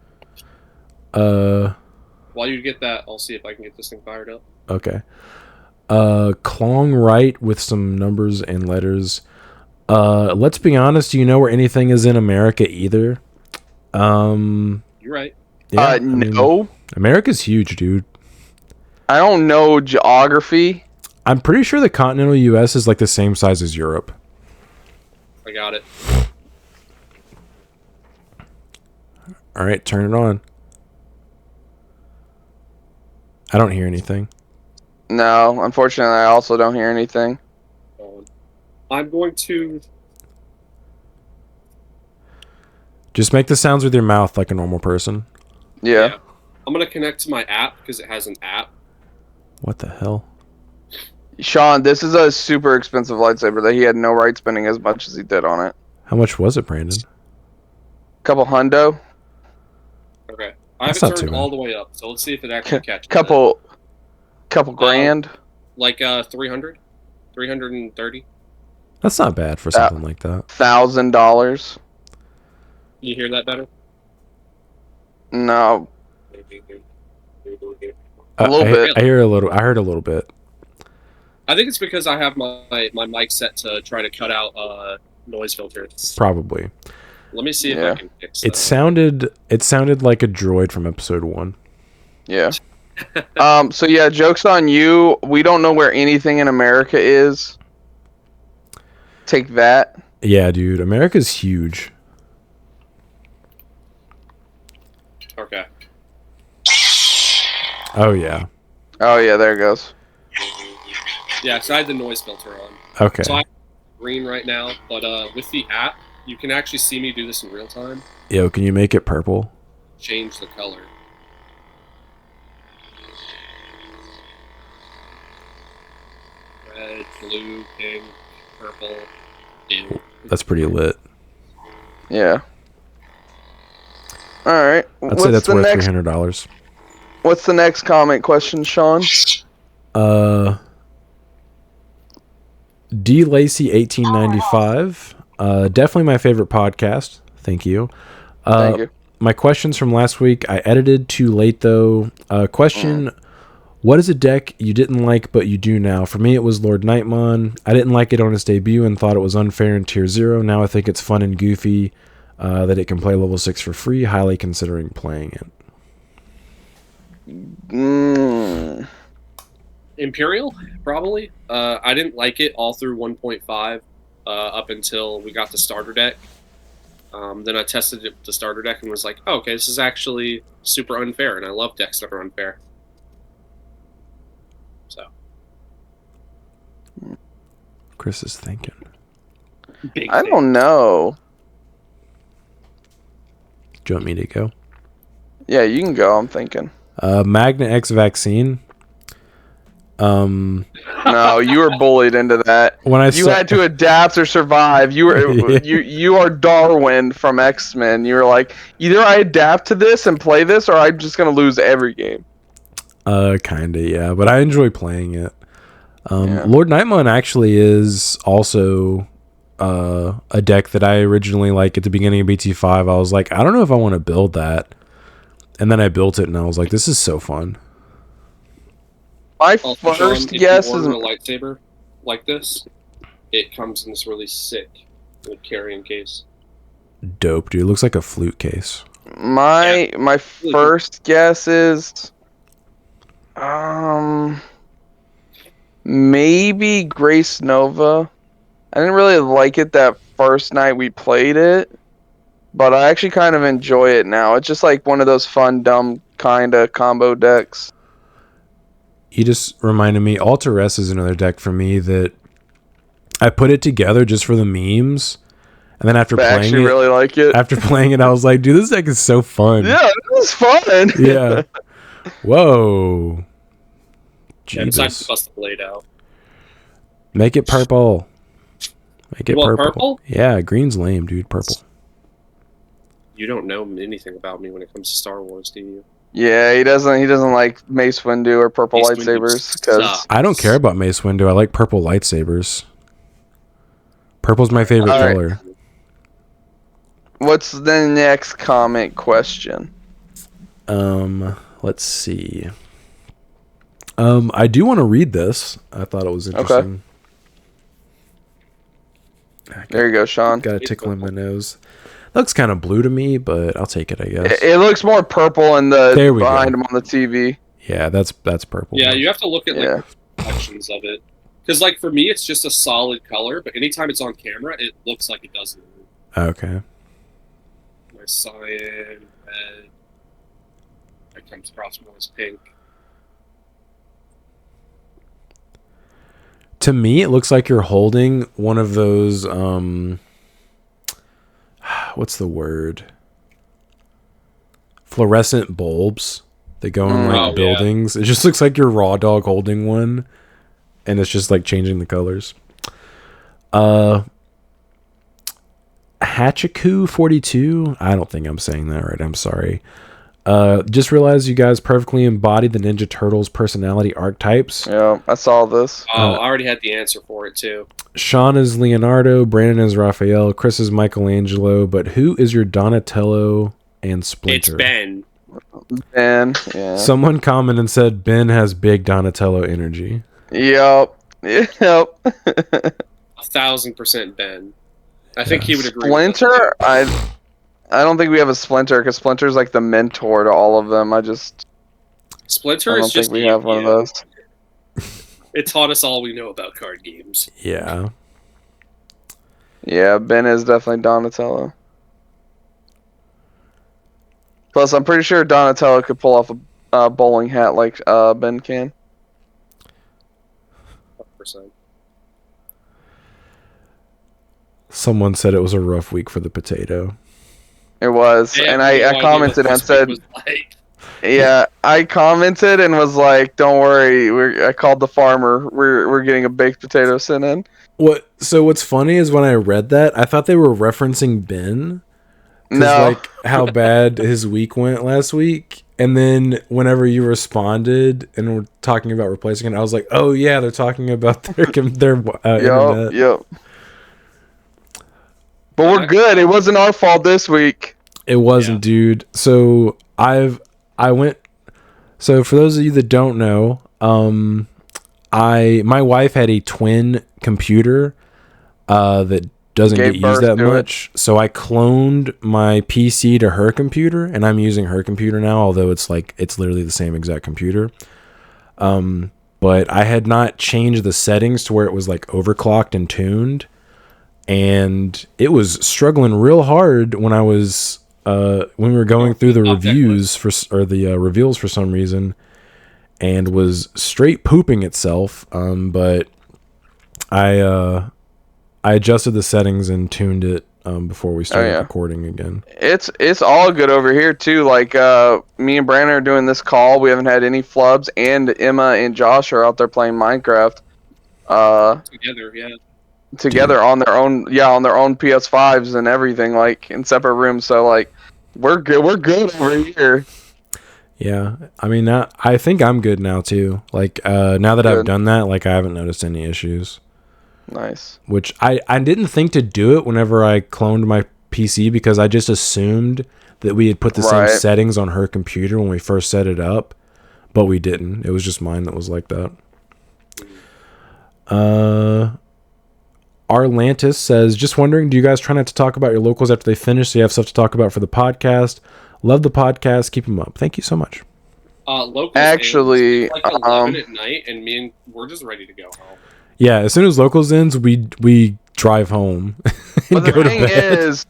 While you get that, I'll see if I can get this thing fired up. Okay. Klong right with some numbers and letters. Let's be honest, do you know where anything is in America either? You're right. Yeah, I mean, No. America's huge, dude. I don't know geography. I'm pretty sure the continental US is like the same size as Europe. I got it. All right, turn it on. I don't hear anything. No, unfortunately, I also don't hear anything. I'm going to... Just make the sounds with your mouth like a normal person. Yeah. I'm going to connect to my app because it has an app. What the hell? Sean, this is a super expensive lightsaber that he had no right spending as much as he did on it. How much was it, Brandon? Couple hundo. Okay. I That's have not it too turned bad. all the way up, so let's see if it actually catches Couple grand. Like 300? 330? That's not bad for something like that. $1,000. You hear that better? No. A little bit. I heard a little bit. I think it's because I have my mic set to try to cut out noise filters. Probably. Let me see if I can fix that. It sounded like a droid from episode 1. Yeah. So yeah, joke's on you. We don't know where anything in America is. Take that. Yeah, dude. America's huge. Okay. Oh, yeah. Oh yeah, there it goes. Yeah, so I had the noise filter on. Okay. So I'm green right now, but with the app, you can actually see me do this in real time. Yo, can you make it purple? Change the color. Red, blue, pink, purple, blue. That's pretty lit. Yeah. All right. I'd say that's worth $300. What's the next comment question, Sean? D Lacey 1895. Definitely my favorite podcast. Thank you. Thank you. My questions from last week, I edited too late though. Question: What is a deck you didn't like but you do now? For me, it was Lord Nightmon. I didn't like it on its debut and thought it was unfair in Tier 0. Now I think it's fun and goofy that it can play level 6 for free. Highly considering playing it. Imperial, probably. I didn't like it all through 1.5 up until we got the starter deck. Then I tested it with the starter deck and was like, oh, okay, this is actually super unfair, and I love decks that are unfair. So. Chris is thinking. I don't know. Do you want me to go? Yeah, you can go. I'm thinking. Magna X Vaccine. No, you were bullied into that. You had to adapt or survive. You were you are Darwin from X-Men. You were like, either I adapt to this and play this, or I'm just gonna lose every game. Kinda, yeah. But I enjoy playing it. Lord Nightmon actually is also a deck that I originally, like, at the beginning of BT5, I was like, I don't know if I want to build that. And then I built it and I was like, this is so fun. My first guess is a lightsaber like this. It comes in this really sick carrying case. Dope, dude. It looks like a flute case. My first guess is maybe Grace Nova. I didn't really like it that first night we played it, but I actually kind of enjoy it now. It's just like one of those fun, dumb kind of combo decks. You just reminded me, Alter S is another deck for me that I put it together just for the memes, and then after playing it, really like it. After playing it, I was like, dude, this deck is so fun. Yeah, it was fun. Yeah. Whoa. Jesus. I'm to bust the blade out. Make it purple. Make it purple. Yeah, green's lame, dude. Purple. You don't know anything about me when it comes to Star Wars, do you? Yeah, he doesn't like Mace Windu or purple lightsabers because I don't care about Mace Windu. I like purple lightsabers. Purple's my favorite color. What's the next comment question? Let's see. I do want to read this. I thought it was interesting. Okay. There you go, Sean. Got a tickle in my nose. Looks kind of blue to me, but I'll take it, I guess. It looks more purple in the behind him on the TV. Yeah, that's purple. Yeah, you have to look at reflections of it. Because, like, for me, it's just a solid color, but anytime it's on camera, it looks like it doesn't. Okay. My cyan, red. That comes across more as pink. To me, it looks like you're holding one of those, what's the word? Fluorescent bulbs that go in like buildings. Yeah. It just looks like your raw dog holding one, and it's just like changing the colors. Hachiku 42. I don't think I'm saying that right. I'm sorry. Just realized you guys perfectly embody the Ninja Turtles personality archetypes. Yeah, I saw this. Oh, I already had the answer for it too. Sean is Leonardo, Brandon is Raphael, Chris is Michelangelo, but who is your Donatello and Splinter? It's Ben. Ben, yeah. Someone commented and said Ben has big Donatello energy. Yep. Yep. 1,000% Ben. I think he would agree. Splinter, I don't think we have a Splinter because Splinter's like the mentor to all of them. Splinter I is don't just think we have one of those. It taught us all we know about card games. Yeah. Yeah, Ben is definitely Donatello. Plus, I'm pretty sure Donatello could pull off a bowling hat like Ben can. 100%. Someone said it was a rough week for the potato. It was, and I commented and said, yeah, I commented and was like, "Don't worry, I called the farmer. We're getting a baked potato sent in." What's funny is when I read that, I thought they were referencing Ben. No, like how bad his week went last week, and then whenever you responded and were talking about replacing it, I was like, "Oh yeah, they're talking about their internet." Yep. But we're good. It wasn't our fault this week. It wasn't, dude. So I went. So for those of you that don't know, my wife had a twin computer that doesn't get used that much. So I cloned my PC to her computer, and I'm using her computer now, although it's literally the same exact computer. But I had not changed the settings to where it was like overclocked and tuned, and it was struggling real hard when I was when we were going through the reviews reveals for some reason, and was straight pooping itself. But I adjusted the settings and tuned it before we started recording again. It's all good over here too. Like me and Brandon are doing this call. We haven't had any flubs, and Emma and Josh are out there playing Minecraft. Together on their own PS5s and everything, like in separate rooms. So like we're good over here. Yeah, I mean, I think I'm good now too. Like now that I've done that, like I haven't noticed any issues. Nice. Which I didn't think to do it whenever I cloned my PC, because I just assumed that we had put the same settings on her computer when we first set it up, but we didn't. It was just mine that was like that. Arlantis says, just wondering, do you guys try not to talk about your locals after they finish so you have stuff to talk about for the podcast? Love the podcast. Keep them up. Thank you so much. Locals actually, like 11 at night, and we're just ready to go home. Yeah, as soon as locals ends, we drive home. But the thing is,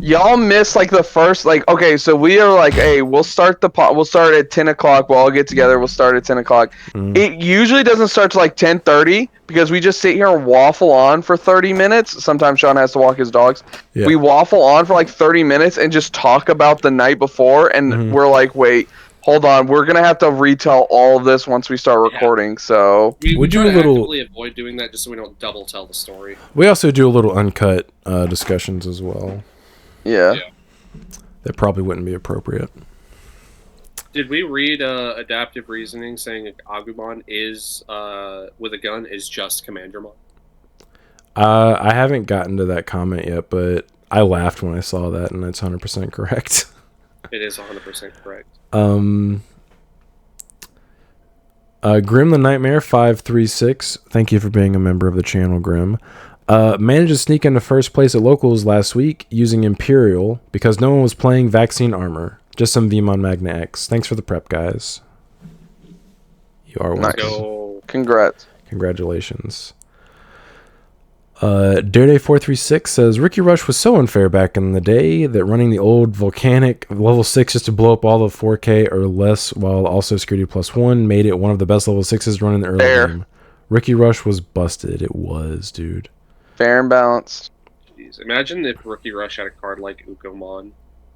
y'all miss like the first okay, so we are like, hey, we'll start at 10 o'clock. We'll all get together. We'll start at 10 o'clock. It usually doesn't start till like 10:30 because we just sit here and waffle on for 30 minutes. Sometimes Sean has to walk his dogs. Yeah. We waffle on for like 30 minutes and just talk about the night before, and we're like, wait, hold on, we're gonna have to retell all of this once we start recording. So we do actively avoid doing that just so we don't double tell the story. We also do a little uncut discussions as well. Yeah. That probably wouldn't be appropriate. Did we read adaptive reasoning saying Agumon is with a gun is just Commandramon? I haven't gotten to that comment yet, but I laughed when I saw that, and that's 100% correct. It is 100% correct. Grim the Nightmare 536. Thank you for being a member of the channel, Grim. Managed to sneak into first place at locals last week using Imperial because no one was playing Vaccine Armor. Just some Vmon Magna X. Thanks for the prep, guys. You are welcome. Nice. Congrats. Congratulations. Dareday436 says, Ricky Rush was so unfair back in the day that running the old Volcanic level 6 just to blow up all the 4K or less while also security +1 made it one of the best level 6s running the early game. Ricky Rush was busted. It was, dude. Fair and balanced. Jeez, imagine if Ricky Rush had a card like Ukomon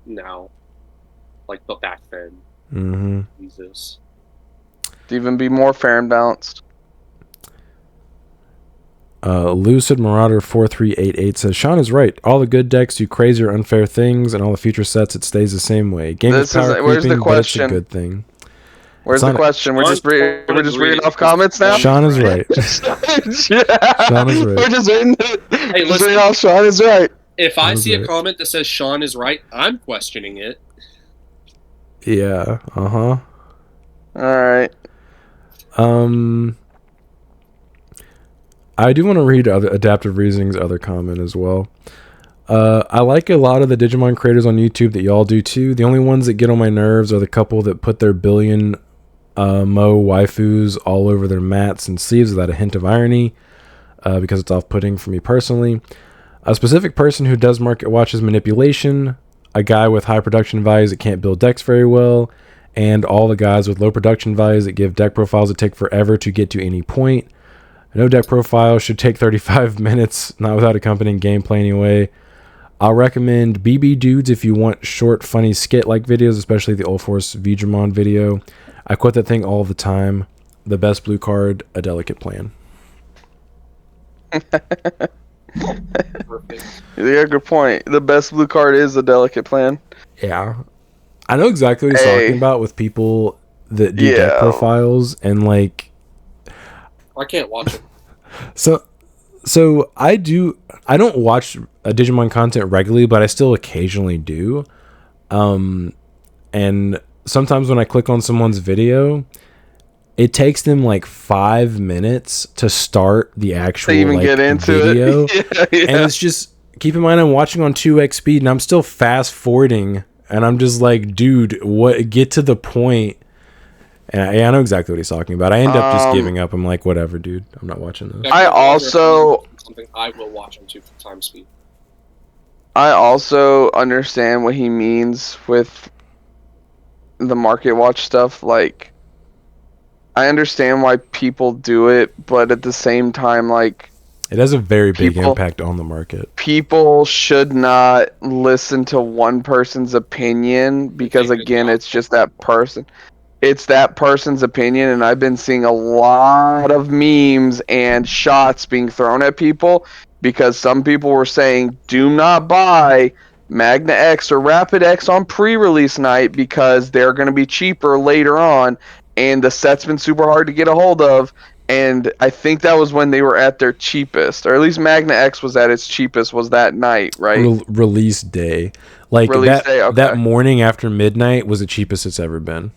now. But back then. Jesus. To even be more fair and balanced. Lucid Marauder 4388 says, Sean is right. All the good decks do crazy or unfair things, and all the future sets it stays the same way. Game is power where's creeping, the question? but it's a good thing. Where's the question? We're just reading off comments now. Sean is right. Sean is right. We're just reading. Hey, listen, off. Sean is right. If I see a comment that says Sean is right, I'm questioning it. Yeah. All right. I do want to read Adaptive Reasoning's other comment as well. I like a lot of the Digimon creators on YouTube that y'all do too. The only ones that get on my nerves are the couple that put their billion mo waifus all over their mats and sleeves without a hint of irony, because it's off-putting for me personally. A specific person who does market watch is manipulation, a guy with high production values that can't build decks very well, and all the guys with low production values that give deck profiles that take forever to get to any point. No deck profile should take 35 minutes, not without accompanying gameplay anyway. I'll recommend BB Dudes if you want short, funny skit-like videos, especially the Old Force Digimon video. I quote that thing all the time. The best blue card, a delicate plan. Perfect. Yeah, good point. The best blue card is a delicate plan. Yeah. I know exactly what he's talking about with people that do deck profiles and like... I can't watch it. So I don't watch Digimon content regularly, but I still occasionally do. And sometimes when I click on someone's video, it takes them like 5 minutes to start the actual get into video. Yeah. And it's just, keep in mind I'm watching on 2x speed and I'm still fast forwarding and I'm just like, dude, get to the point. And I know exactly what he's talking about. I end up just giving up. I'm like, whatever, dude. I'm not watching this. I also... something I will watch on 2 times speed. I also understand what he means with the market watch stuff. Like, I understand why people do it, but at the same time, like... It has a very big impact on the market. People should not listen to one person's opinion because, again, it's just that person. It's that person's opinion, and I've been seeing a lot of memes and shots being thrown at people because some people were saying, do not buy Magna X or Rapid X on pre-release night because they're going to be cheaper later on, and the set's been super hard to get a hold of, and I think that was when they were at their cheapest, or at least Magna X was at its cheapest, was that night, right? Release day. Like, that morning after midnight was the cheapest it's ever been.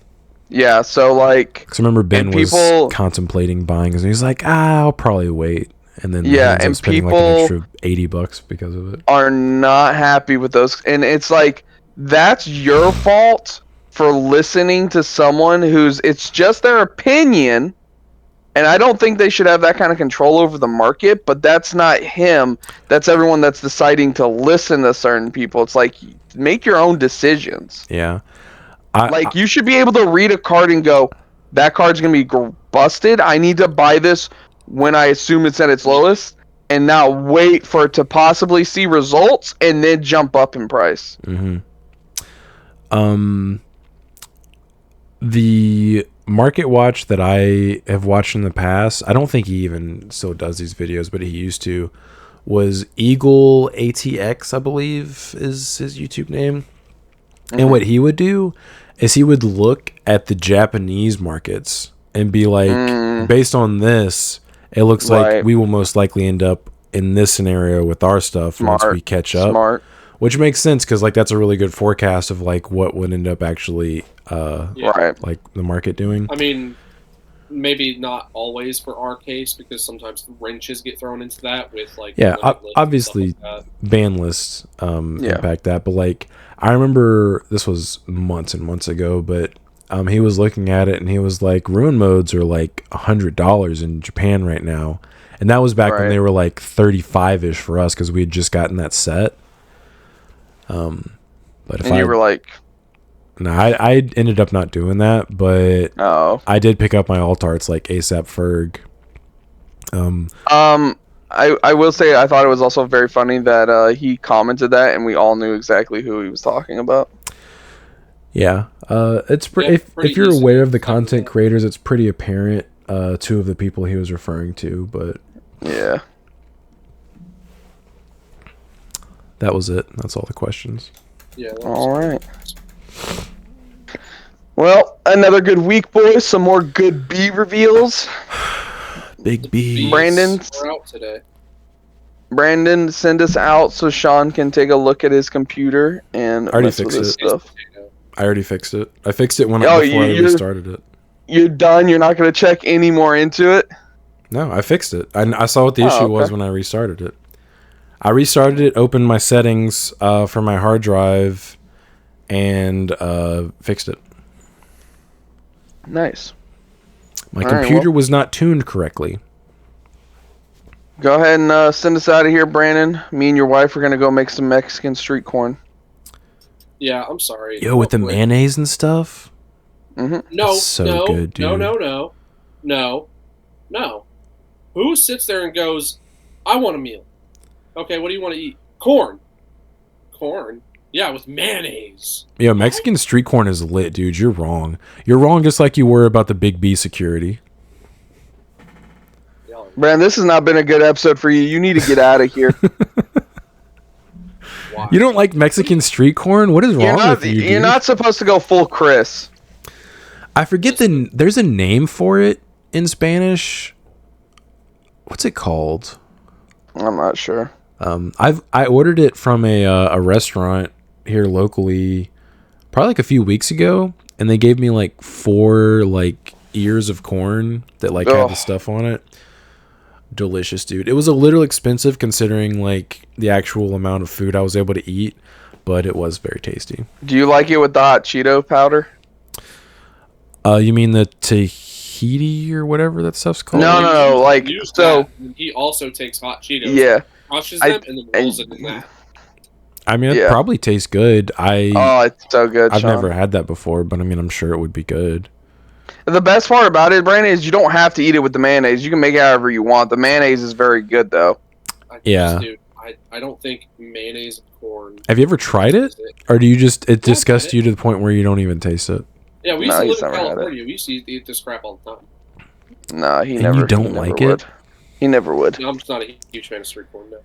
Yeah, so like... Because I remember Ben was contemplating buying, and he's like, I'll probably wait. And then he ends up spending like an extra $80 because of it. Are not happy with those. And it's like, that's your fault for listening to someone it's just their opinion. And I don't think they should have that kind of control over the market, but that's not him. That's everyone that's deciding to listen to certain people. It's like, make your own decisions. Yeah. You should be able to read a card and go, that card's going to be busted. I need to buy this when I assume it's at its lowest, and now wait for it to possibly see results and then jump up in price. Mm-hmm. The market watch that I have watched in the past, I don't think he even still does these videos, but he used to, was Eagle ATX, I believe is his YouTube name. Mm-hmm. And what he would do is he would look at the Japanese markets and be like, based on this, it looks like we will most likely end up in this scenario with our stuff once we catch up. Which makes sense because like that's a really good forecast of like what would end up actually like the market doing. I mean, maybe not always for our case because sometimes the wrenches get thrown into that with like obviously like ban lists impact that, but like I remember this was months and months ago, but he was looking at it and he was like, ruin modes are like $100 in Japan right now, and that was back when they were like 35-ish for us because we had just gotten that set. But if you were like, no, I ended up not doing that, but I did pick up my alt arts like ASAP Ferg. I will say I thought it was also very funny that he commented that and we all knew exactly who he was talking about. Yeah, it's if you're aware of the content creators, it's pretty apparent. Two of the people he was referring to, but yeah, that was it. That's all the questions. Yeah. All right. Well, another good week, boys. Some more good B reveals. Big B. Brandon, we're out today. Brandon, send us out so Sean can take a look at his computer and mess with his stuff. I already fixed it. I fixed it before I restarted it. You're done? You're not going to check any more into it? No, I fixed it. I saw what the issue was when I restarted it. I restarted it, opened my settings for my hard drive, and fixed it. Nice. My computer was not tuned correctly. Go ahead and send us out of here, Brandon. Me and your wife are going to go make some Mexican street corn. Yeah, I'm sorry. Yo, with the mayonnaise and stuff? Mm-hmm. No, good, dude. No. Who sits there and goes, I want a meal. Okay, what do you want to eat? Corn. Corn? Yeah, with mayonnaise. Yo, Mexican street corn is lit, dude. You're wrong. You're wrong just like you were about the Big B security. Brandon, this has not been a good episode for you. You need to get out of here. Why? You don't like Mexican street corn? What is wrong with you, dude? You're not supposed to go full Chris. I forget there's a name for it in Spanish. What's it called? I'm not sure. I ordered it from a restaurant here locally probably like a few weeks ago, and they gave me like 4 like ears of corn that like had the stuff on it. Delicious, dude. It was a little expensive considering like the actual amount of food I was able to eat, but it was very tasty. Do you like it with the hot Cheeto powder? You mean the Tahiti or whatever that stuff's called? No. Like so. He also takes hot Cheetos. Yeah. Crushes them and then rolls it in that. I mean, it probably tastes good. Oh, it's so good. I've Sean. never had that before, but I mean, I'm sure it would be good. The best part about it, Brandon, is you don't have to eat it with the mayonnaise. You can make it however you want. The mayonnaise is very good, though. Dude, I don't think mayonnaise and corn. Have you ever tried it? Or do you just, it disgusts you to the point where you don't even taste it? Yeah, we used to live in California. We used to eat this crap all the time. No, he and never. You don't like would. it? He never would. No, I'm just not a huge fan of street corn, no.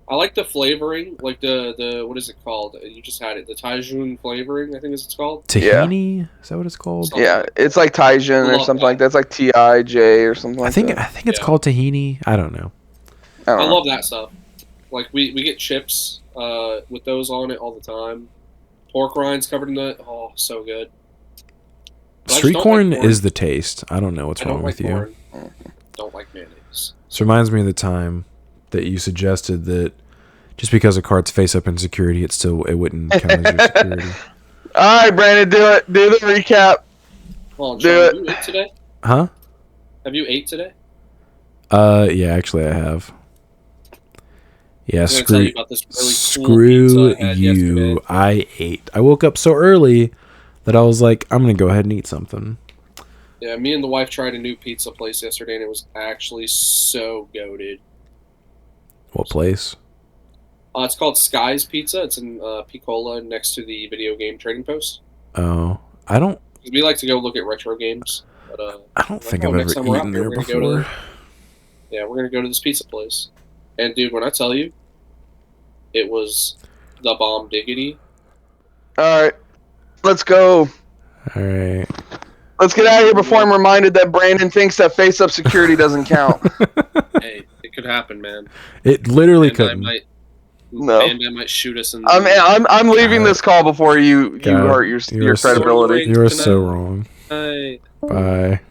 I like the flavoring, like the what is it called? You just had it, the Tajun flavoring, I think it's called. Tahini? Yeah. Is that what it's called? Yeah, it's like Tajun or something like that. It's like TIJ or something like that. I think it's called tahini. I don't know. I love that stuff. Like we get chips with those on it all the time. Pork rinds covered in that. Oh, so good. Street corn is the taste. I don't know what's wrong with you. Don't like mayonnaise. This reminds me of the time that you suggested that just because a card's face up in security, it wouldn't count as your security. All right, Brandon, do it. Do the recap. Well, Sean, have you ate today? Huh? Have you ate today? Yeah, actually I have. Yeah, screw you. Yesterday. I ate. I woke up so early that I was like, I'm going to go ahead and eat something. Yeah, me and the wife tried a new pizza place yesterday, and it was actually so goated. What place? It's called Sky's Pizza. It's in Picola, next to the video game trading post. Oh, I don't. We like to go look at retro games. But, I don't think I've ever eaten there before. Yeah, we're gonna go to this pizza place, and dude, when I tell you, it was the bomb diggity. All right, let's go. All right. Let's get out of here before I'm reminded that Brandon thinks that face-up security doesn't count. Hey, it could happen, man. It literally could. No. Bandai might shoot us in the... I'm leaving this call before you hurt your credibility. You are so wrong. Bye. Bye.